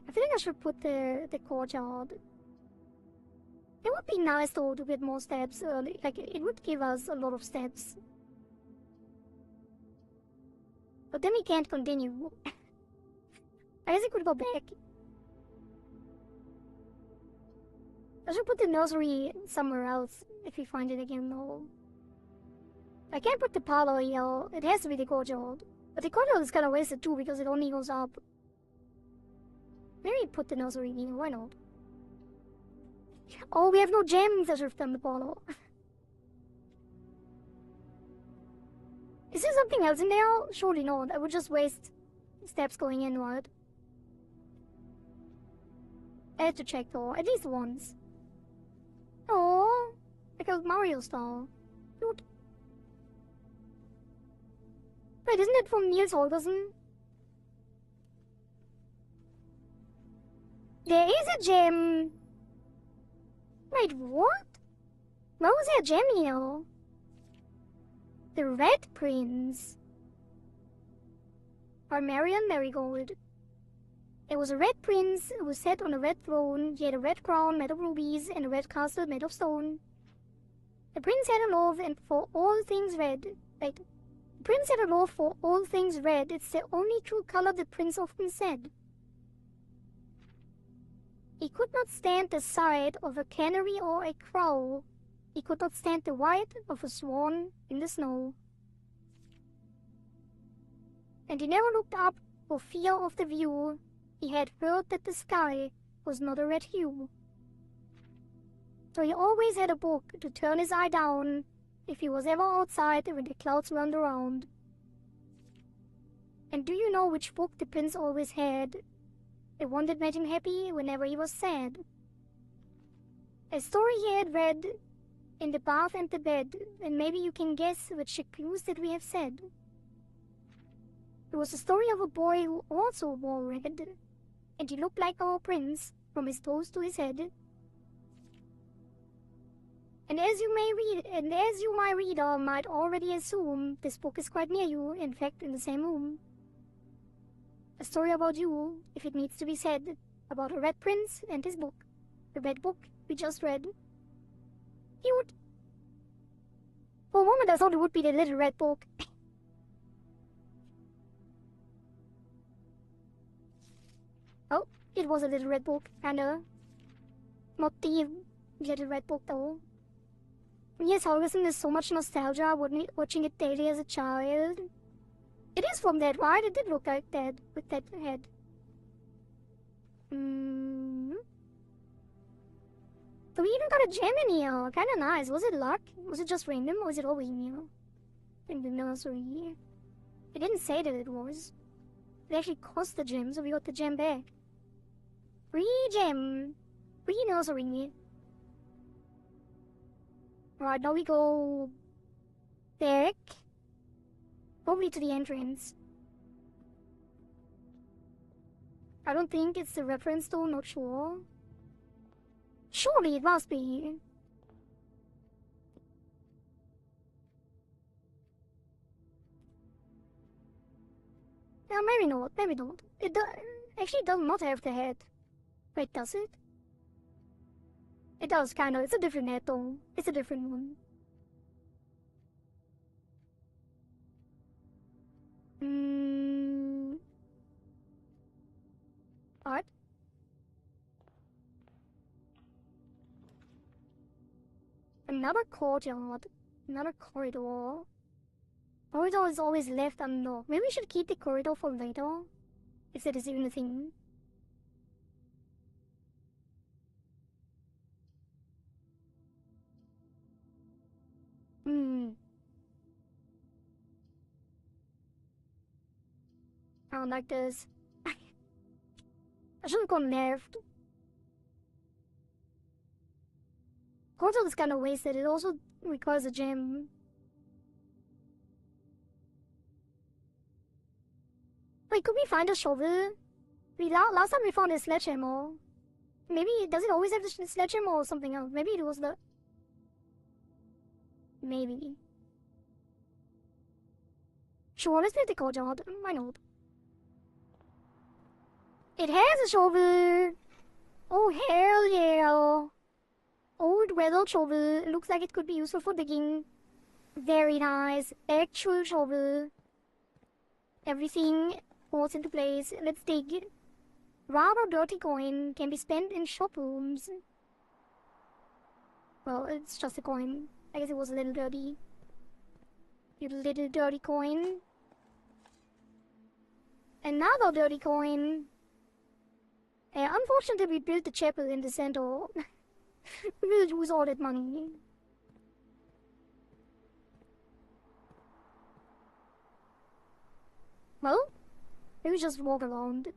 I think I should put the courtyard. It would be nice though to get more steps early. Like, it would give us a lot of steps. But then we can't continue. I guess I could go back. I should put the nursery somewhere else if we find it again though. I can't put the parlor here. It has to be the courtyard. But the courtyard is kind of wasted too because it only goes up. Maybe put the nursery here. Why not? Oh, we have no gems that have done the parlor. Is there something else in there? Surely not. I would just waste steps going in, right? I had to check though, at least once. Oh, like a Mario style. Cute. Wait, isn't it from Niels Holgersen? There is a gem! Wait, what? Where was there a gem here? The Red Prince. Armarian Marigold. There was a red prince who sat on a red throne. He had a red crown made of rubies and a red castle made of stone. The prince had a love and for all things red. Wait. The prince had a love for all things red. It's the only true color, the prince often said. He could not stand the sight of a canary or a crow. He could not stand the white of a swan in the snow. And he never looked up for fear of the view. He had heard that the sky was not a red hue. So he always had a book to turn his eye down if he was ever outside when the clouds round around. And do you know which book the prince always had? The one that made him happy whenever he was sad. A story he had read in the bath and the bed, and maybe you can guess which accused that we have said. It was the story of a boy who also wore red, and he looked like our prince from his toes to his head. And as you, my reader, might already assume, this book is quite near you, in fact, in the same room. A story about you, if it needs to be said, about a red prince and his book. The red book we just read. Cute. For a moment I thought it would be the little red book. Oh, it was a little red book, kinda. Not the little red book though. Yes, Holgersen is so much nostalgia watching it daily as a child. It is from that, right? It did look like that, with that head. So we even got a gem in here. Kinda nice. Was it luck? Was it just random? Or was it always new? In the nursery. It didn't say that it was. It actually cost the gem, so we got the gem back. Free gem. Free nursery. Right, now we go back. Probably to the entrance. I don't think it's the reference though, not sure. Surely it must be. No, maybe not, maybe not. It actually does not have the head. Wait, does it? It does, kinda. It's a different head though. It's a different one. What? Another courtyard. Another corridor. Corridor is always left unlocked. Maybe we should keep the corridor for later. If that is even a thing. I don't like this. I should have gone left. Corridor is kind of wasted. It also requires a gem. Wait, could we find a shovel? Last time we found a sledgehammer. Maybe, does it always have the sledgehammer or something else? Maybe it was the... Maybe. Sure, let's play the courtyard. Why not? It has a shovel! Oh, hell yeah! Old weather shovel. It looks like it could be useful for digging. Very nice. Actual shovel. everything falls into place. Let's dig. Rather dirty coin can be spent in shop rooms. Well, it's just a coin. I guess it was a little dirty. You little dirty coin. Another dirty coin. Unfortunately, we built the chapel in the center. We will lose all that money. Well, maybe just walk around.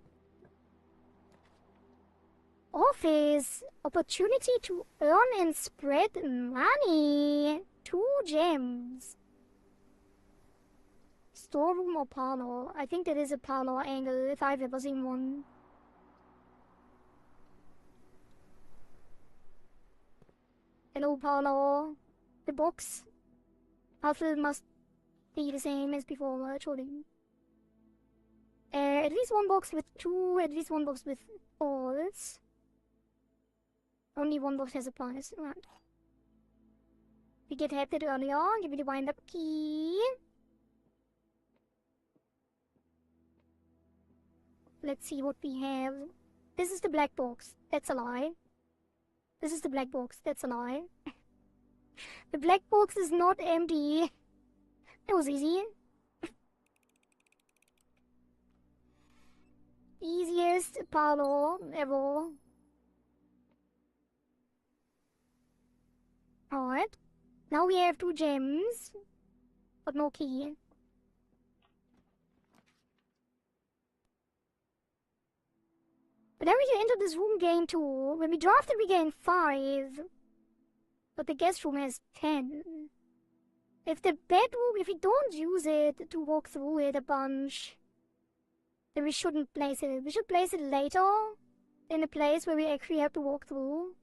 Office. Opportunity to earn and spread money. 2 gems. Storeroom or parlor? I think that is a parlor angle if I've ever seen one. Hello, parlor. The box. Outfit must be the same as before, actually. At least one box with 2, at least one box with alls. Only one box has a price. Right. We get happy earlier. Give me the wind-up key. Let's see what we have. This is the black box. That's a lie. This is the black box. That's a lie. The black box is not empty. That was easy. Easiest parlor ever. Alright. Now we have 2 gems. But no key. Whenever you enter this room, gain 2. When we drafted, we gain 5. But the guest room has 10. If the bedroom, if we don't use it to walk through it a bunch, then we shouldn't place it. We should place it later in a place where we actually have to walk through.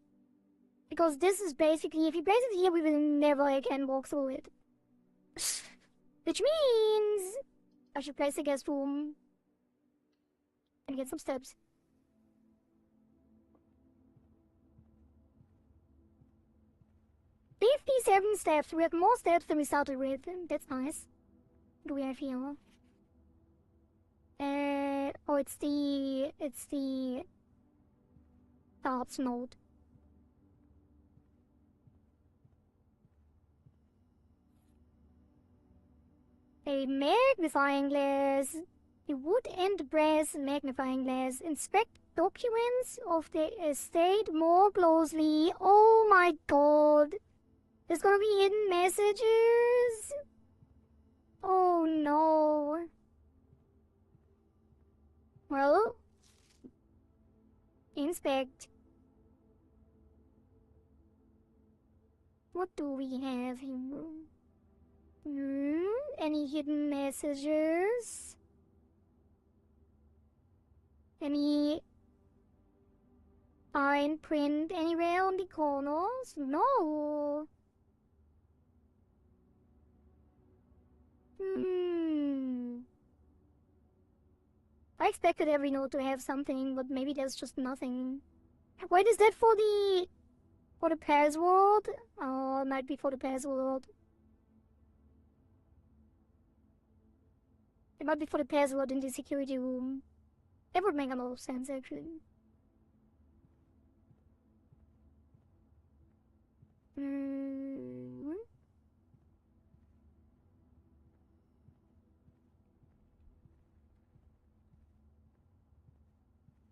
Because this is basically, if we place it here, we will never again walk through it. Which means I should place the guest room and get some steps. 57 steps. We have more steps than we started with. That's nice. What do we have here? Oh, it's the arts node. A magnifying glass. A wood and brass magnifying glass. Inspect documents of the estate more closely. Oh my god. There's gonna be hidden messages. Oh no. Well, inspect. What do we have here? Any hidden messages? Any fine print anywhere on the corners? No. I expected every note to have something, but maybe there's just nothing. Wait, is that for the password? Oh, it might be for the password. It might be for the password in the security room. That would make a lot of sense, actually.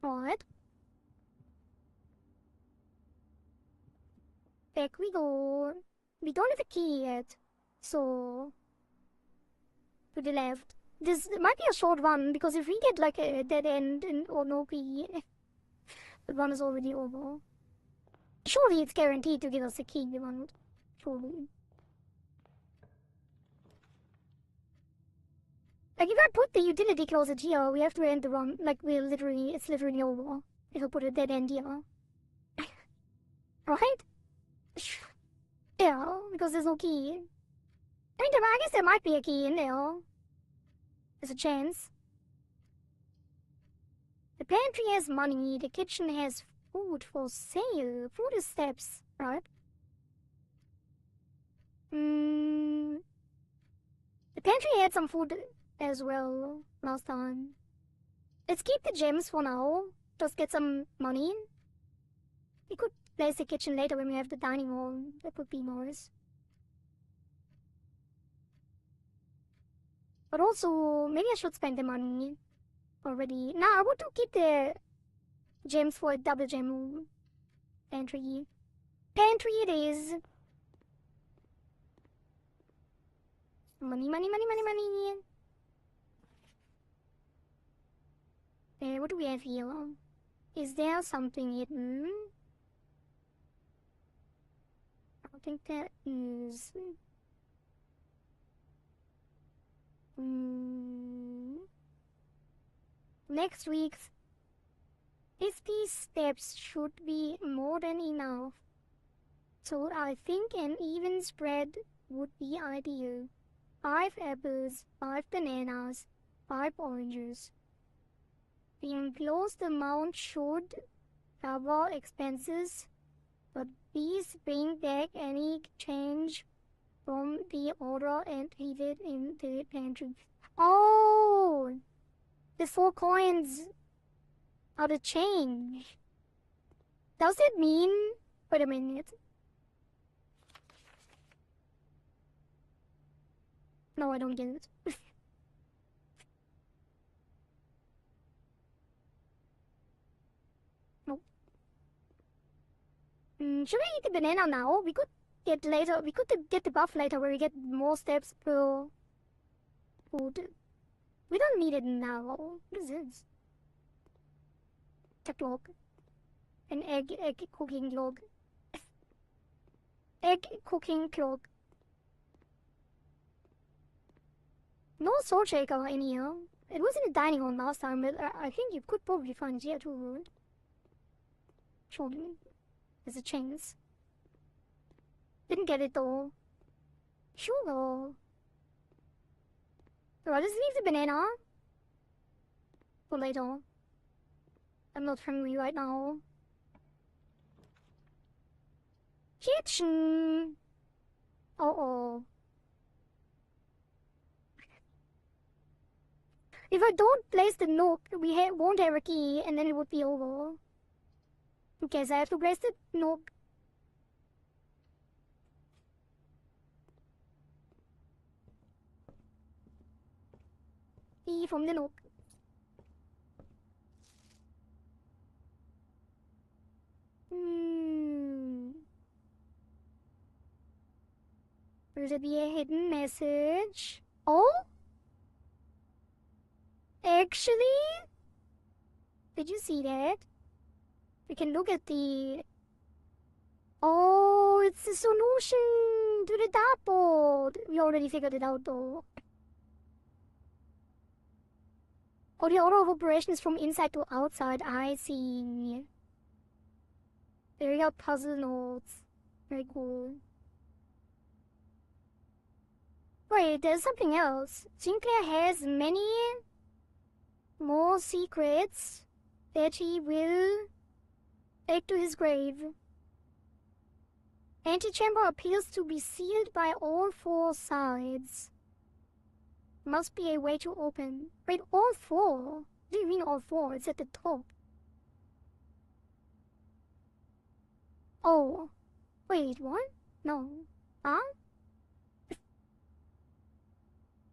Alright. Back we go. We don't have a key yet. So, to the left. This might be a short one, because if we get like a dead end or no key, the one is already over. Surely it's guaranteed to give us a key, one. Surely. Like, if I put the utility closet here, we have to end the run. Like, it's literally over. If I put a dead end here. Right? Yeah, because there's no key. I mean, I guess there might be a key in there. There's a chance. The pantry has money. The kitchen has food for sale. Food is steps, right? The pantry had some food as well last time. Let's keep the gems for now. Just get some money. We could place the kitchen later when we have the dining hall. That would be nice. But also, maybe I should spend the money already. Nah, I want to keep the gems for a double gem pantry. Pantry it is. Money, money, money, money, money. What do we have here? Is there something hidden? I don't think there is. Next week's 50 steps should be more than enough. So I think an even spread would be ideal. 5 apples, 5 bananas, 5 oranges. The enclosed amount should cover expenses, but please bring back any change from the order and leave it in the pantry. Oh! The 4 coins are the change. Does it mean... Wait a minute. No, I don't get it. Nope. Should I eat the banana now? We could get later. We could get the buff later where we get more steps per food. We don't need it now. What is this? Check log. An egg cooking log. Egg cooking clock. No soul shaker in here. It was in the dining hall last time, but I think you could probably find it here too. Surely. There's a chance. Didn't get it though. Sure. So I'll just leave the banana for later. I'm not hungry right now. Kitchen. Uh-oh. If I don't place the nook, we won't have a key, and then it would be over. Okay, so I have to place the nook. Key from the nook. Will there be a hidden message? Oh? Actually? Did you see that? We can look at the... Oh, it's the solution to the dartboard. We already figured it out though. Oh, the order of operations from inside to outside. I see. There you go, puzzle notes. Very cool. Wait, there's something else. Sinclair has many more secrets that he will take to his grave. Antechamber appears to be sealed by all 4 sides. Must be a way to open. Wait, all 4? What do you mean all 4? It's at the top. Oh. Wait, what? No. Huh?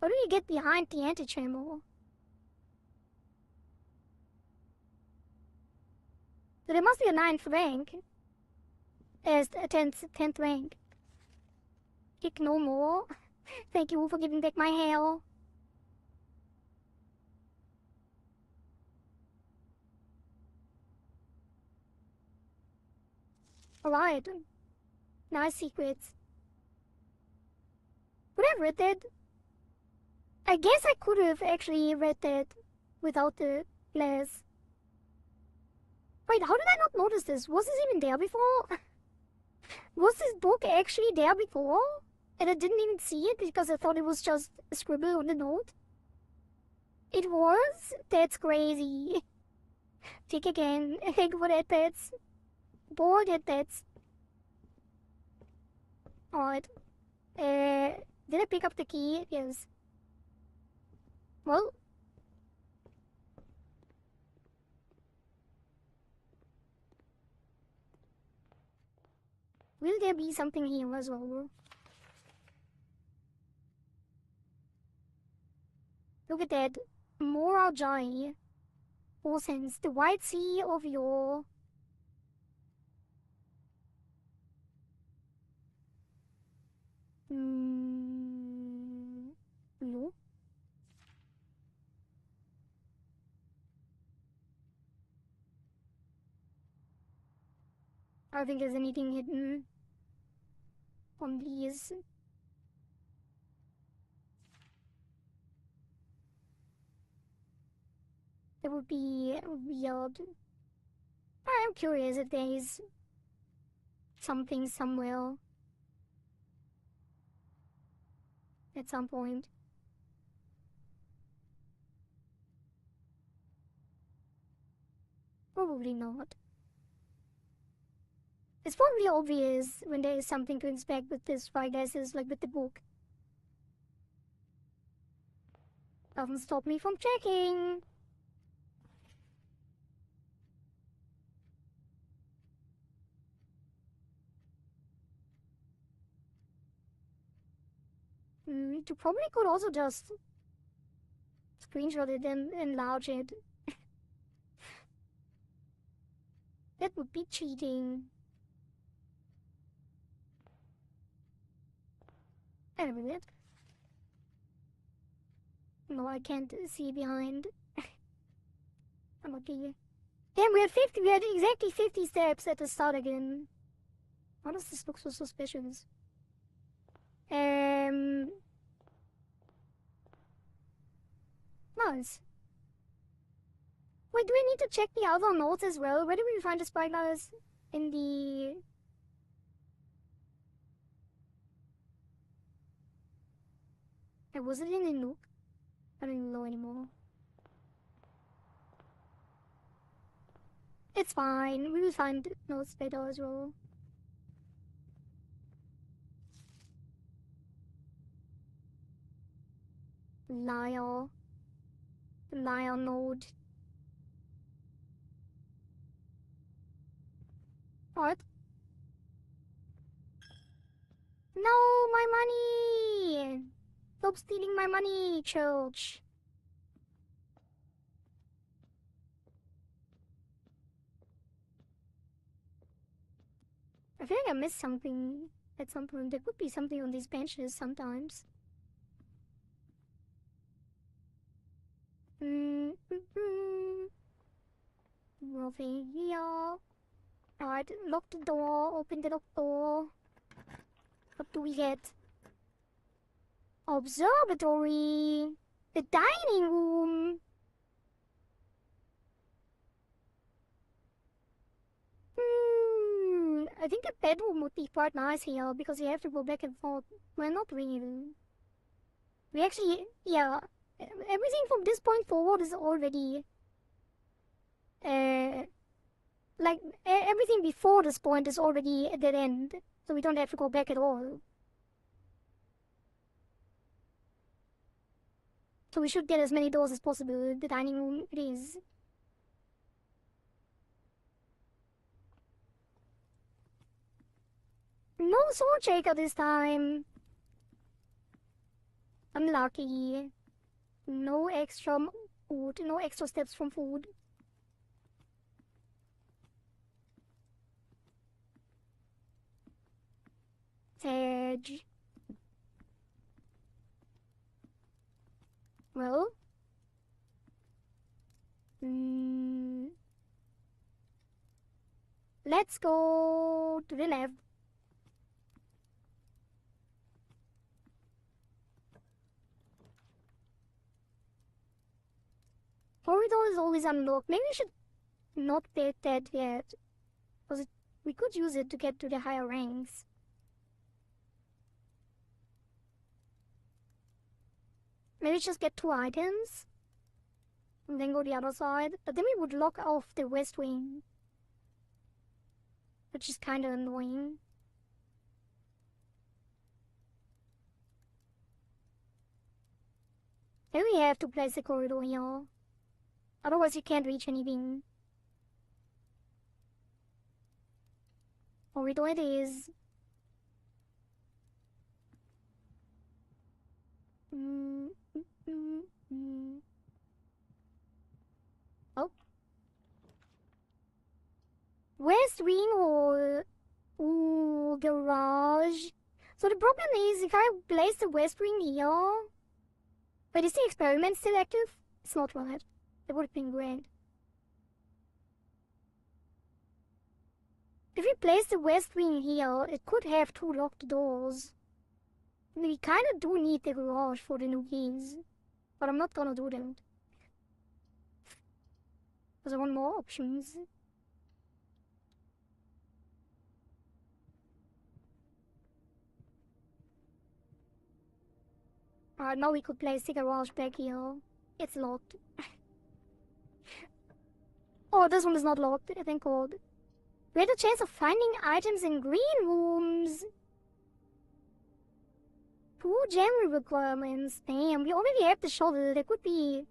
How do you get behind the antechamber? So there must be a 9th rank. As a 10th rank. Kick no more. Thank you for giving back my hair. Alright. Nice secrets. Could I have read that? I guess I could have actually read that without the glass. Wait, how did I not notice this? Was this even there before? Was this book actually there before? And I didn't even see it because I thought it was just a scribble on the note? It was? That's crazy. Tick again. Thank you for that, pets. Bored at pets. Alright. Did I pick up the key? Yes. Well, will there be something here as well? Look at that. Mora Jai. Sense the white sea of your... No. I don't think there's anything hidden on these. It would be weird. I'm curious if there is something somewhere at some point. Probably not. It's probably obvious when there is something to inspect with this eyeglasses, like with the book. Doesn't stop me from checking. You probably could also just screenshot it and enlarge it. That would be cheating. Wait a minute. No, I can't see behind. I'm okay. Damn, we had exactly 50 steps at the start again. Why does this look so suspicious? Nice. Wait, do we need to check the other notes as well? Where do we find the spyglass? In the... was it in the nook? I don't even know anymore. It's fine. We will find notes later as well. Liar. Liar node. What? No, my money! Stop stealing my money, church. I feel like I missed something at some point. There could be something on these benches sometimes. Nothing here. Alright, lock the door, open the locked door. What do we get? Observatory! The dining room! I think the bedroom would be quite nice here because you have to go back and forth. Well, not really. We actually, yeah, everything from this point forward is already, like, everything before this point is already at that end, so we don't have to go back at all. So we should get as many doors as possible. The dining room it is. No sword shaker this time. Unlucky. No extra food. No extra steps from food. Sedge. Well. Let's go to the left. Corridor is always unlocked. Maybe we should not take that yet. Because we could use it to get to the higher ranks. Maybe just get 2 items. And then go the other side. But then we would lock off the west wing. Which is kinda annoying. Maybe we have to place the corridor here. Otherwise you can't reach anything. Corridor it is. Oh. West wing or ooh, garage. So the problem is if I place the west wing here. But is the experiment still active? It's not right. It would have been great. If we place the west wing here, it could have 2 locked doors. We kinda do need the garage for the new keys. But I'm not gonna do that. Because I want more options. Alright, now we could place the garage back here. It's locked. Oh, this one is not locked, thank God. Greater chance of finding items in green rooms. 2 gem requirements. Damn, we already have the shovel. There could be...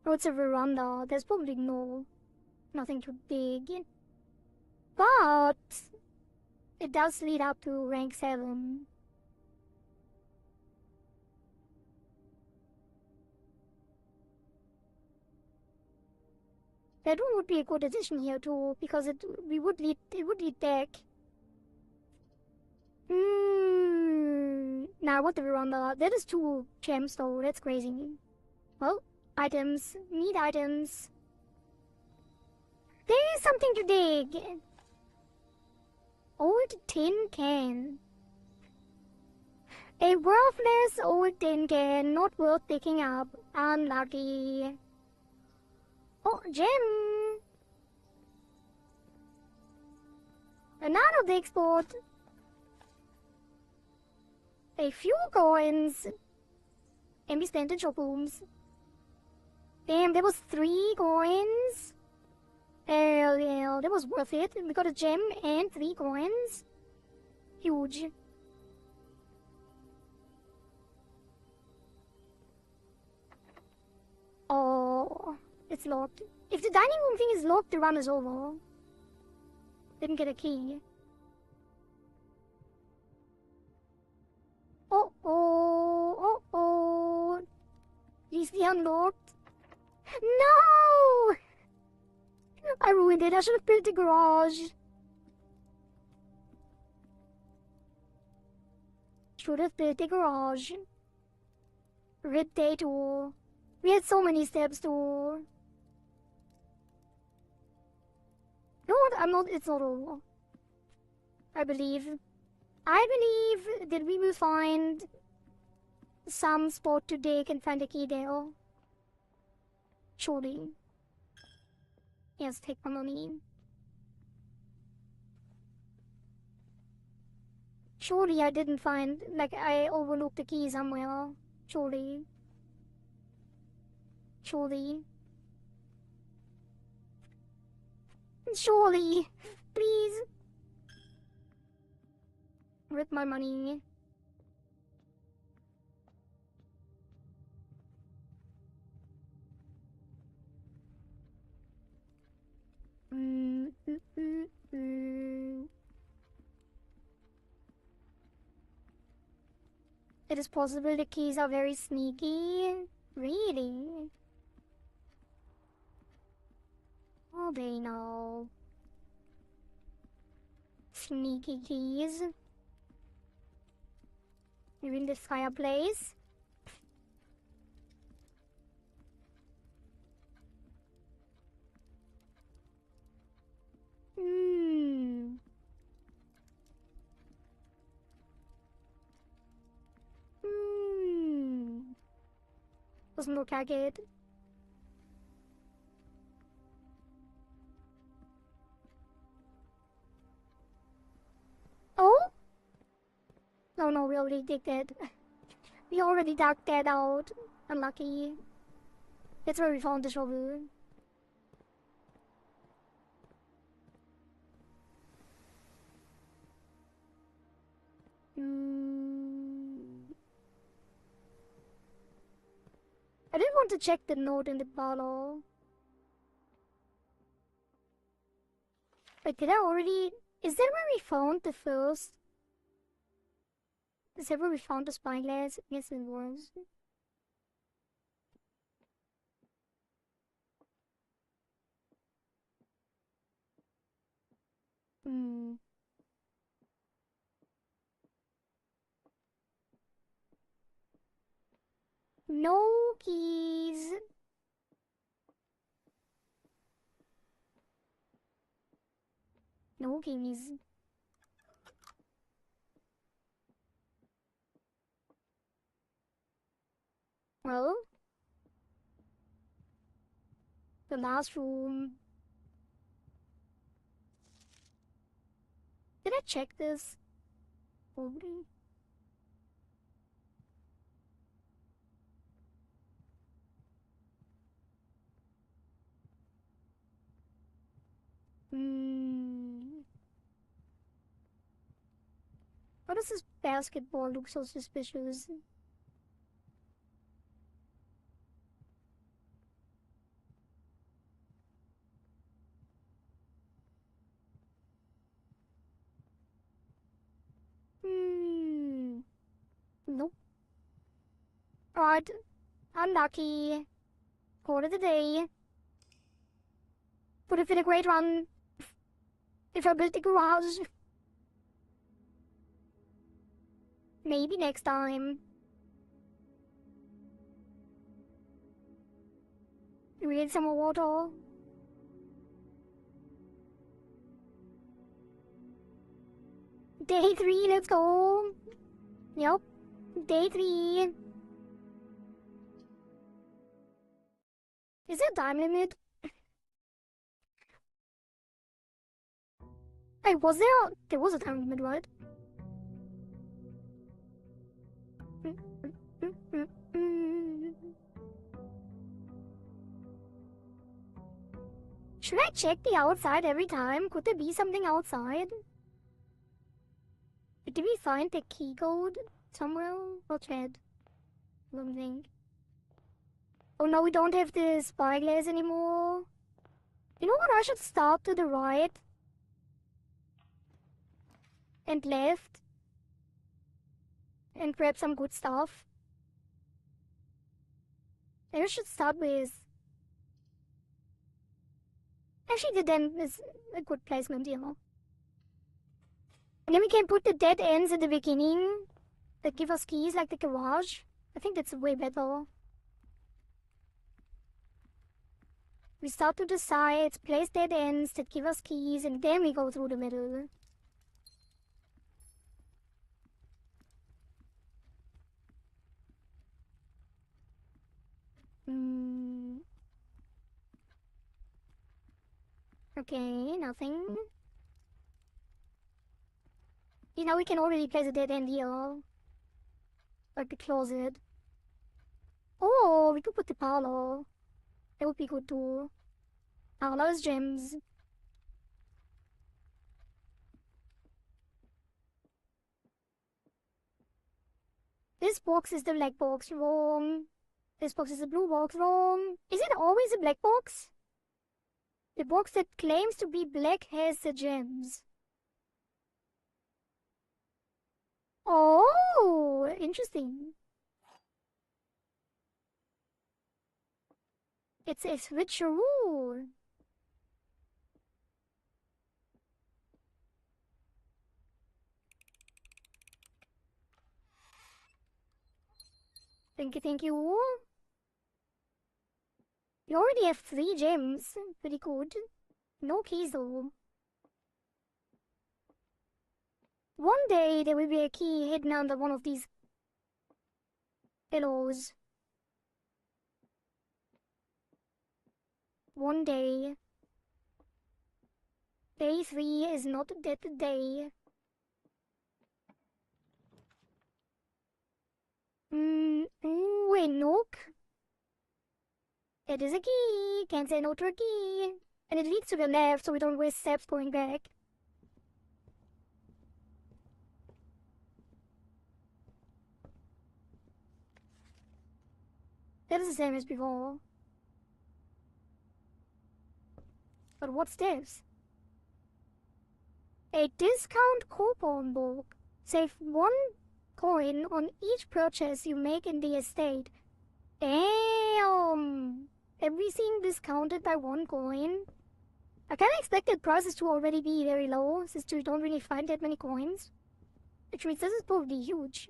Oh, it's a veranda. There's probably nothing too big. But... it does lead up to rank 7. That one would be a good addition here too, because it would lead back. Now what the veranda? That is 2 gems though, that's crazy. Well, items. Need items. There is something to dig. Old tin can. A worthless old tin can, not worth picking up. Unlucky. Oh, gem! Another big spot. A few coins. And we spent in shop rooms. Damn, there was 3 coins. Yeah, that was worth it. We got a gem and 3 coins. Huge. Oh, it's locked. If the dining room thing is locked, the run is over. Didn't get a key. Oh. Please be unlocked. No! I ruined it. I should have built a garage. Should have built a garage. Rip day tour. We had so many steps to... You know what? It's not over. I believe that we will find some spot to dig and find a key there. Surely. Yes, take my money. Surely I didn't find, like, I overlooked the key somewhere. Surely. Please. Rip my money. It is possible the keys are very sneaky. Really? Oh, they know. Sneaky keys. Maybe in this fireplace. Doesn't look like it. Oh? No, we already did that. We already dug that out. Unlucky. That's where we found the shovel. I did want to check the note in the bottle. Wait, did I already... Is that where we found the first... Is that where we found the spyglass? Yes, it was. Hmm. No keys. No keys. Well, the last room. Did I check this? Probably. Hmm. Why does this basketball look so suspicious? Hmm. Nope. Right. Unlucky. Call it a day. Would have been a great run if I built a garage. Maybe next time. We need some more water. Day 3, let's go. Yep. Day 3. Is there a time limit? Hey, was there? There was a time limit, right? Should I check the outside every time? Could there be something outside? Did we find the key code somewhere? Or Chad? I don't think. Oh no, we don't have the spyglass anymore. You know what? I should start to the right and left and grab some good stuff. And I should start with... Actually, the den is a good placement, you know. And then we can put the dead ends at the beginning that give us keys, like the garage. I think that's way better. We start to the sides, place dead ends that give us keys, and then we go through the middle. Okay, nothing. You know, we can already place a dead end here. Like the closet. Oh, we could put the parlor. That would be good too. Parlor's gems. This box is the black box, wrong. This box is the blue box, wrong. Is it always a black box? The box that claims to be black has the gems. Oh, interesting. It's a switcheroo. Thank you, thank you. You already have 3 gems. Pretty good. No keys though. One day there will be a key hidden under one of these pillows. One day. Day 3 is not that day. Wait, nook? It is a key. Can't say no to a key. And it leads to the left, so we don't waste steps going back. That is the same as before. But what's this? A discount coupon book. Save 1 coin on each purchase you make in the estate. Damn! Everything discounted by 1 coin. I kinda expected prices to already be very low, since you don't really find that many coins. Which means this is probably huge.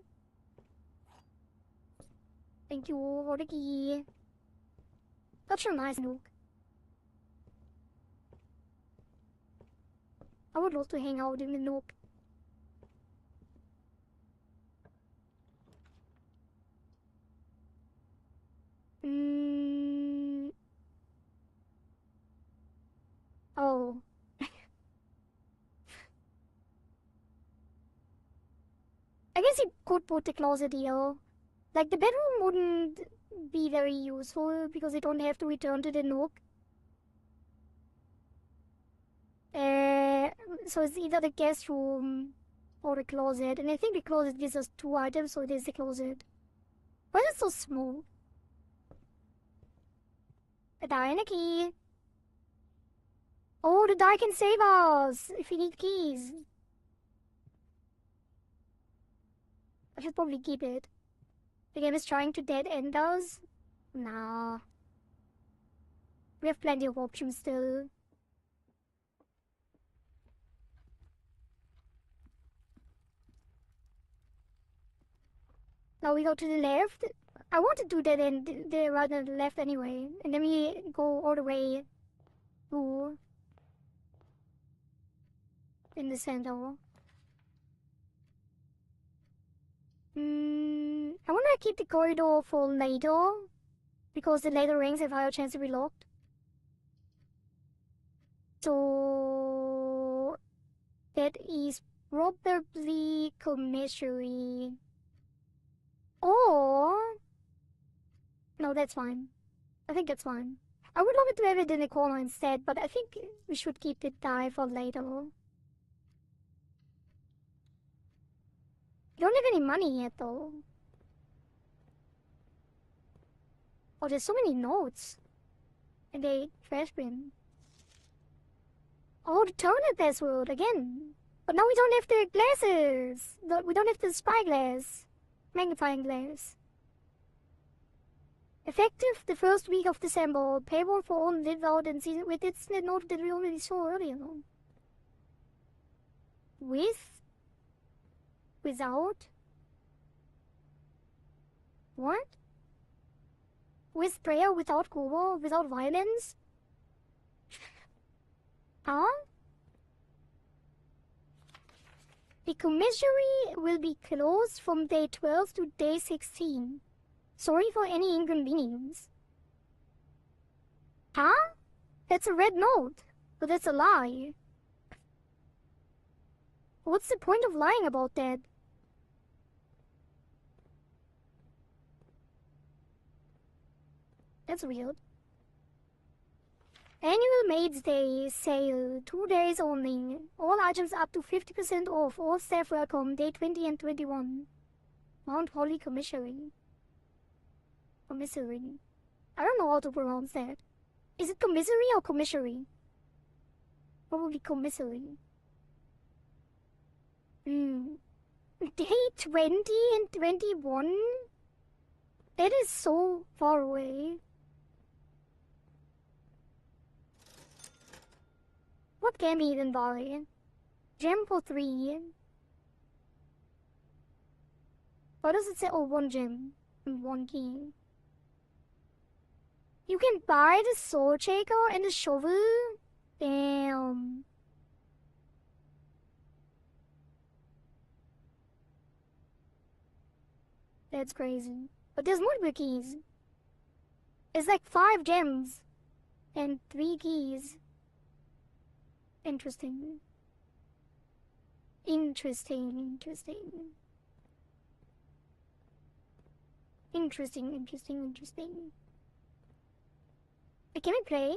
Thank you for the key. Such a nice nook. I would love to hang out in the nook. Oh. I guess you could put the closet here. Like, the bedroom wouldn't be very useful because you don't have to return to the nook. So it's either the guest room or the closet. And I think the closet gives us 2 items, so it is the closet. Why is it so small? A die and a key. Oh, the die can save us if we need keys. I should probably keep it. The game is trying to dead end us. Nah. We have plenty of options still. Now we go to the left. I want to do that end rather than the left anyway. And then we go all the way to in the center. I want to keep the corridor for later, because the later rings have higher chance to be locked. So that is probably commissary. Or no, that's fine. I think that's fine. I would love it to have it in the corner instead, but I think we should keep the die for later. You don't have any money yet, though. Oh, there's so many notes. And they trash bin. Oh, the terminal password again. But now we don't have the glasses. We don't have the spyglass. Magnifying glass. Effective the first week of December. Payable for all live out and season. Wait, it's the note that we already saw earlier. With? Without? What? With prayer, without cover, without violence? Huh? The commissary will be closed from day 12 to day 16. Sorry for any inconvenience. Huh? That's a red note. But that's a lie. What's the point of lying about that? That's weird. Annual Maids Day sale, 2 days only. All items up to 50% off. All staff welcome, day 20 and 21. Mount Holly Commissary. Commissary. I don't know how to pronounce that. Is it commissary or commissary? Probably commissary. Day 20 and 21? That is so far away. What can be even buy? Gem for 3. Why does it say, oh, 1 gem and 1 key? You can buy the sword shaker and the shovel? Damn. That's crazy. But there's more keys. It's like 5 gems and 3 keys. Interesting. Interesting, interesting. Interesting, interesting, interesting. Can we play?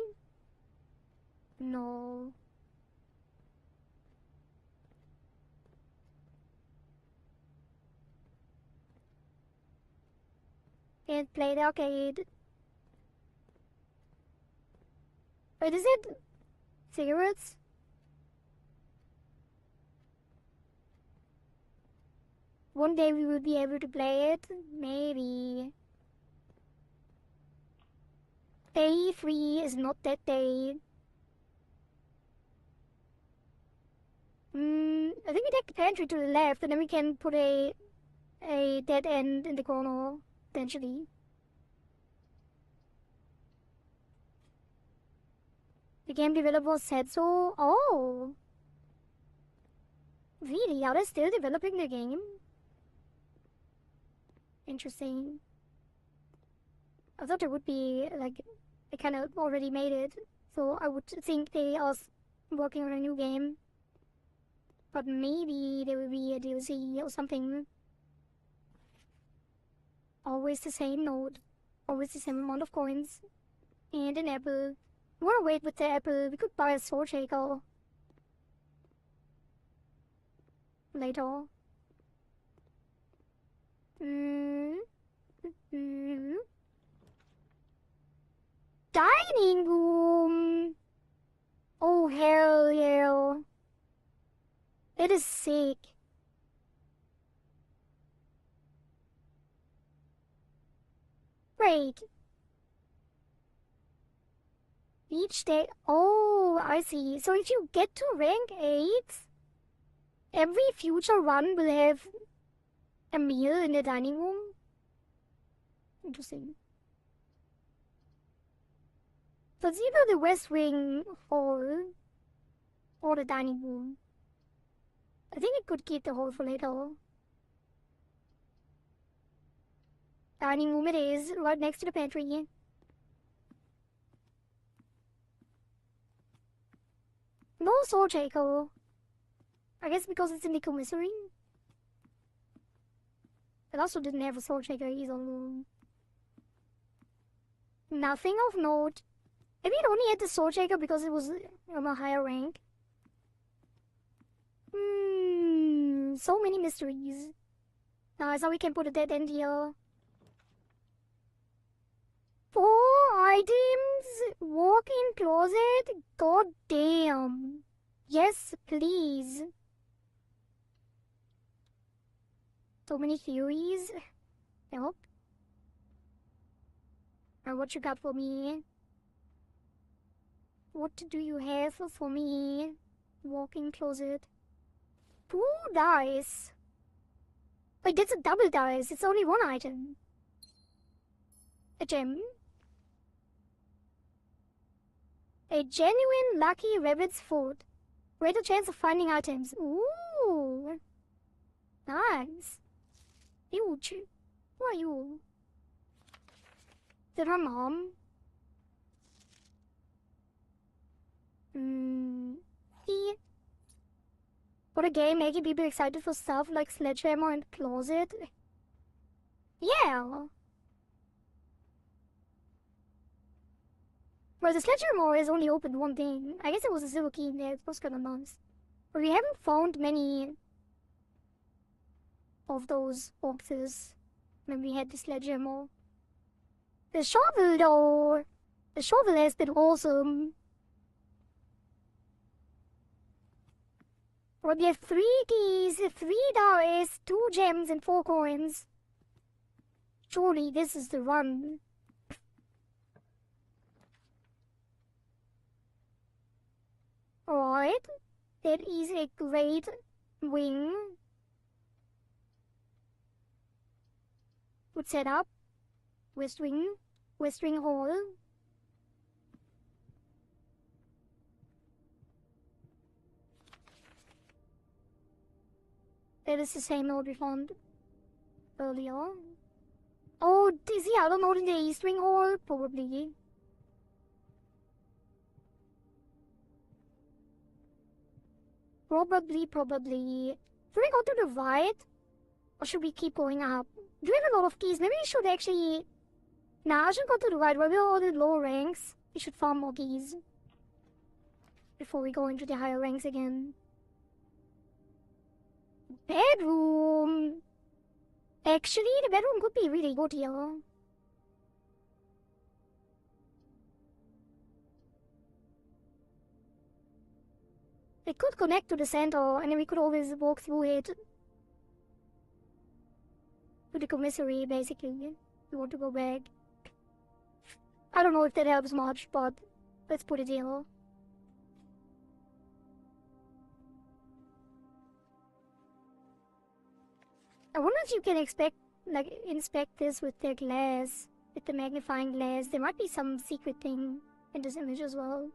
No. and play the arcade. Wait, is it cigarettes? One day we will be able to play it, maybe. Day 3 is not that day. I think we take the pantry to the left, and then we can put a dead end in the corner, potentially. The game developer said so. Oh! Really? Are they still developing the game? Interesting. I thought it would be, like, they kind of already made it, so I would think they are working on a new game. But maybe there will be a DLC or something. Always the same node. Always the same amount of coins. And an apple. I wanna wait with the apple. We could buy a sword shaker. Later. Dining room! Oh, hell yeah. It is sick. Great. Each day. Oh, I see. So if you get to rank 8, every future run will have a meal in the dining room. Interesting. So it's either the West Wing hall or the dining room. I think it could keep the hall for later. Dining room it is, right next to the pantry. No sword shaker. I guess because it's in the commissary. It also didn't have a sword shaker either. Nothing of note. Maybe it only had the sword shaker because it was on a higher rank. So many mysteries. Nice, now we can put a dead end here. 4 items? Walk-in closet? God damn. Yes, please. So many theories. Help. And what you got for me? What do you have for me? Walk-in closet. 2 dice. Wait, that's a double dice. It's only 1 item. A gem. A genuine lucky rabbit's foot. Greater chance of finding items. Ooh. Nice. Huge. Who are you? Is that her mom? What a game making people excited for stuff like Sledgehammer and Closet. Yeah. Well, the Sledgehammer has only opened one thing. I guess it was a silver key in there. It was kind of nice. But we haven't found many of those boxes when we had the Sledgehammer. The shovel, though. The shovel has been awesome. Well, we have 3 keys, 3 dice, 2 gems, and 4 coins. Surely this is the run. Alright. That is a great wing. Good setup. West Wing. West Wing Hall. That is the same node we found earlier. Oh, is the other node in the East Wing Hall? Probably. Probably. Should we go to the right? Or should we keep going up? Do we have a lot of keys? Maybe we should actually... Nah, I should go to the right. Where we're all the lower ranks. We should farm more keys. Before we go into the higher ranks again. Bedroom! Actually, the bedroom could be really good here. It could connect to the center, and then we could always walk through it. To the commissary, basically. We want to go back. I don't know if that helps much, but let's put it here. I wonder if you can inspect this with the glass, with the magnifying glass. There might be some secret thing in this image as well.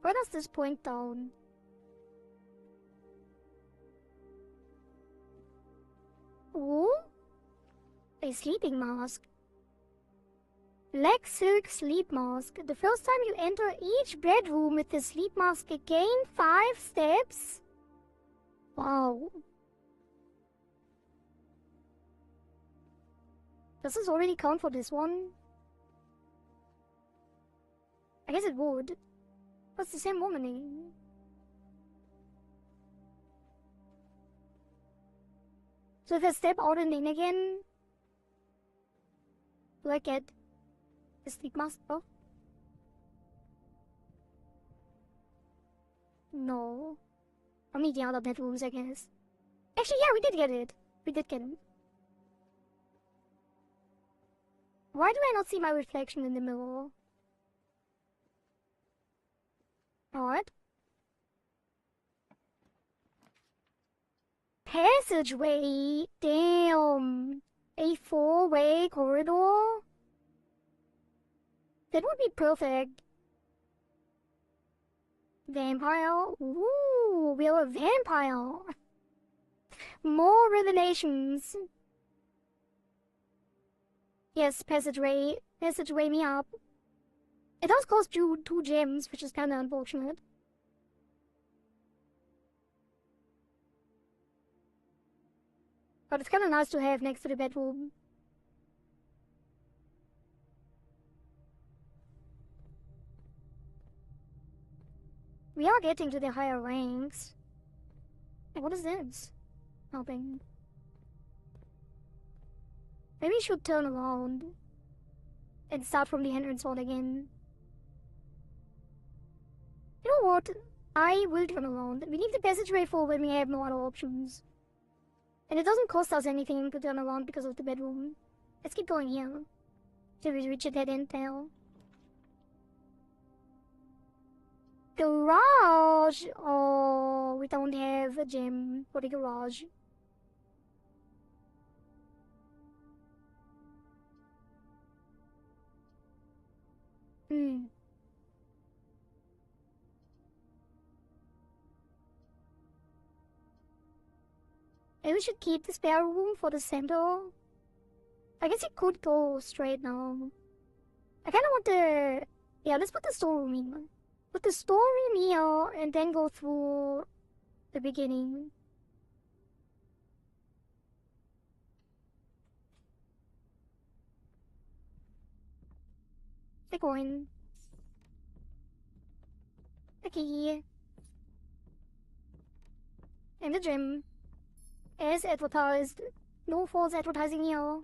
Where does this point down? Ooh? A sleeping mask. Black silk sleep mask. The first time you enter each bedroom with the sleep mask, gain 5 steps. Wow. Does this already count for this one? I guess it would. What's the same woman name? So if I step out and in again, do I get the sleep mask off? No. Only the other bedrooms, I guess. Actually, yeah, we did get it. We did get it. Why do I not see my reflection in the mirror? Alright. Passageway. Damn. A 4-way corridor? That would be perfect. Vampire? Ooh, we're a vampire. More revelations. Yes, passageway. Passageway me up. It does cost you 2 gems, which is kinda unfortunate. But it's kinda nice to have next to the bedroom. We are getting to the higher ranks. Hey, what is this? Nothing. Maybe we should turn around and start from the entrance hall again. You know what? I will turn around. We leave the passageway for when we have no other options. And it doesn't cost us anything to turn around because of the bedroom. Let's keep going here. Till we reach a dead end now. Garage! Oh, we don't have a gem for the garage. Maybe we should keep the spare room for the center. I guess it could go straight now. I kinda want the... Yeah, let's put the storeroom in. Put the storeroom here and then go through the beginning. The coin. The key. And the gem. As advertised. No false advertising here.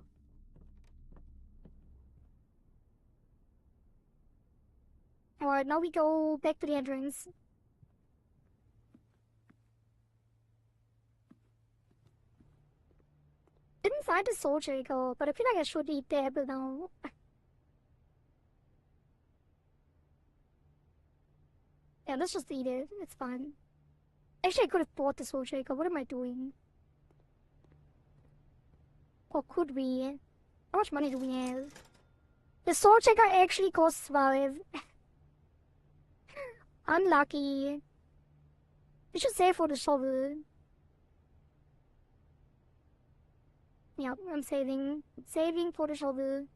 Alright, now we go back to the entrance. Didn't find a soul shaker, but I feel like I should eat the apple now. Yeah, let's just eat it. It's fine. Actually, I could have bought the soul shaker. What am I doing? Or could we? How much money do we have? The soul shaker actually costs 5. Unlucky. We should save for the shovel. Yep, I'm saving. Saving for the shovel.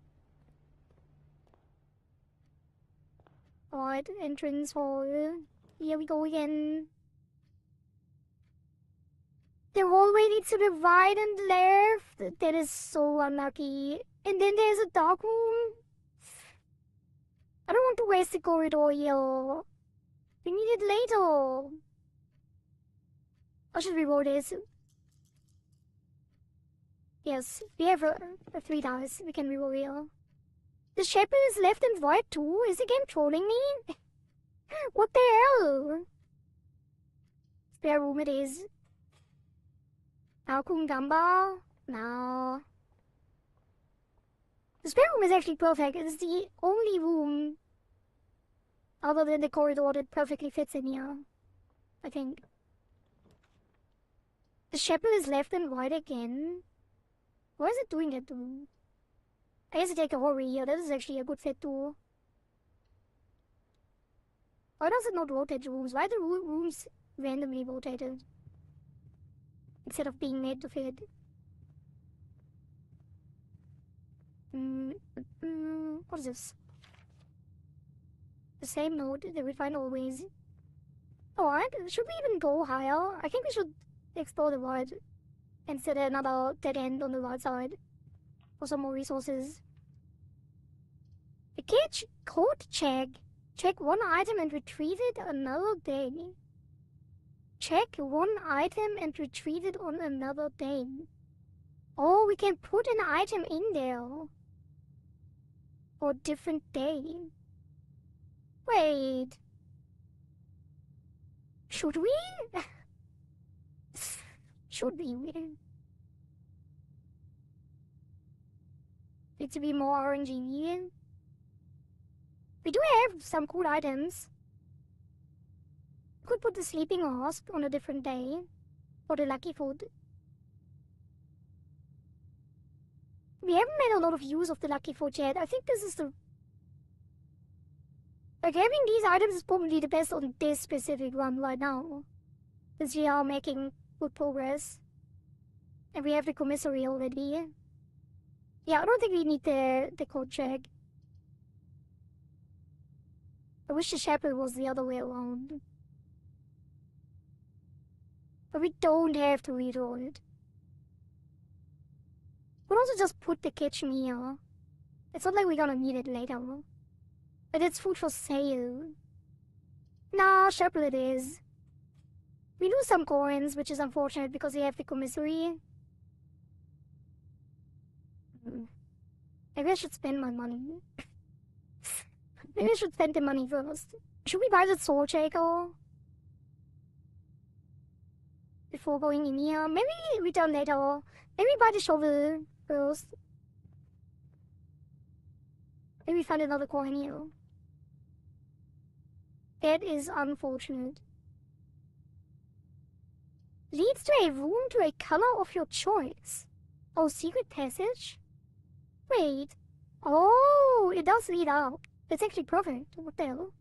Alright, entrance hall. Here we go again. The hallway leads to the right and left. That is so unlucky. And then there's a dark room. I don't want to waste the corridor here. We need it later. Or should we roll this? Yes, we have 3 dice. We can reroll here. The shepherd is left and right too? Is the game trolling me? What the hell? Spare room it is. Gamba? No. The spare room is actually perfect. It's the only room other than the corridor that perfectly fits in here. I think. The shepherd is left and right again. Why is it doing that too? I guess I take Kohari here. That is actually a good fit too. Why does it not rotate the rooms? Why are the rooms randomly rotated? Instead of being made to fit. What is this? The same node that we find always. Alright, should we even go higher? I think we should explore the right and set another dead end on the right side for some more resources. A cage code check. Check one item and retrieve it another day. Check one item and retrieve it on another day. Oh, we can put an item in there for a different day. Wait. Should we? Should we? Need to be more RNG. We do have some cool items. Could put the sleeping horse on a different day for the lucky food. We haven't made a lot of use of the lucky food yet. I think this is the... Like, having these items is probably the best on this specific run right now. Since we are making good progress. And we have the commissary already. Yeah, I don't think we need the code check. I wish the shepherd was the other way around. But we don't have to reroll it. We'll also just put the kitchen here. It's not like we're gonna need it later. But it's food for sale. Nah, shepherd it is. We lose some coins, which is unfortunate because we have the commissary. Maybe I should spend my money. Maybe I should spend the money first. Should we buy the sword shaker? Before going in here? Maybe return later. Maybe buy the shovel first. Maybe find another coin here. That is unfortunate. Leads to a room to a color of your choice. Oh, secret passage? Wait. Oh, it does lead out. It's actually perfect. What the hell?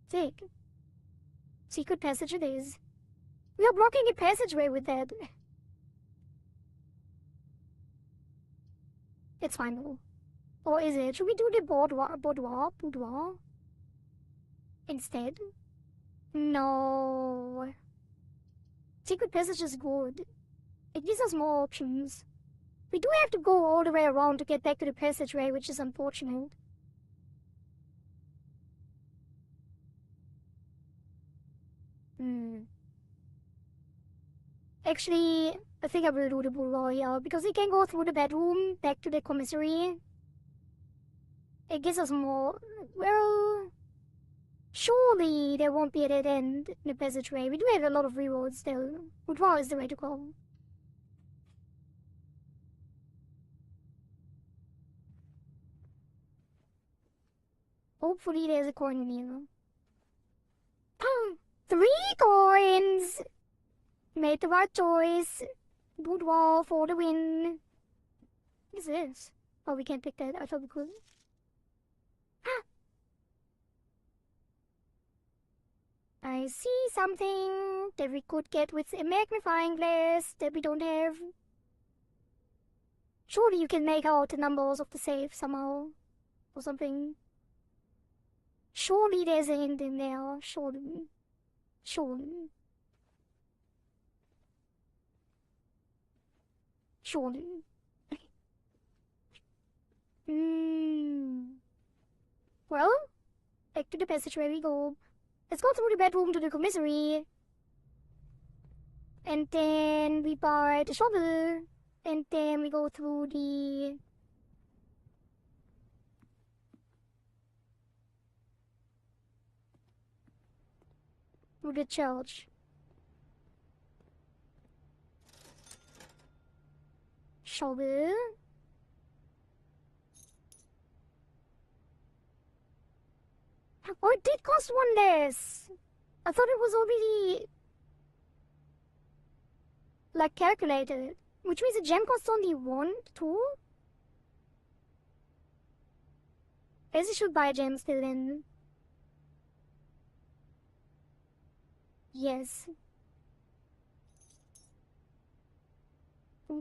Sick. Secret passage it is. We are blocking a passageway with that. It's fine though. Or is it? Should we do the boudoir? Instead? No. Secret passage is good. It gives us more options. We do have to go all the way around to get back to the passageway, which is unfortunate. Actually, I think I will do the boudoir here, because we can go through the bedroom, back to the commissary. It gives us more... Well... Surely there won't be a dead end in the passageway. We do have a lot of rewards still. Boudoir is the way to go. Hopefully there's a coin in here. 3 coins! Made the right choice. Boudoir for the win. What is this? Oh, we can't pick that. I thought we could. I see something that we could get with a magnifying glass that we don't have. Surely you can make out the numbers of the safe somehow. Or something. Surely there's a hint in there. Surely. Surely. Surely. Well, back to the passageway we go. Let's go through the bedroom to the commissary. And then we buy the shovel. and then we go through the church. Shovel. Oh, it did cost one less. I thought it was already like calculated, which means the gem costs only 1, 2. I guess I should buy a gem still then. Yes.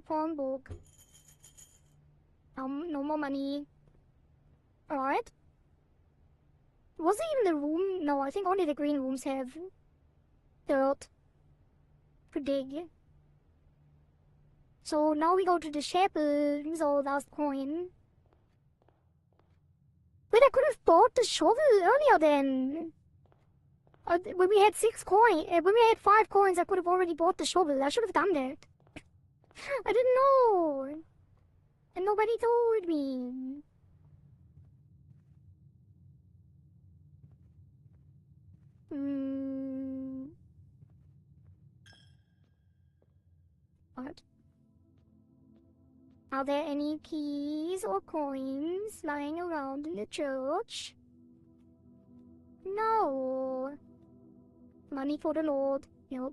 Pawn book. No more money. Alright. Was there even a room? No, I think only the green rooms have dirt to dig. So now we go to the chapel. Use our last coin. But I could have bought the shovel earlier then. When we had 6 coins, when we had 5 coins, I could have already bought the shovel. I should have done that. I didn't know. And nobody told me. What? Are there any keys or coins lying around in the church? No. Money for the Lord. Yep.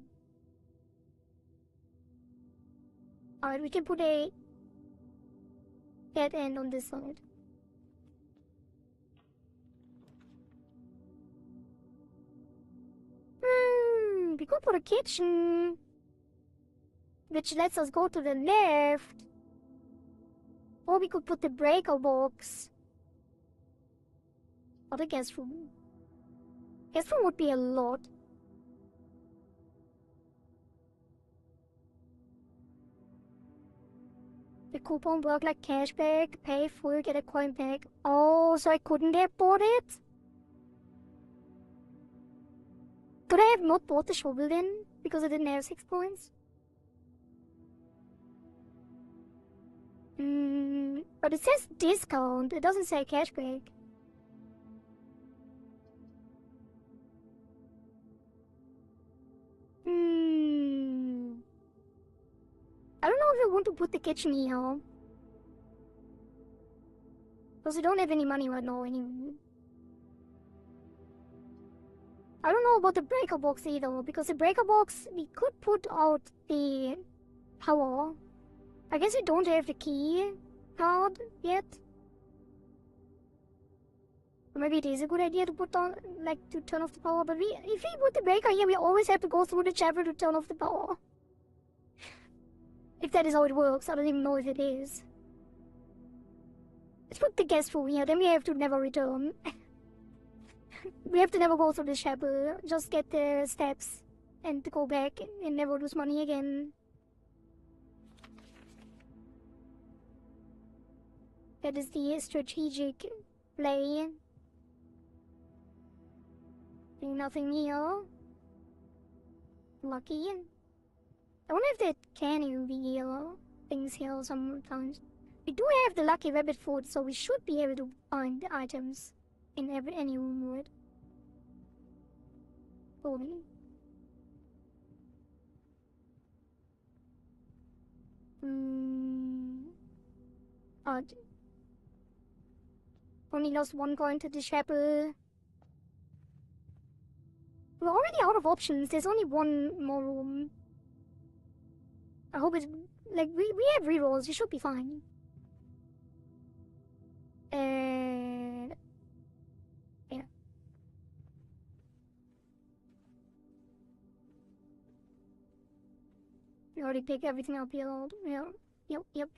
Alright, we can put a dead end on this side. We could put a kitchen, which lets us go to the left. Or we could put the breaker box. Or the guest room. Guest room would be a lot. The coupon worked like cashback, pay full, get a coin back. Oh, so I couldn't have bought it? Could I have not bought the shovel then? Because I didn't have 6 points? But it says discount, it doesn't say cashback. I don't know if I want to put the kitchen here. Because I don't have any money right now anyway. I don't know about the breaker box either, because the breaker box, we could put out the power. I guess we don't have the key card yet. Or maybe it is a good idea to put on, like, to turn off the power, but if we put the breaker here, we always have to go through the chapel to turn off the power. If that is how it works, I don't even know if it is. Let's put the guest room here, then we have to never return. We have to never go through the chapel, just get the steps and go back and never lose money again. That is the strategic play. Nothing here. Lucky. I wonder if there can even be here, things here sometimes. We do have the lucky rabbit food, so we should be able to find the items in any room, right? Probably. Odd. Only lost 1 coin to the chapel. We're already out of options. There's only 1 more room. I hope it's like we have rerolls. We should be fine. Yeah. We already picked everything up here. Yeah. Yep.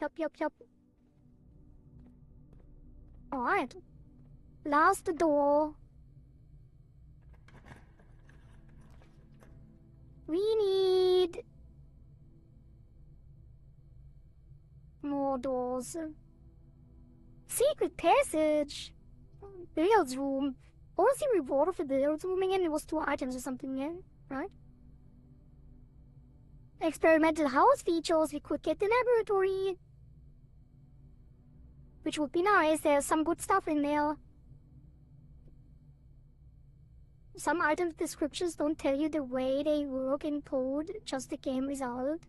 Alright. Last door. We need more doors. Secret passage. Billiards room. What was the reward of the billiards room again? It was 2 items or something, yeah? Right? experimental house features, we could get the laboratory. Which would be nice, there's some good stuff in there. Some item descriptions don't tell you the way they work in code, just the game result.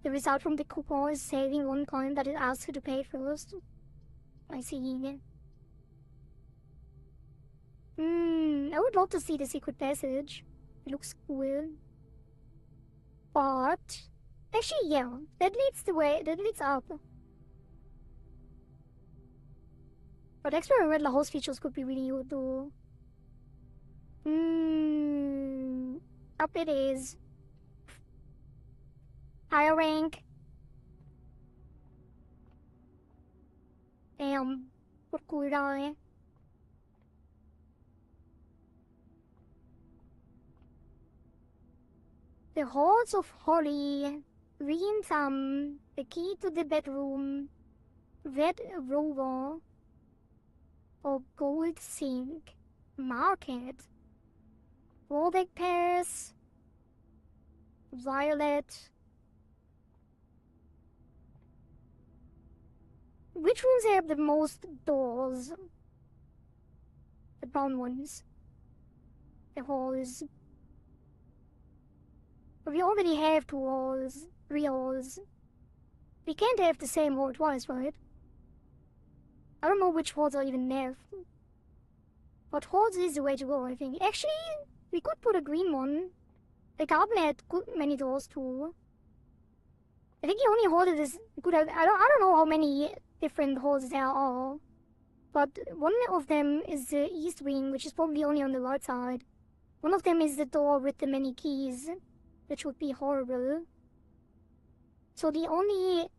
The result from the coupon is saving one coin that it asks you to pay first. I see. I would love to see the secret passage. It looks cool. But actually, yeah, that leads up. But experimental house features could be really good too. Up it is. Higher rank. Damn, what cool guy. The Halls of Holly, Green Thumb, the key to the bedroom, Red Rover, or Gold Sink, Market, Warbeck Pears, Violet. Which rooms have the most doors? The brown ones. The halls. We already have 2 halls, 3 halls. We can't have the same hall twice, right? I don't know which halls are even left. But halls is the way to go, I think. Actually, we could put a green one. The Garden had many doors too. I think the only hall that is good. I don't know how many different halls there are. But one of them is the east wing, which is probably only on the right side. One of them is the door with the many keys, which would be horrible. So the only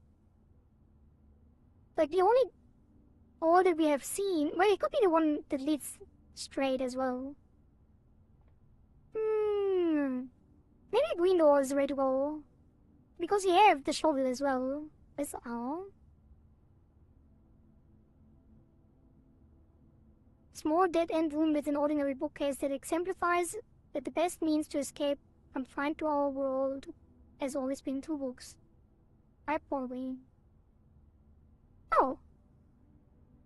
hall that we have seen, well, it could be the one that leads straight as well. Maybe green door is the way to go. Because you have the shovel as well. That's all. Small dead-end room with an ordinary bookcase that exemplifies that the best means to escape confined to our world has always been 2 books. I probably. Oh!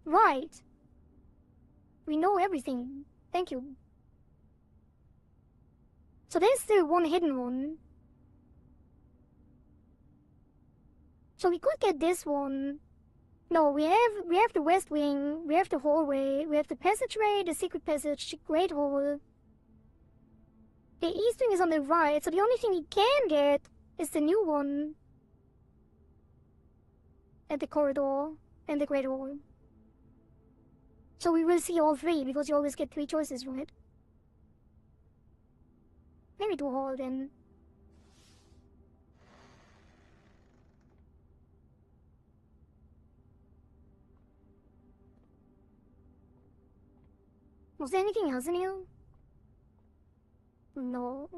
Right! We know everything. Thank you. So there's the one hidden one. So we could get this one. No, we have the west wing, we have the hallway, we have the passageway, the secret passage, the great hall. The east wing is on the right, so the only thing we can get is the new one. And the corridor, and the great hall. So we will see all 3, because you always get 3 choices, right? Maybe do hall then. Was there anything else in here? No.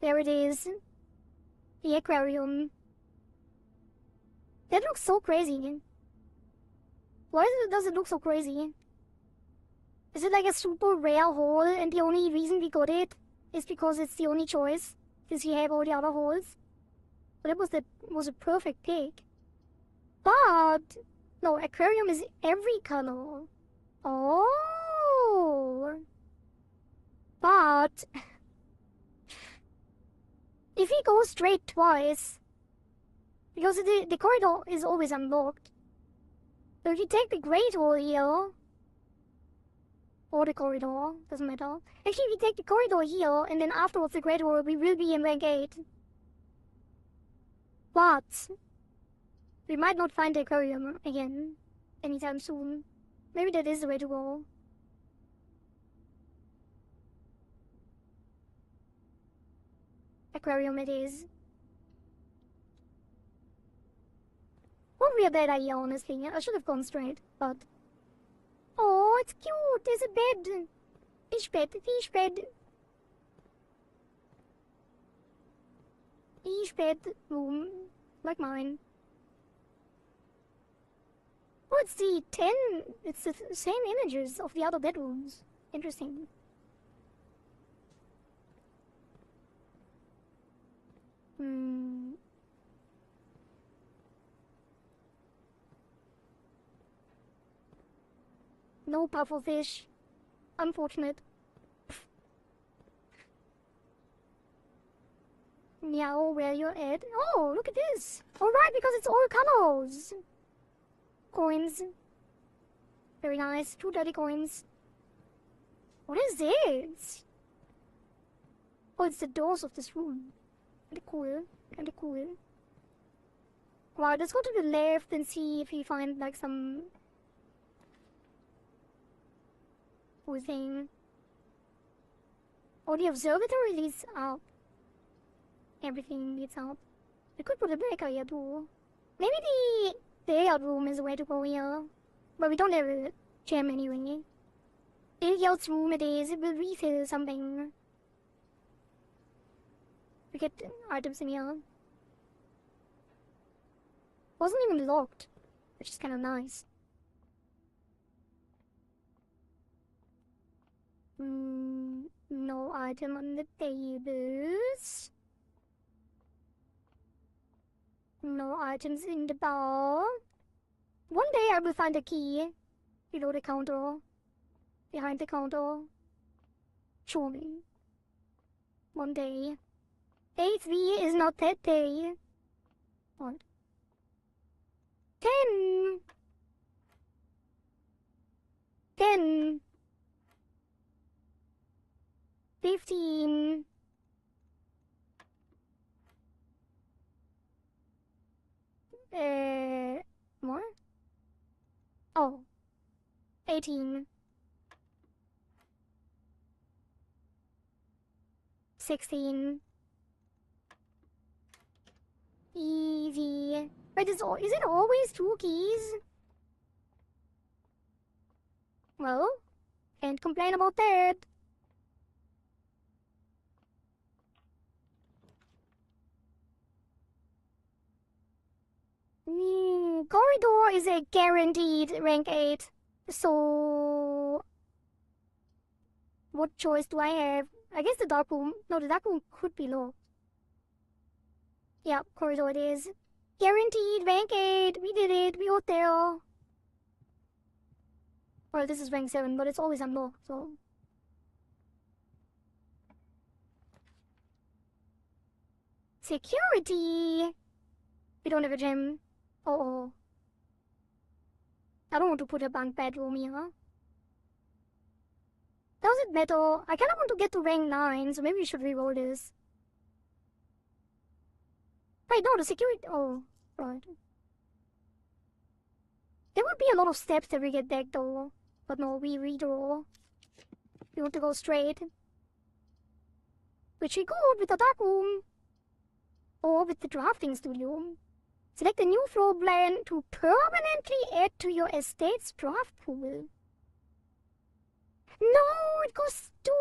There it is. The aquarium. That looks so crazy. Why does it look so crazy? Is it like a super rare hole and the only reason we got it is because it's the only choice? Because we have all the other holes? But that was a perfect pick. But no, aquarium is every color. Oh. But if we go straight twice, because the corridor is always unlocked. So if you take the great hall here, or the corridor, doesn't matter. Actually, if we take the corridor here, and then afterwards the great hall, we will be in rank 8. But we might not find the aquarium again anytime soon. Maybe that is the way to go. Aquarium it is. Probably a bad idea, honestly. I should have gone straight, but... Oh, it's cute! There's a bed! Fish bed, fish bed! Fish bed room, like mine. Oh, it's the 10. It's the same images of the other bedrooms. Interesting. Hmm. No pufferfish. Unfortunate. Meow, where you're at. Oh, look at this. Alright, because it's all colors. Coins. Very nice. 2 dirty coins. What is this? Oh, it's the doors of this room. Kinda cool. Kinda cool. Right, let's go to the left and see if we find like some cool thing. Oh, the observatory leads up. Everything leads up. We could put a breaker here too. Maybe the layout room is the way to go here. But we don't have a gem anyway. Layout's room it is. It will refill something. We get items in here. Wasn't even locked, which is kind of nice. No item on the tables. No items in the bar. One day I will find a key below the counter. Behind the counter. Show me. One day. Day 3 is not that day. What? 10. 10. 15. More? Oh. 18. 16. Easy. Wait, is it always 2 keys? Well, can't complain about that. Corridor is a guaranteed rank 8. So... what choice do I have? I guess the dark room. No, the dark room could be low. Yep, corridor it is. Guaranteed rank 8. We did it. We got there. Well, this is rank 7, but it's always unlocked, so... Security! We don't have a gem. Uh-oh. I don't want to put a bunk bedroom here. Does it matter? I kinda want to get to rank 9, so maybe we should reroll this. Wait, no, the security... oh, right. There would be a lot of steps that we get back though. But no, we redraw. We want to go straight. Which we could with the dark room. Or with the drafting studio. Select a new floor plan to permanently add to your estate's draft pool. No, it goes to...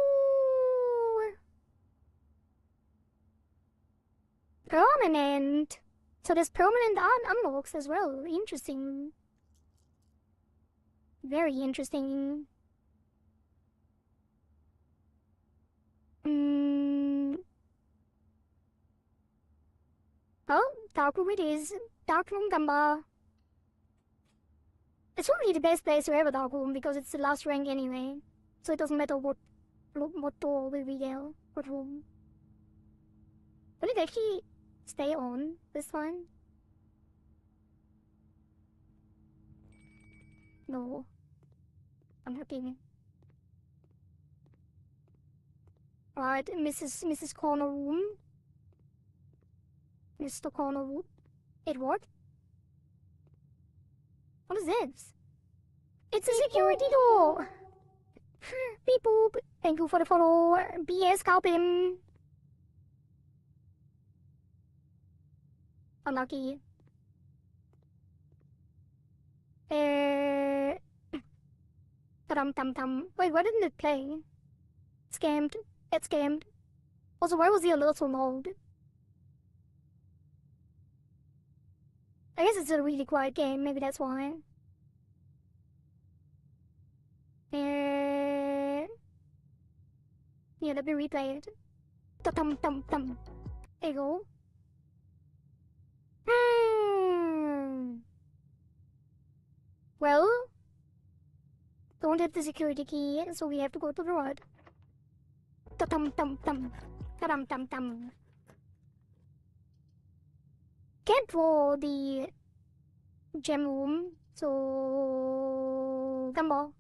permanent. So there's permanent unlocks as well. Interesting. Very interesting. Oh, dark room it is. Dark room number. It's probably the best place to have a dark room because it's the last rank anyway. So it doesn't matter what door will be there. What room. Will it actually stay on this one? No. I'm looking. Right, Mrs. Corner Room. Mr. Corner Room. It what? What is this? It's a security door! Beep boop. Thank you for the follow. BS Calpin. Unlucky. Tum. Wait, why didn't it play? Scammed. It's scammed. Also, why was the alert so loud? I guess it's a really quiet game, maybe that's why. Yeah, let me replay it. Tum. There you go. Well, don't hit the security key, so we have to go to the right. Tum. Tum. Can't draw the gem room, so come on.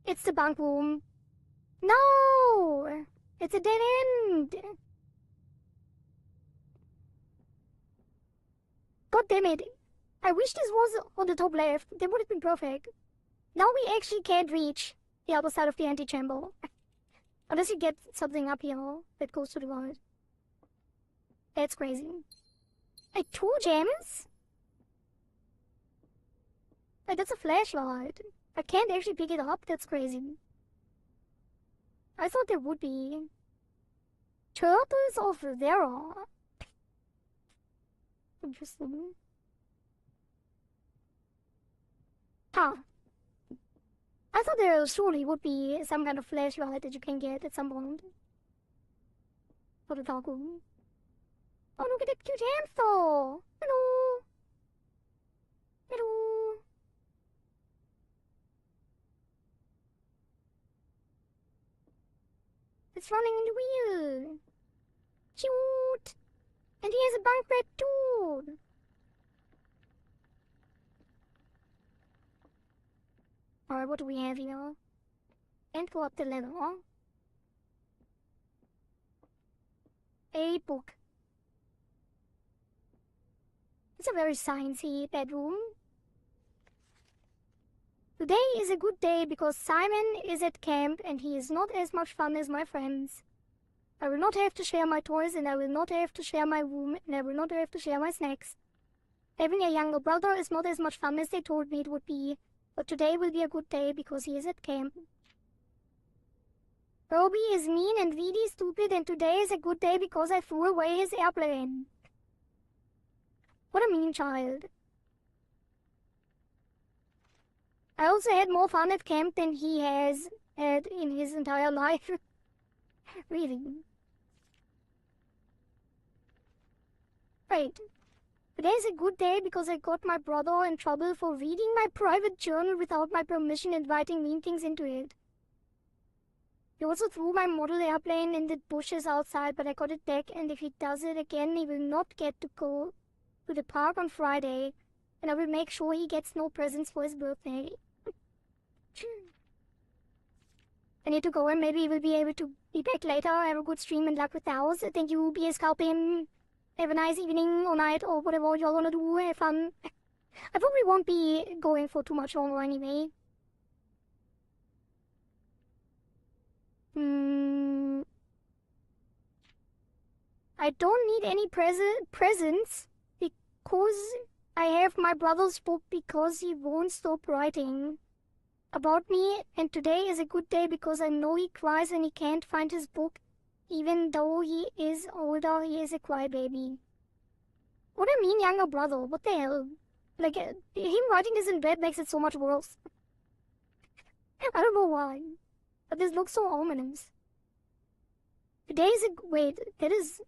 It's the bank room. No! It's a dead end! God damn it. I wish this was on the top left. That would have been perfect. Now we actually can't reach the other side of the antechamber. Unless you get something up here that goes to the right. That's crazy. Like 2 gems? Like, that's a flashlight. I can't actually pick it up. That's crazy. I thought there would be. Turtles of Vera. Interesting. Huh. I thought there surely would be some kind of flashlight that you can get at some point. For the dark room. Oh, look at that cute hamster! Hello! Hello! It's running in the wheel! Cute! And he has a bunk bed too! Alright, what do we have here? And go up the ladder. A book. It's a very sciencey bedroom. Today is a good day because Simon is at camp and he is not as much fun as my friends. I will not have to share my toys and I will not have to share my room and I will not have to share my snacks. Having a younger brother is not as much fun as they told me it would be, but today will be a good day because he is at camp. Roby is mean and really stupid and today is a good day because I threw away his airplane. What a mean child. I also had more fun at camp than he has had in his entire life. Really. Right. Today's a good day because I got my brother in trouble for reading my private journal without my permission and writing mean things into it. He also threw my model airplane in the bushes outside, but I got it back, and if he does it again, he will not get to go to the park on Friday, and I will make sure he gets no presents for his birthday. I need to go, and maybe we'll be able to be back later. Have a good stream and luck with the house. Thank you, be a scalping. Have a nice evening or night or whatever y'all wanna do. Have fun. I probably won't be going for too much longer anyway. I don't need any presents because I have my brother's book because he won't stop writing about me, and today is a good day because I know he cries and he can't find his book. Even though he is older, he is a crybaby. What a mean younger brother. What the hell? Like, him writing this in bed makes it so much worse. I don't know why, but this looks so ominous. Today is wait, that is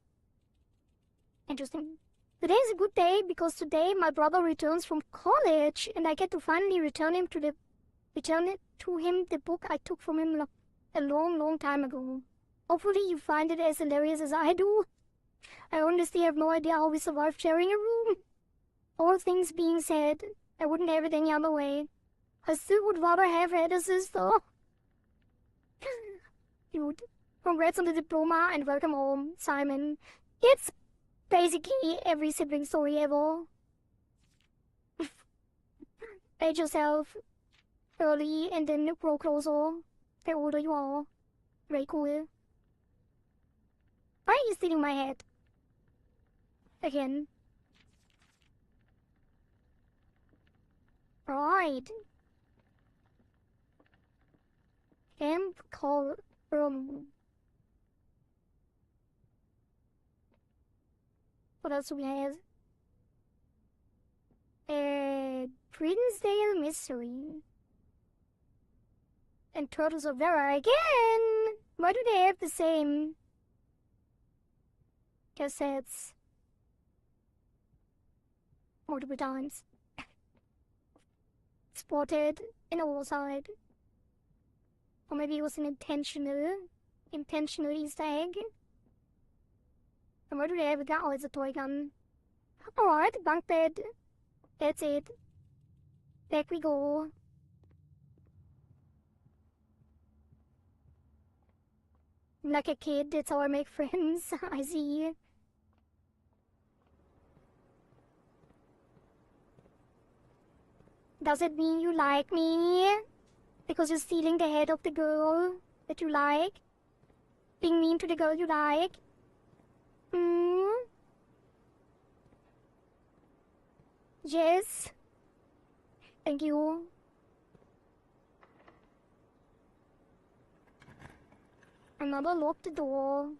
interesting. Today is a good day because today my brother returns from college and I get to finally return it to him the book I took from him a long time ago. Hopefully you find it as hilarious as I do. I honestly have no idea how we survived sharing a room. All things being said, I wouldn't have it any other way. I still would rather have had a sister. Dude, congrats on the diploma and welcome home, Simon. It's basically every sibling story ever. Age yourself early and then grow closer the older you are. Very cool. Why are you stealing my head? Again. Right. Camp call what else do we have? Prinsdale Mystery. And Turtles of Vera again! Why do they have the same cassettes multiple times? Spotted in oversight. Or maybe it was an intentional Easter egg. And why do they have a gun? Oh, it's a toy gun. Alright, bunk bed. That's it. Back we go. Like a kid, that's how I make friends. I see. Does it mean you like me? Because you're stealing the head of the girl that you like? Being mean to the girl you like? Hmm? Yes. Thank you. Another locked door.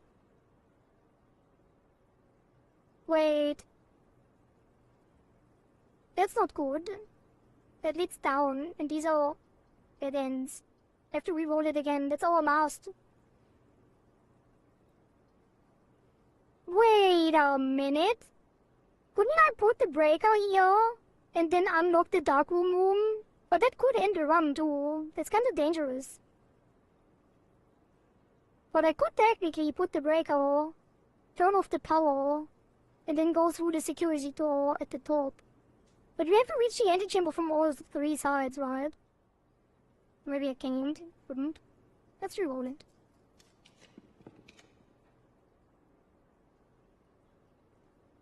Wait. That's not good. That leads down, and these are dead ends. I have to re-roll it again. That's our must. Wait a minute. Couldn't I put the breaker here and then unlock the dark room? But that could end the run too. That's kind of dangerous. But I could technically put the breaker, turn off the power, and then go through the security door at the top. But we have to reach the antechamber from all three sides, right? Maybe I can't. Couldn't. Let's re-roll it.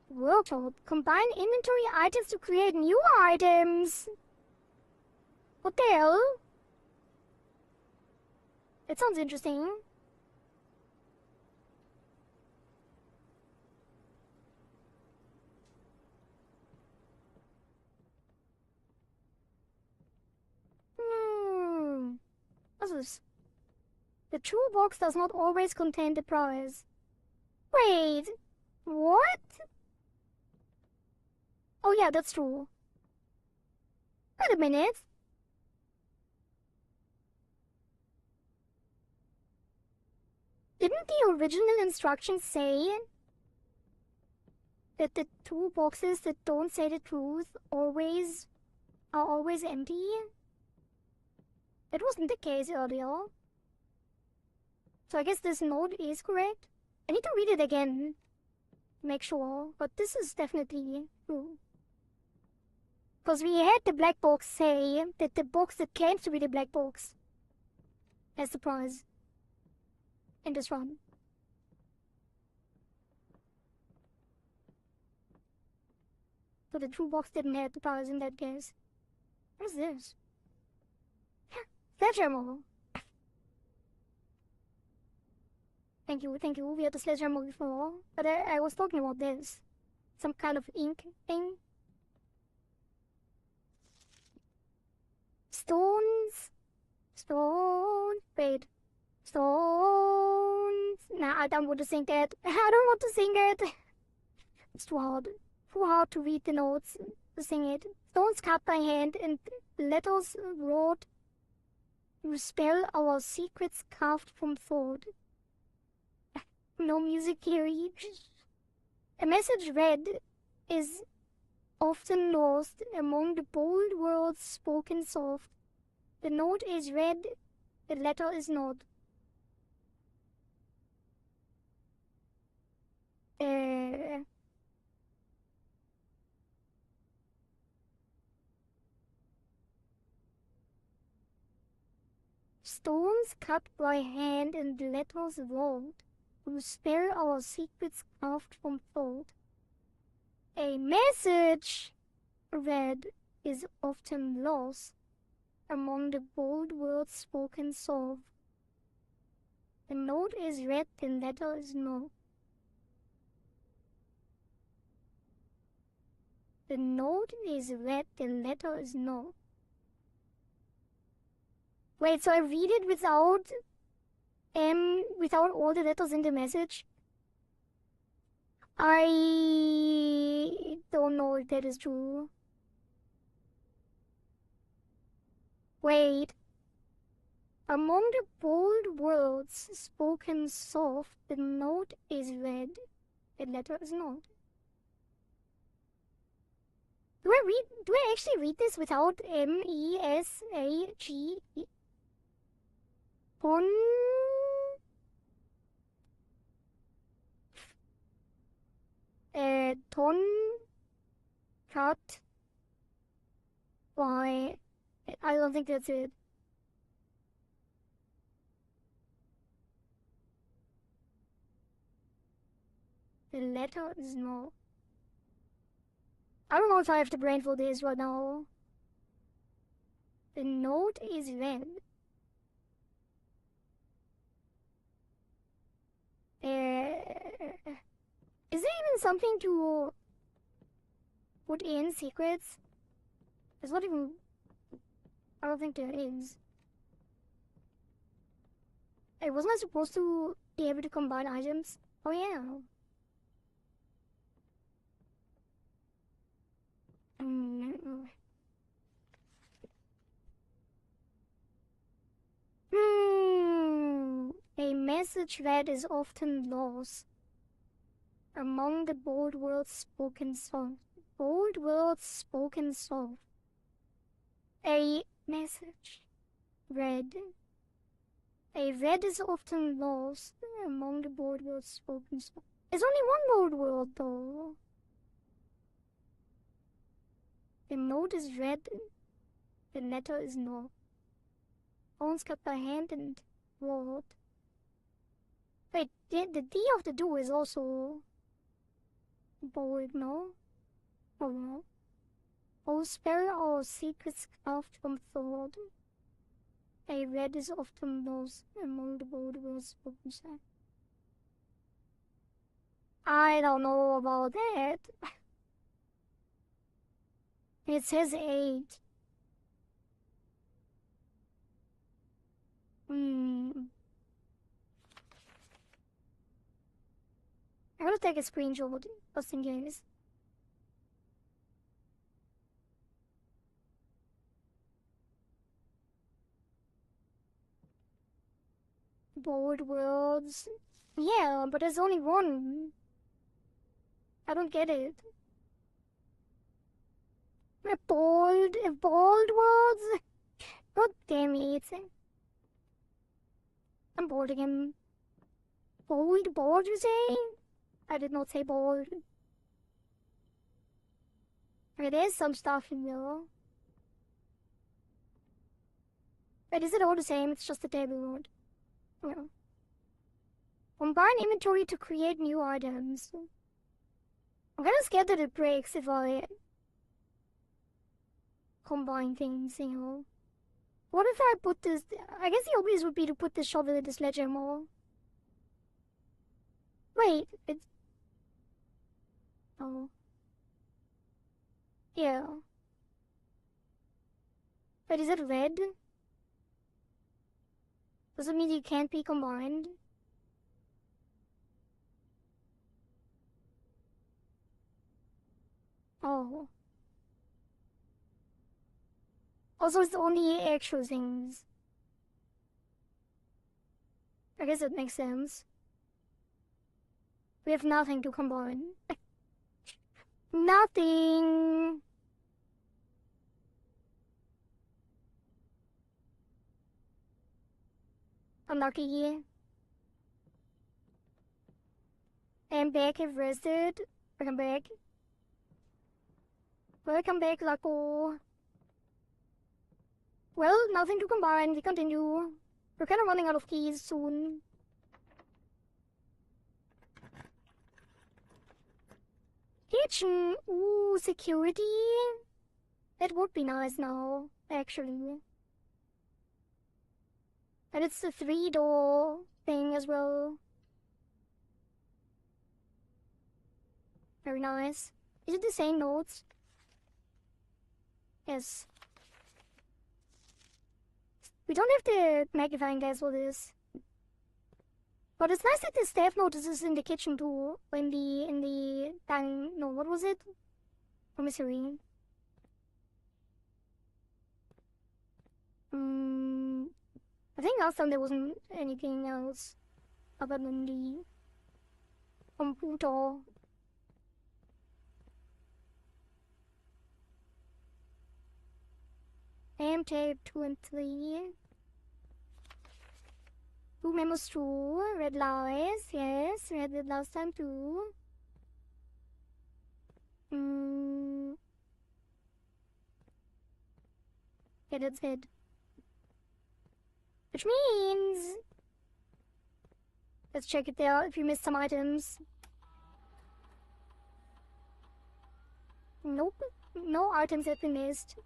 Workshop. Combine inventory items to create new items. What the hell? That sounds interesting. What's this? The true box does not always contain the prize. Wait, what? Oh yeah, that's true. Wait a minute. Didn't the original instructions say that the two boxes that don't say the truth are always empty? That wasn't the case earlier. So I guess this note is correct. I need to read it again to make sure, but this is definitely true. Because we had the black box say that the box that claims to be the black box has the prize in this run. So the true box didn't have the prize in that case. What is this? Sledgehammer! Thank you. We had the sledgehammer before, but I was talking about this. Some kind of ink thing. Stones. Wait. Stones. Nah, I don't want to sing that. I don't want to sing it. It's too hard. Too hard to read the notes to sing it. Stones cut by hand and letters wrote to spell our secrets carved from thought. No music here. A message read is often lost among the bold words spoken soft. The note is read, the letter is not. Stones cut by hand and letters wrote to spell our secrets carved from thought. A message read is often lost among the bold words spoken soft. The note is read, the letter is not. The note is read, the letter is not. Wait, so I read it without all the letters in the message? I don't know if that is true. Wait. Among the bold words spoken soft, the note is red. The letter is not. Do I actually read this without M-E-S-A-G-E? Ton... Ton... Cut... Why? I don't think that's it. The letter is no. I don't know if I have the brain for this right now. The note is red. Is there even something to put in secrets? There's not even... I don't think there is. Hey, wasn't I supposed to be able to combine items? Oh yeah. A message that is often lost among the bold words spoken soft. Bold words spoken soft. A message read. A red is often lost among the bold words spoken soft. There's only one bold word though. The note is red. The letter is not. Bones cut by hand and word. Wait, the D of the do is also bold, no? Oh no. Oh, spare our secrets carved from thought. A red is often lost among the bold words spoken soft. I don't know about that. It says 8. I'm gonna take a screenshot just in case. Bold words. Yeah, but there's only one. I don't get it. Bold words? God damn it. I'm bored again. Bold, you say? I did not say bold. Okay, there's some stuff in there. But is it all the same? It's just a table word. Yeah. Combine inventory to create new items. I'm kinda scared that it breaks if I combine things, you know. What if I put this... I guess the obvious would be to put this shovel in the sledgehammer. Wait, it's... Oh. Yeah. But is it red? Does it mean you can't be combined? Oh. Also, it's the only actual things. I guess it makes sense. We have nothing to combine. Nothing! Unlucky. I'm back, I've rested. Welcome back. Welcome back, Laco. Well, nothing to combine, we continue. We're kinda running out of keys soon. Kitchen! Ooh, security? That would be nice now, actually. And it's the 3-door thing as well. Very nice. Is it the same notes? Yes. We don't have the magnifying glass for this. But it's nice that the staff notice is in the kitchen too. In the dining... No, what was it? Commissary. I think last time there wasn't anything else other than the computer. Tape 2 and 3. Two memos true. Red lies. Yes, read it last time too. Yeah, that's it. Which means... Let's check it there if you missed some items. Nope. No items have been missed.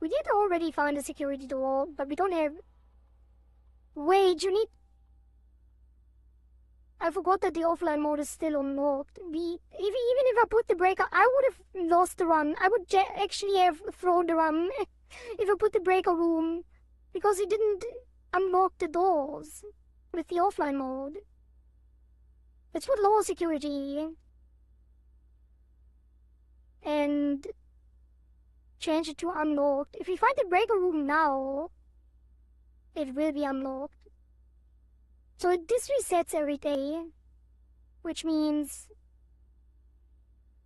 We did already find a security door, but we don't have... Wait, you need... I forgot that the offline mode is still unlocked. Even if I put the breaker, I would have lost the run. I would actually have thrown the run if I put the breaker room, because it didn't unlock the doors with the offline mode. Let's put lower security and change it to unlocked. If we find the breaker room now, it will be unlocked. So this resets every day, which means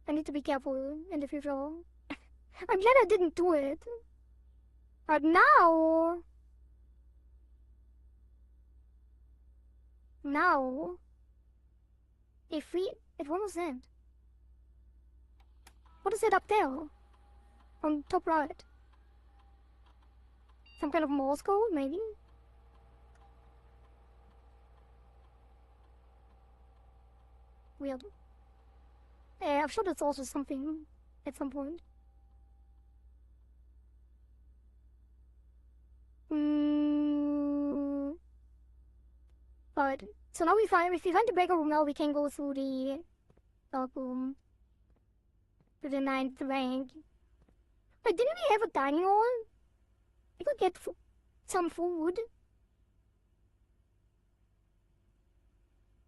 I need to be careful in the future. I'm glad I didn't do it. But now, if we... What was that? What is that up there? On top right? Some kind of Morse code, maybe? Weird. I'm sure that's also something at some point. But so now if we find the breaker room now, we can go through the dark room to the 9th rank. But didn't we have a dining hall? We could get some food.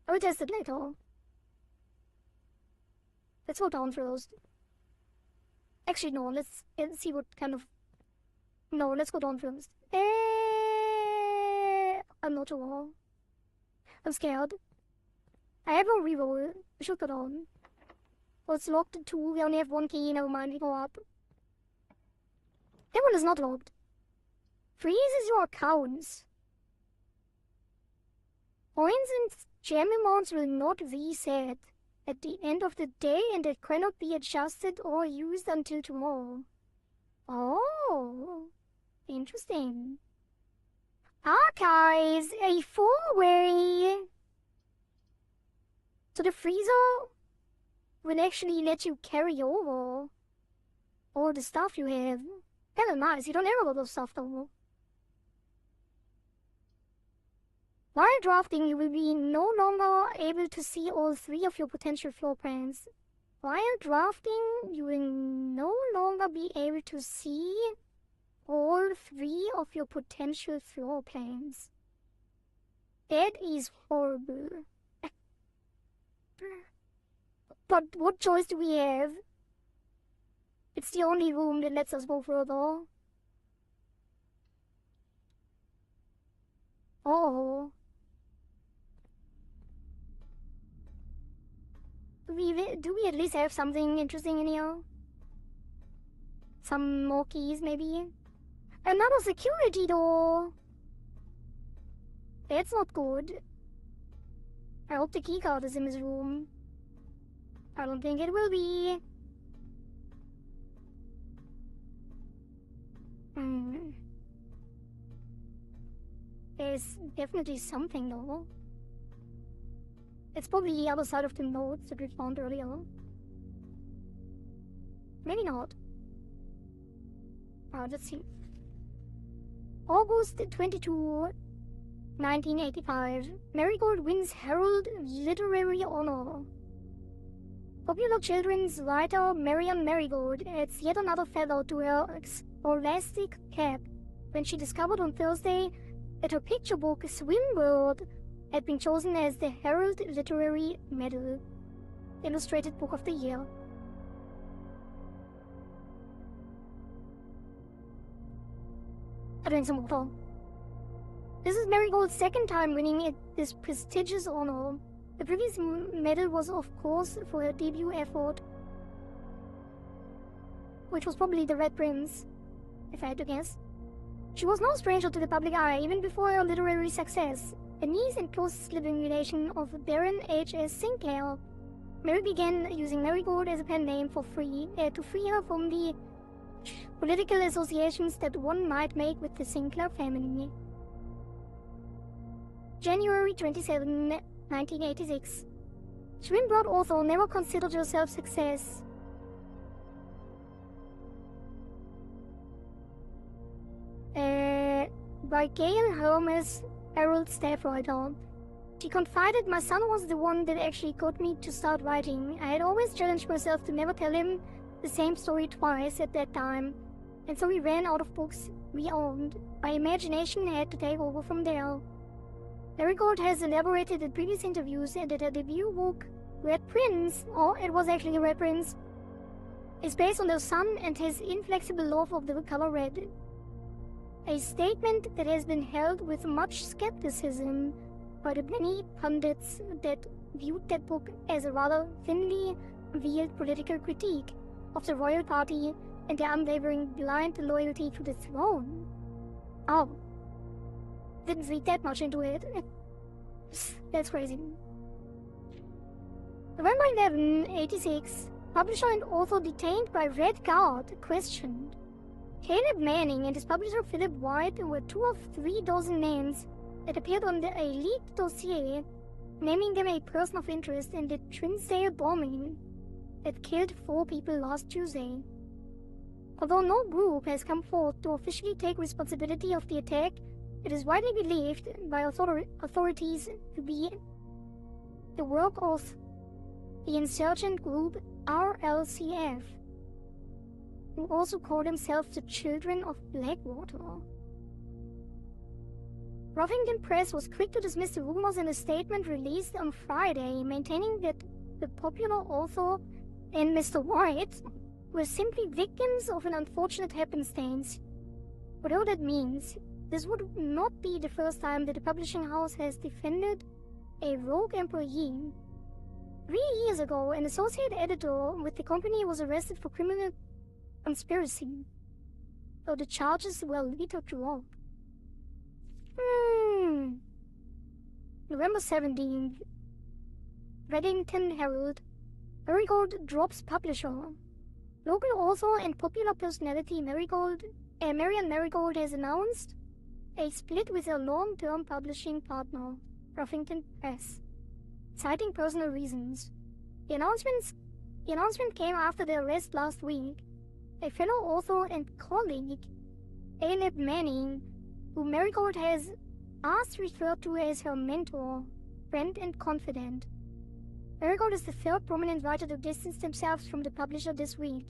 I will test it later. Let's go down first. Actually, no, let's see what kind of... No, let's go down first. I'm not sure. I'm scared. I have no reroll. We should go down. Oh, it's locked too. We only have one key. Never mind, we go up. That one is not locked. Freezes your accounts. Points and gem amounts will not reset at the end of the day, and it cannot be adjusted or used until tomorrow. Oh, interesting. Archives, a four-way. So the freezer will actually let you carry over all the stuff you have. Kinda nice. You don't have a lot of stuff though. While drafting, you will be no longer able to see all three of your potential floor plans. While drafting, you will no longer be able to see all three of your potential floor plans. That is horrible. But what choice do we have? It's the only room that lets us go further. Oh. Do we at least have something interesting in here? Some more keys, maybe? Another security door! That's not good. I hope the keycard is in this room. I don't think it will be. There's definitely something though. It's probably the other side of the notes that we found earlier. Maybe not. Let's see. August 22, 1985. Marigold wins Herald Literary Honor. Popular children's writer Marion Marigold adds yet another feather to her scholastic cap when she discovered on Thursday that her picture book, Swimworld, had been chosen as the Herald Literary Medal Illustrated Book of the Year. I drank some water. This is Marigold's second time winning this prestigious honor. The previous medal was, of course, for her debut effort, which was probably the Red Prince, if I had to guess. She was no stranger to the public eye, even before her literary success. A niece and closest living relation of Baron H.S. Sinclair, Mary began using Marigold as a pen name to free her from the political associations that one might make with the Sinclair family. January 27, 1986. Swinburne author never considered herself success. By Gail Hermes, Harold staff writer. She confided, "My son was the one that actually got me to start writing. I had always challenged myself to never tell him the same story twice at that time, and so we ran out of books we owned. My imagination had to take over from there." Marigold has elaborated in previous interviews that her debut book, Red Prince, or it was actually Red Prince, is based on her son and his inflexible love of the color red. A statement that has been held with much skepticism by the many pundits that viewed that book as a rather thinly veiled political critique of the royal party and their unwavering blind loyalty to the throne. Oh. Didn't read that much into it. That's crazy. November 11, 86. Publisher and author detained by Red Guard questioned. Caleb Manning and his publisher Philip White were 2 of 3 dozen names that appeared on a leaked dossier, naming them a person of interest in the Trinsdale bombing that killed 4 people last Tuesday. Although no group has come forth to officially take responsibility of the attack, it is widely believed by authorities to be the work of the insurgent group RLCF, who also call themselves the Children of Blackwater. Ruffington Press was quick to dismiss the rumors in a statement released on Friday, maintaining that the popular author and Mr. White were simply victims of an unfortunate happenstance. Whatever that means, this would not be the first time that the publishing house has defended a rogue employee. 3 years ago, an associate editor with the company was arrested for criminal conspiracy, though the charges were later dropped. November 17th. Reddington Herald. Marigold drops publisher. Local author and popular personality Marian Marigold has announced a split with her long-term publishing partner, Ruffington Press, citing personal reasons. The announcement came after the arrest last week. A fellow author and colleague, Caleb Manning, who Marigold has referred to as her mentor, friend and confidant. Marigold is the third prominent writer to distance themselves from the publisher this week.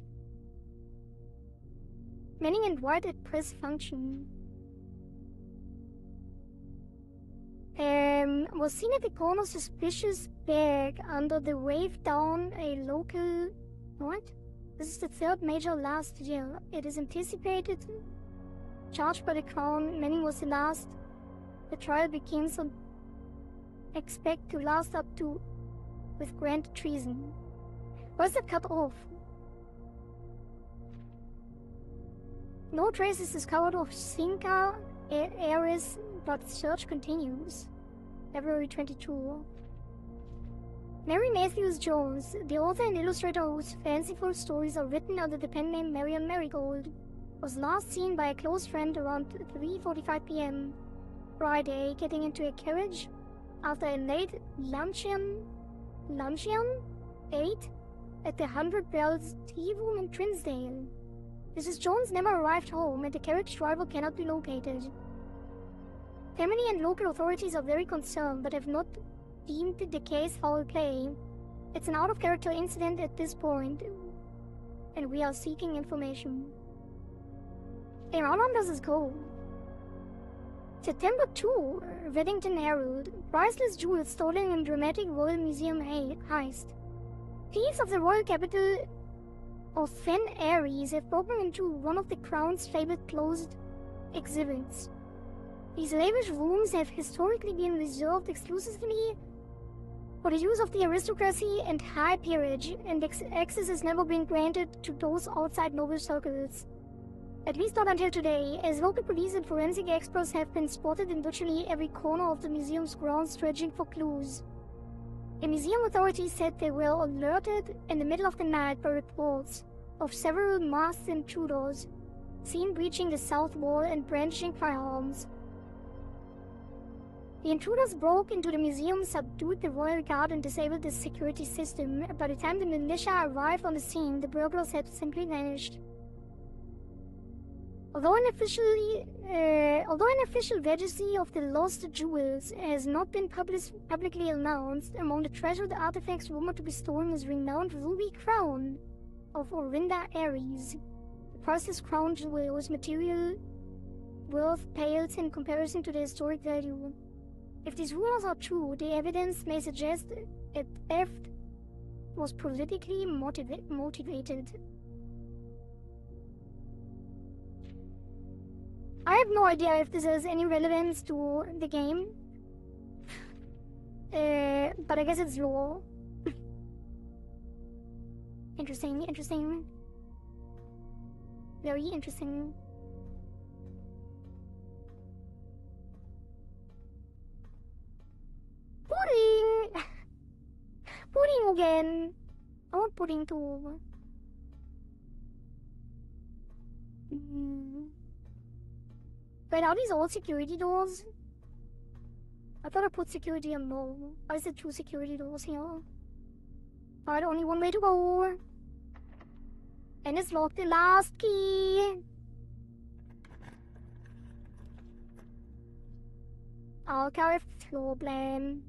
Manning and White at press function. Was seen at the corner suspicious bag under the wave down a local... What? This is the third major last year. It is anticipated. Charged by the Crown, Manning was the last. The trial begins on... expect to last up to... with grand treason. Was that cut off? No trace is discovered of Sinca Ares, but search continues. February 22. Mary Matthews Jones, the author and illustrator whose fanciful stories are written under the pen name Marian Marigold, was last seen by a close friend around 3:45 p.m. Friday, getting into a carriage after a late luncheon 8 at the 100 Bells Tea Room in Trinsdale. Mrs. Jones never arrived home and the carriage driver cannot be located. Family and local authorities are very concerned but have not deemed the case foul play. It's an out-of-character incident at this point, and we are seeking information. And how long does this go? September 2, Reddington Herald. Priceless jewels stolen in dramatic Royal Museum heist. Thieves of the royal capital of Fen Aries have broken into one of the Crown's fabled closed exhibits. These lavish rooms have historically been reserved exclusively for the use of the aristocracy and high peerage, and access has never been granted to those outside noble circles. At least not until today, as local police and forensic experts have been spotted in virtually every corner of the museum's grounds dredging for clues. The museum authorities said they were alerted in the middle of the night by reports of several masked intruders seen breaching the south wall and brandishing firearms. The intruders broke into the museum, subdued the royal guard, and disabled the security system. By the time the militia arrived on the scene, the burglars had simply vanished. Although an official registry of the lost jewels has not been publicly announced, among the treasured artifacts rumored to be stolen is renowned ruby crown of Orinda Ares. The priceless crown jewel whose material worth pales in comparison to the historic value. If these rumors are true, the evidence may suggest that theft was politically motivated. I have no idea if this has any relevance to the game, but I guess it's lore. Interesting. Very interesting. Pudding! Pudding again! I want pudding too. Wait, are these all security doors? I thought I put security on no. Why is it two security doors here? Alright, only one way to go. And it's locked. The last key. Archive floor plan.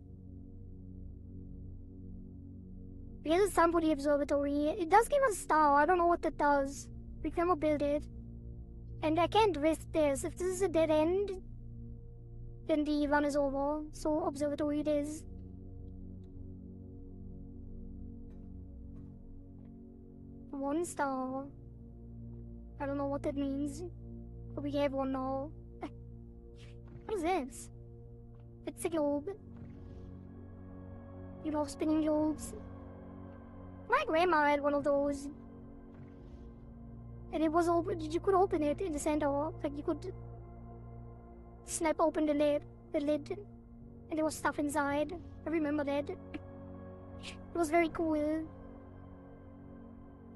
Here's a stamp for the observatory. It does give us a star. I don't know what that does. We can never build it. And I can't risk this. If this is a dead end, then the run is over. So observatory it is. One star. I don't know what that means. But we have one now. What is this? It's a globe. You love spinning globes. My grandma had one of those. And it was open. You could open it in the center. Like you could snap open the lid, and there was stuff inside. I remember that. It was very cool.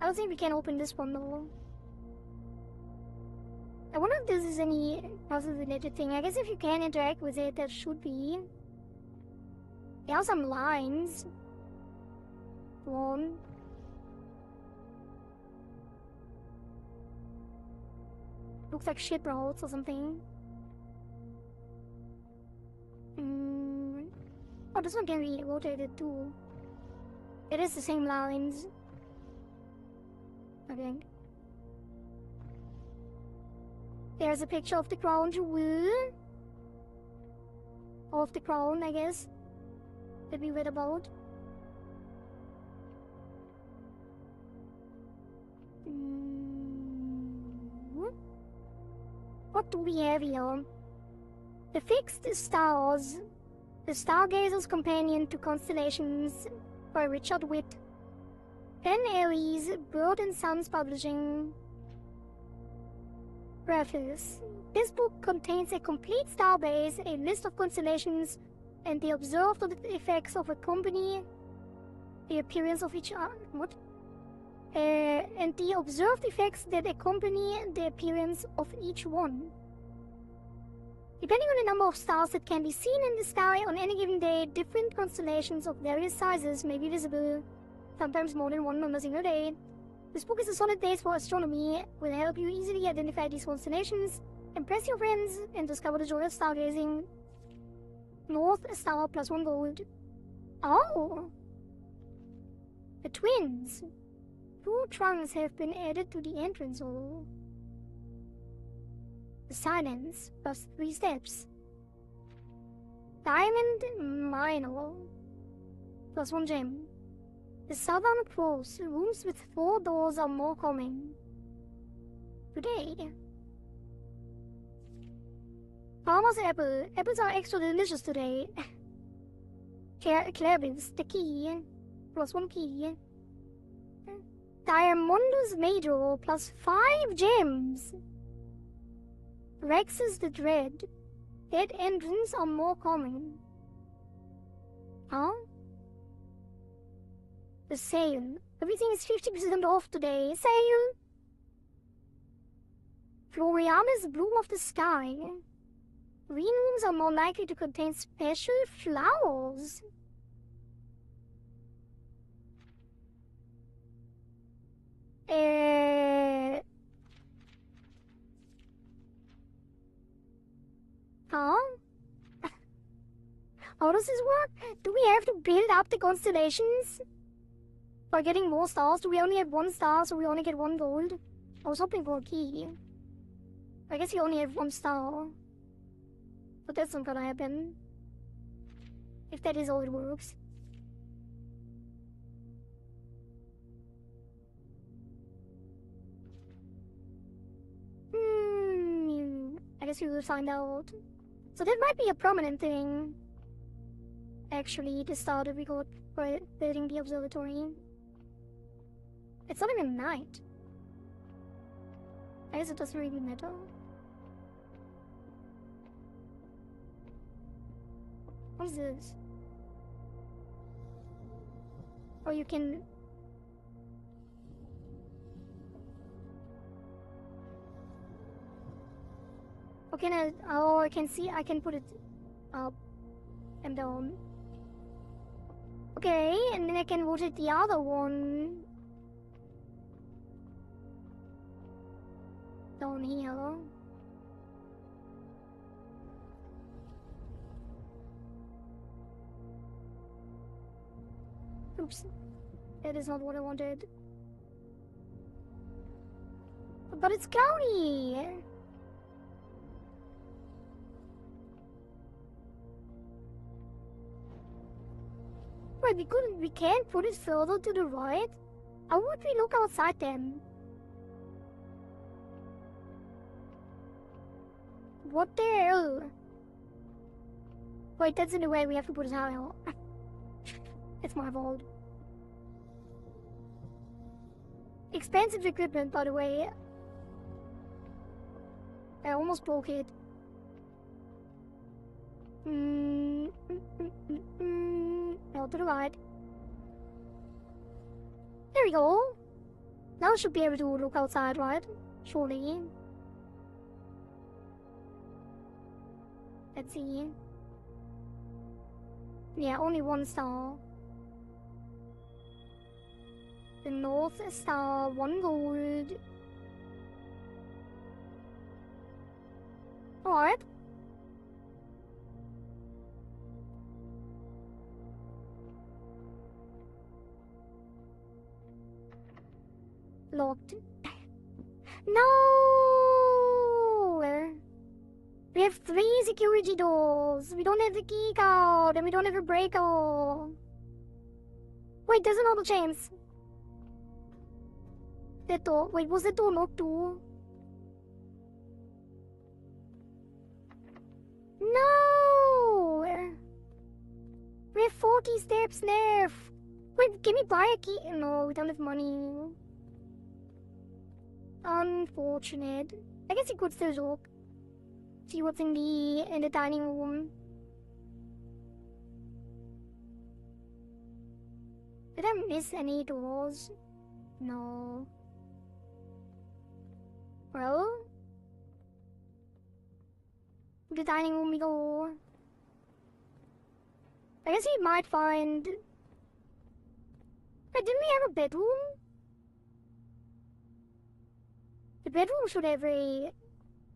I don't think we can open this one though. I wonder if this is any puzzle-related thing. I guess if you can interact with it, that should be. There are some lines. One. Looks like ship routes or something. Oh, this one can be rotated too. It is the same lines. I think. There's a picture of the crown jewel. Or of the crown, I guess. That we read about. What do we have here? The Fixed Stars. The Stargazer's Companion to Constellations by Richard Witt. Pen Aries, Bird and Sons Publishing. Preface. This book contains a complete starbase, a list of constellations, and the observed effects of a company. The appearance of each what? And the observed effects that accompany the appearance of each one. Depending on the number of stars that can be seen in the sky on any given day, different constellations of various sizes may be visible, sometimes more than one on a single day. This book is a solid base for astronomy, will help you easily identify these constellations, impress your friends, and discover the joy of stargazing. North Star plus 1 gold. Oh! The twins! 2 trunks have been added to the entrance hall. The silence plus 3 steps. Diamond Minor plus 1 gem. The Southern Cross, rooms with 4 doors are more common. Today. Farmer's apple. Apples are extra delicious today. Clairvis, the key. Plus 1 key. Diamondus Major, plus 5 gems. Rex is the dread. Dead entrants are more common. Huh? The sale. Everything is 50% off today. Sale! Floriana's Bloom of the Sky. Green rooms are more likely to contain special flowers. Huh? How does this work? Do we have to build up the constellations? By getting more stars? Do we only have 1 star, so we only get 1 gold? I was hoping for a key. I guess you only have 1 star. But that's not gonna happen. If that is how it works. I guess we will find out. So that might be a prominent thing. Actually, the star that we got for building the observatory. It's not even night. I guess it doesn't really matter. What is this? Oh, you can... Okay, oh, I can see, I can put it up and down. Okay, and then I can rotate the other one down here. Oops, that is not what I wanted. But it's cloudy! Wait, we can't put it further to the right? How would we look outside then? What the hell? Wait, that's in the way we have to put it higher. It's my fault. Expensive equipment, by the way. I almost broke it. Now to the right. There we go. Now I should be able to look outside, right? Surely. Let's see. Yeah, only 1 star. The North Star, 1 gold. Alright. Locked. No! We have 3 security doors. We don't have the key card, and we don't have a breaker. Wait, there's another chance. That door. Wait, was that door locked too? No! We have 40 steps left. Wait, can we buy a key? No, we don't have money. Unfortunate. I guess you could still look. See what's in the dining room. Did I miss any doors? No. Well, the dining room we go. I guess we might find... Wait, didn't we have a bedroom? The bedroom should have a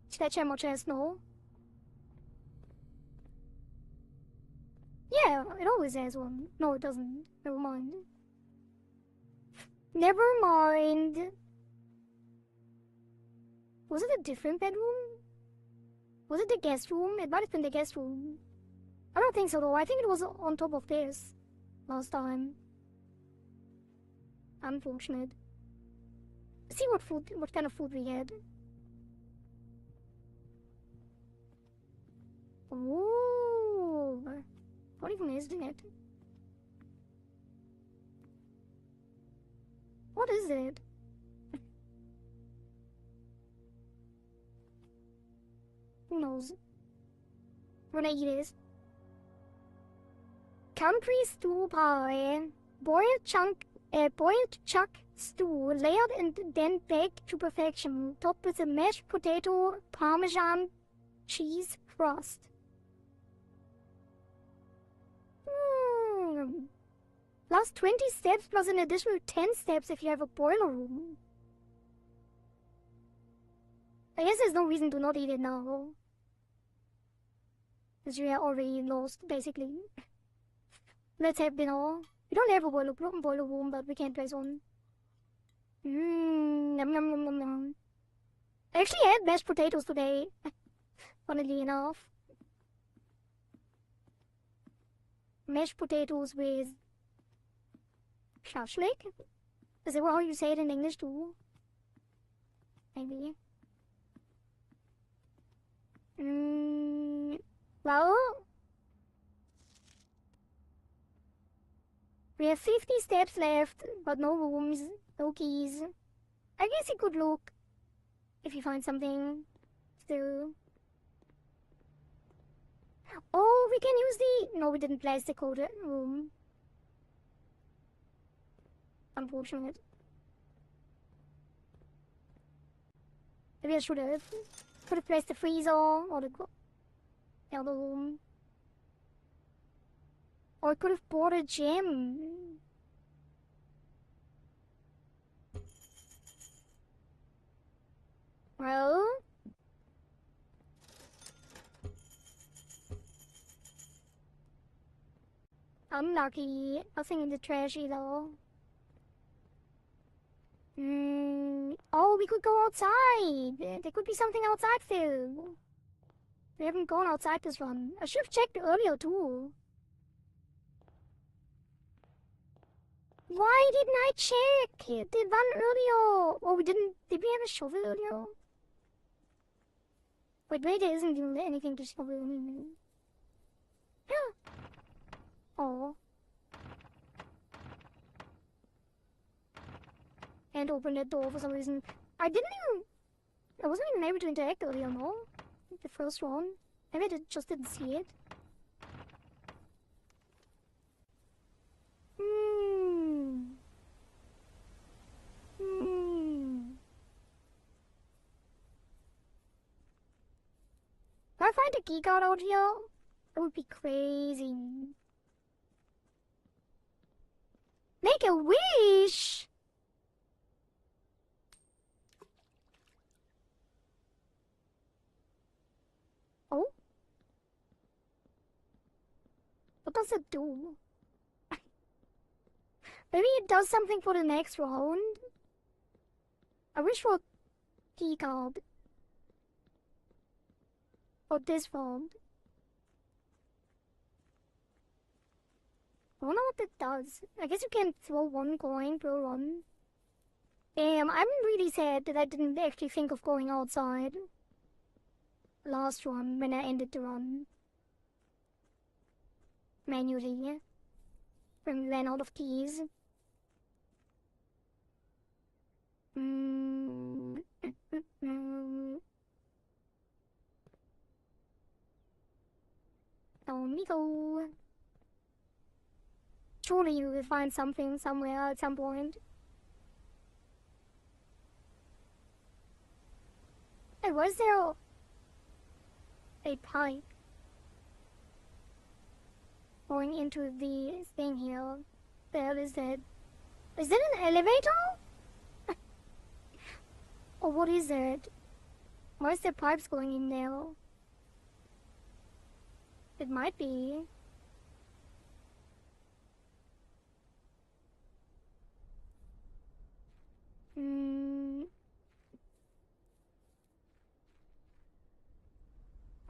sledgehammer chest, no? Yeah, it always has one. No, it doesn't. Never mind. Never mind. Was it a different bedroom? Was it the guest room? It might have been the guest room. I don't think so though. I think it was on top of this last time. Unfortunate. See what kind of food we had. Ooh. What even is it? What is it? Who knows? We're gonna eat it. Country stew pie. Boiled chuck stew, layered and then baked to perfection, topped with a mashed potato parmesan cheese crust. Plus 20 steps plus an additional 10 steps if you have a boiler room. I guess there's no reason to not eat it now. Because you are already lost, basically. Let's have dinner. We don't have a boiler room, but we can try one. Yum yum yum yum yum. I actually had mashed potatoes today. Funnily enough. Mashed potatoes with shashlik? Is that how you say it in English too? Maybe. Well, we have 50 steps left, but no rooms, no keys. I guess you could look if you find something still. Oh, we can use the... No, we didn't place the code room. Unfortunate. Maybe I should have. Could have placed the freezer or the other room. Or I could have bought a gem. Well... Unlucky. Nothing in the trash either. Oh, we could go outside. There could be something outside still. We haven't gone outside this run. I should have checked earlier too. Why didn't I check? It did run earlier. Oh, we didn't. Did we have a shovel earlier? Wait, there isn't even anything to shovel. Yeah. Oh. And open that door for some reason. I wasn't even able to interact earlier, no? The first one. Maybe I just didn't see it. If I find a key card out here, it would be crazy. Make a wish! Oh? What does it do? Maybe it does something for the next round? I wish for a key card. For this round. I don't know what it does. I guess you can throw one coin per run. Damn, I'm really sad that I didn't actually think of going outside. Last run, when I ended the run. Manually. When we ran out of keys. Down we go. Surely you will find something somewhere at some point. Hey, was there a pipe going into the thing here? The hell is that? Is that an elevator? Or what is that? Why is there pipes going in there? It might be.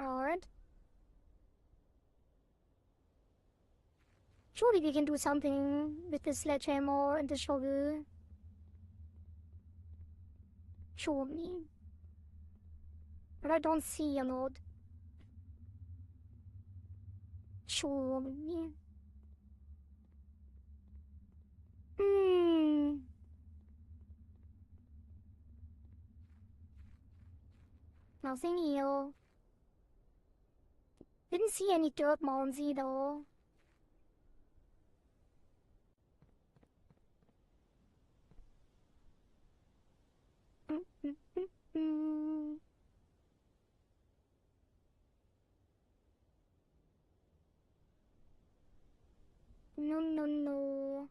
Alright. Surely we can do something with the sledgehammer and the shovel. Surely. But I don't see a node. sure. Yeah. Hmm. Nothing here. Didn't see any dirt mounds either. Mm. No, no, no.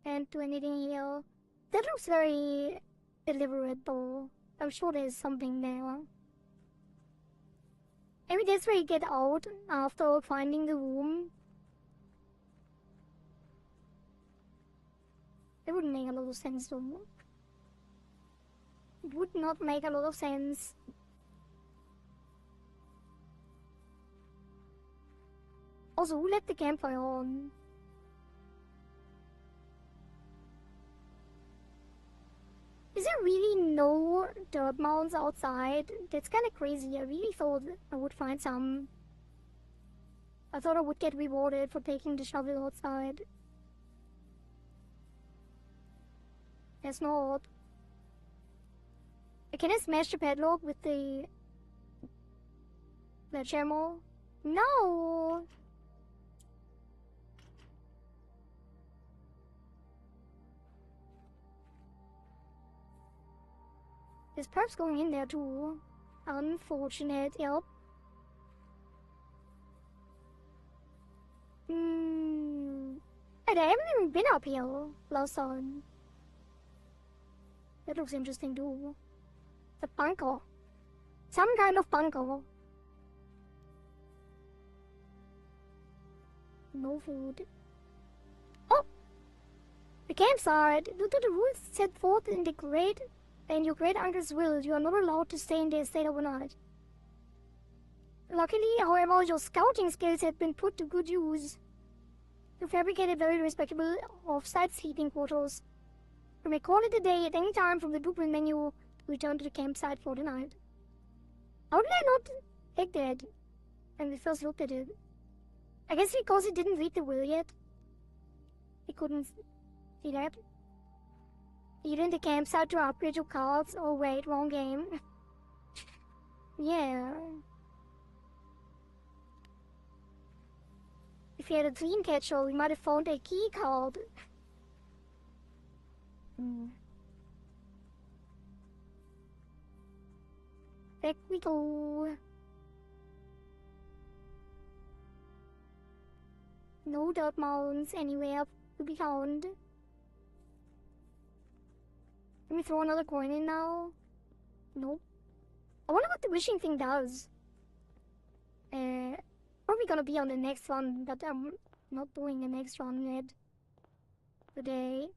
Can't do anything here. That looks very deliberate though. I'm sure there's something there. Maybe that's where you get out after finding the room. It would make a lot of sense though. It would not make a lot of sense. Also, who let the campfire on? Is there really no dirt mounds outside? That's kinda crazy. I really thought I would find some. I thought I would get rewarded for taking the shovel outside. Guess not. Can I smash the padlock with the sledgehammer? No! There's perps going in there too. Unfortunate, yep. I haven't even been up here last time. That looks interesting too. It's a bunker. Some kind of bunker. No food. Oh! The campsite! Due to the rules set forth in your great uncle's will, you are not allowed to stay in the estate overnight. Luckily, however, your scouting skills have been put to good use. You fabricated very respectable off-site sleeping quarters. You may call it a day at any time from the blueprint menu to return to the campsite for the night. How did I not take that when we first looked at it? I guess because it didn't read the will yet. It couldn't see that. Even the campsite to upgrade your cards. Oh wait, wrong game. Yeah. If you had a dream catcher, we might have found a key card. Back we go. No dirt mounds anywhere to be found. Can we throw another coin in now? Nope. I wonder what the wishing thing does. Probably gonna be on the next one, but I'm not doing the next one yet. Today.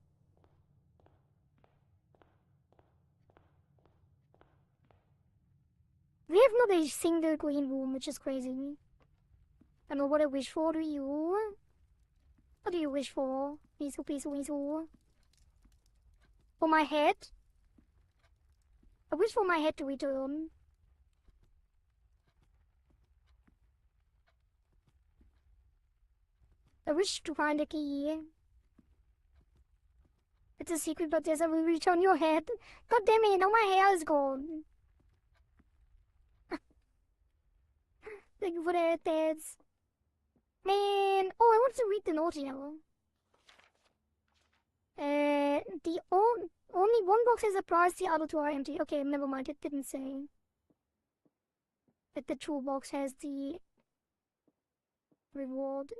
We have not a single green room, which is crazy. I know what I wish for, do you? What do you wish for? Misu, pisu, misu. For my head? I wish for my head to return. I wish to find a key. It's a secret, but yes, I will return your head. God damn it, now my hair is gone. Thank you for that, Dads. Man, oh, I want to read the note here. The only one box has a prize, the other two are empty. Okay, never mind, it didn't say that the toolbox has the reward.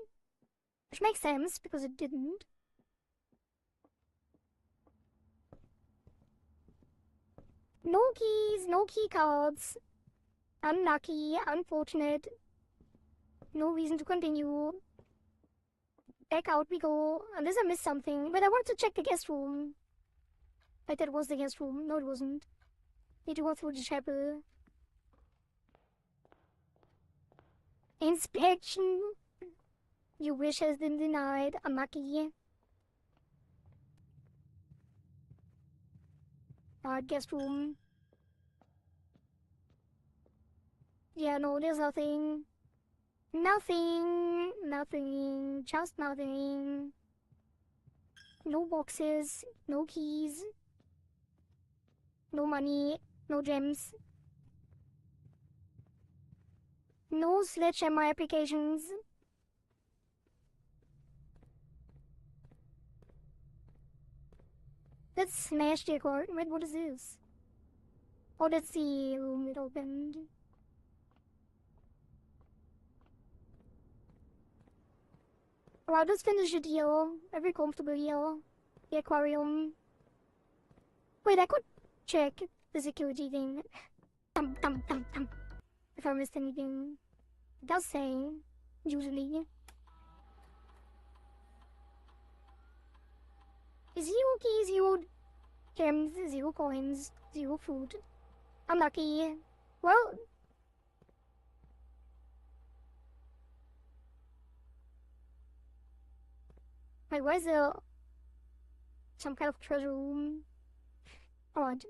Which makes sense, because it didn't. No keys, no key cards. Unlucky, unfortunate. No reason to continue. Back out we go, unless I missed something. But I want to check the guest room. Wait, that was the guest room. No, it wasn't. Need to go through the chapel. Inspection. Your wish has been denied. Unlucky. Alright, guest room. Yeah, no, there's nothing. Nothing. Nothing. Just nothing. No boxes. No keys. No money. No gems. No sledgehammer applications. Let's smash the accord. Wait, what is this? Oh, that's the room it opened. Wow, let's finish the deal. Very comfortable here. The aquarium. Wait, I could check the security thing. If I missed anything. It does say, usually. Zero keys, 0 gems, 0 coins, 0 food. Unlucky. Well... Wait, where's the... some kind of treasure room? Alright.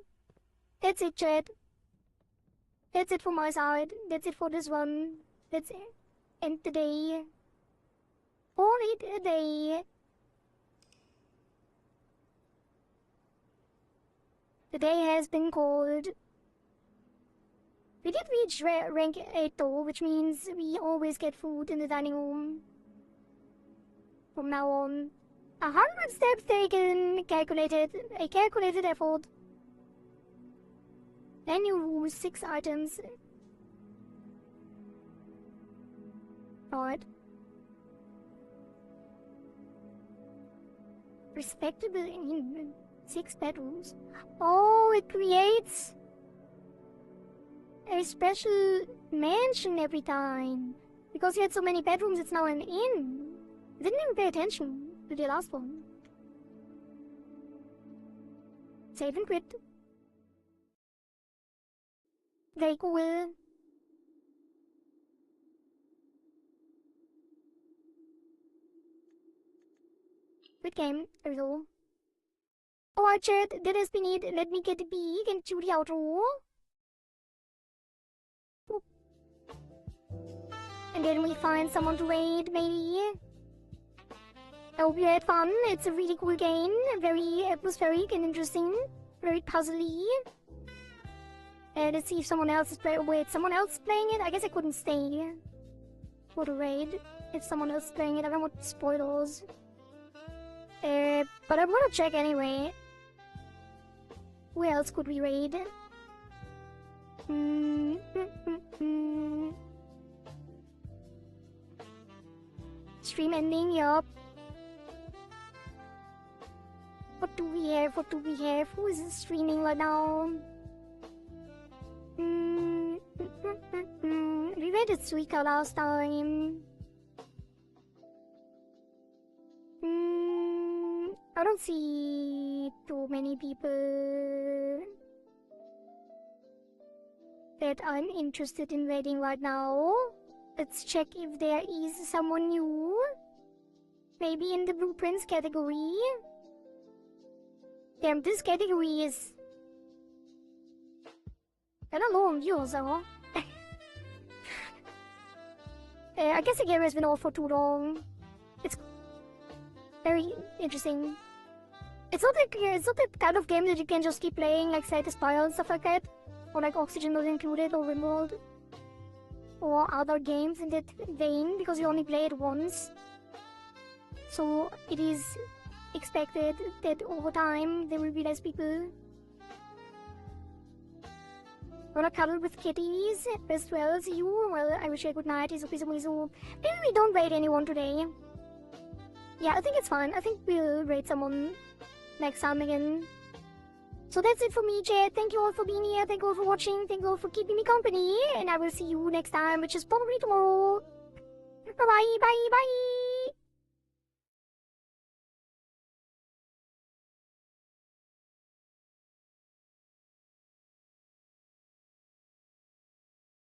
That's it, chat. That's it for my side. That's it for this one. Let's end the day. Call it a day. The day has been called. We did reach rank 8 though, which means we always get food in the dining room. From now on. 100 steps taken, a calculated effort. Then you room 6 items. Alright. Respectable in 6 bedrooms. Oh, it creates a special mansion every time. Because you had so many bedrooms, it's now an inn. I didn't even pay attention to the last one. Save and quit. Very cool. Good game, result. Alright chat, that has been it. Let me get the beak and do the outro. Boop. And then we find someone to raid, maybe. I hope you had fun. It's a really cool game. Very atmospheric and interesting. Very puzzly. Let's see if someone else is playing. Wait, someone else is playing it? I guess I couldn't stay for the raid if someone else is playing it. I don't want spoilers. But I'm gonna check anyway. Who else could we raid? Stream ending, yup. What do we have? What do we have? Who is streaming right now? We raided Suika last time. I don't see too many people that I'm interested in raiding right now. Let's check if there is someone new. Maybe in the blueprints category. Damn, this category is kind of long views, though. I guess the game has been off for too long. It's very interesting. It's not the kind of game that you can just keep playing, like Slay the Spire and stuff like that, or like Oxygen Not Included or Rimworld, or other games in that vein, because you only play it once. So it is expected that over time there will be less people. Wanna cuddle with kitties as well as you? Well, I wish you a good night. Maybe we don't raid anyone today. Yeah, I think it's fine. I think we'll raid someone next time again. So that's it for me, chat. Thank you all for being here. Thank you all for watching. Thank you all for keeping me company. And I will see you next time, which is probably tomorrow. Bye-bye. Bye. Bye.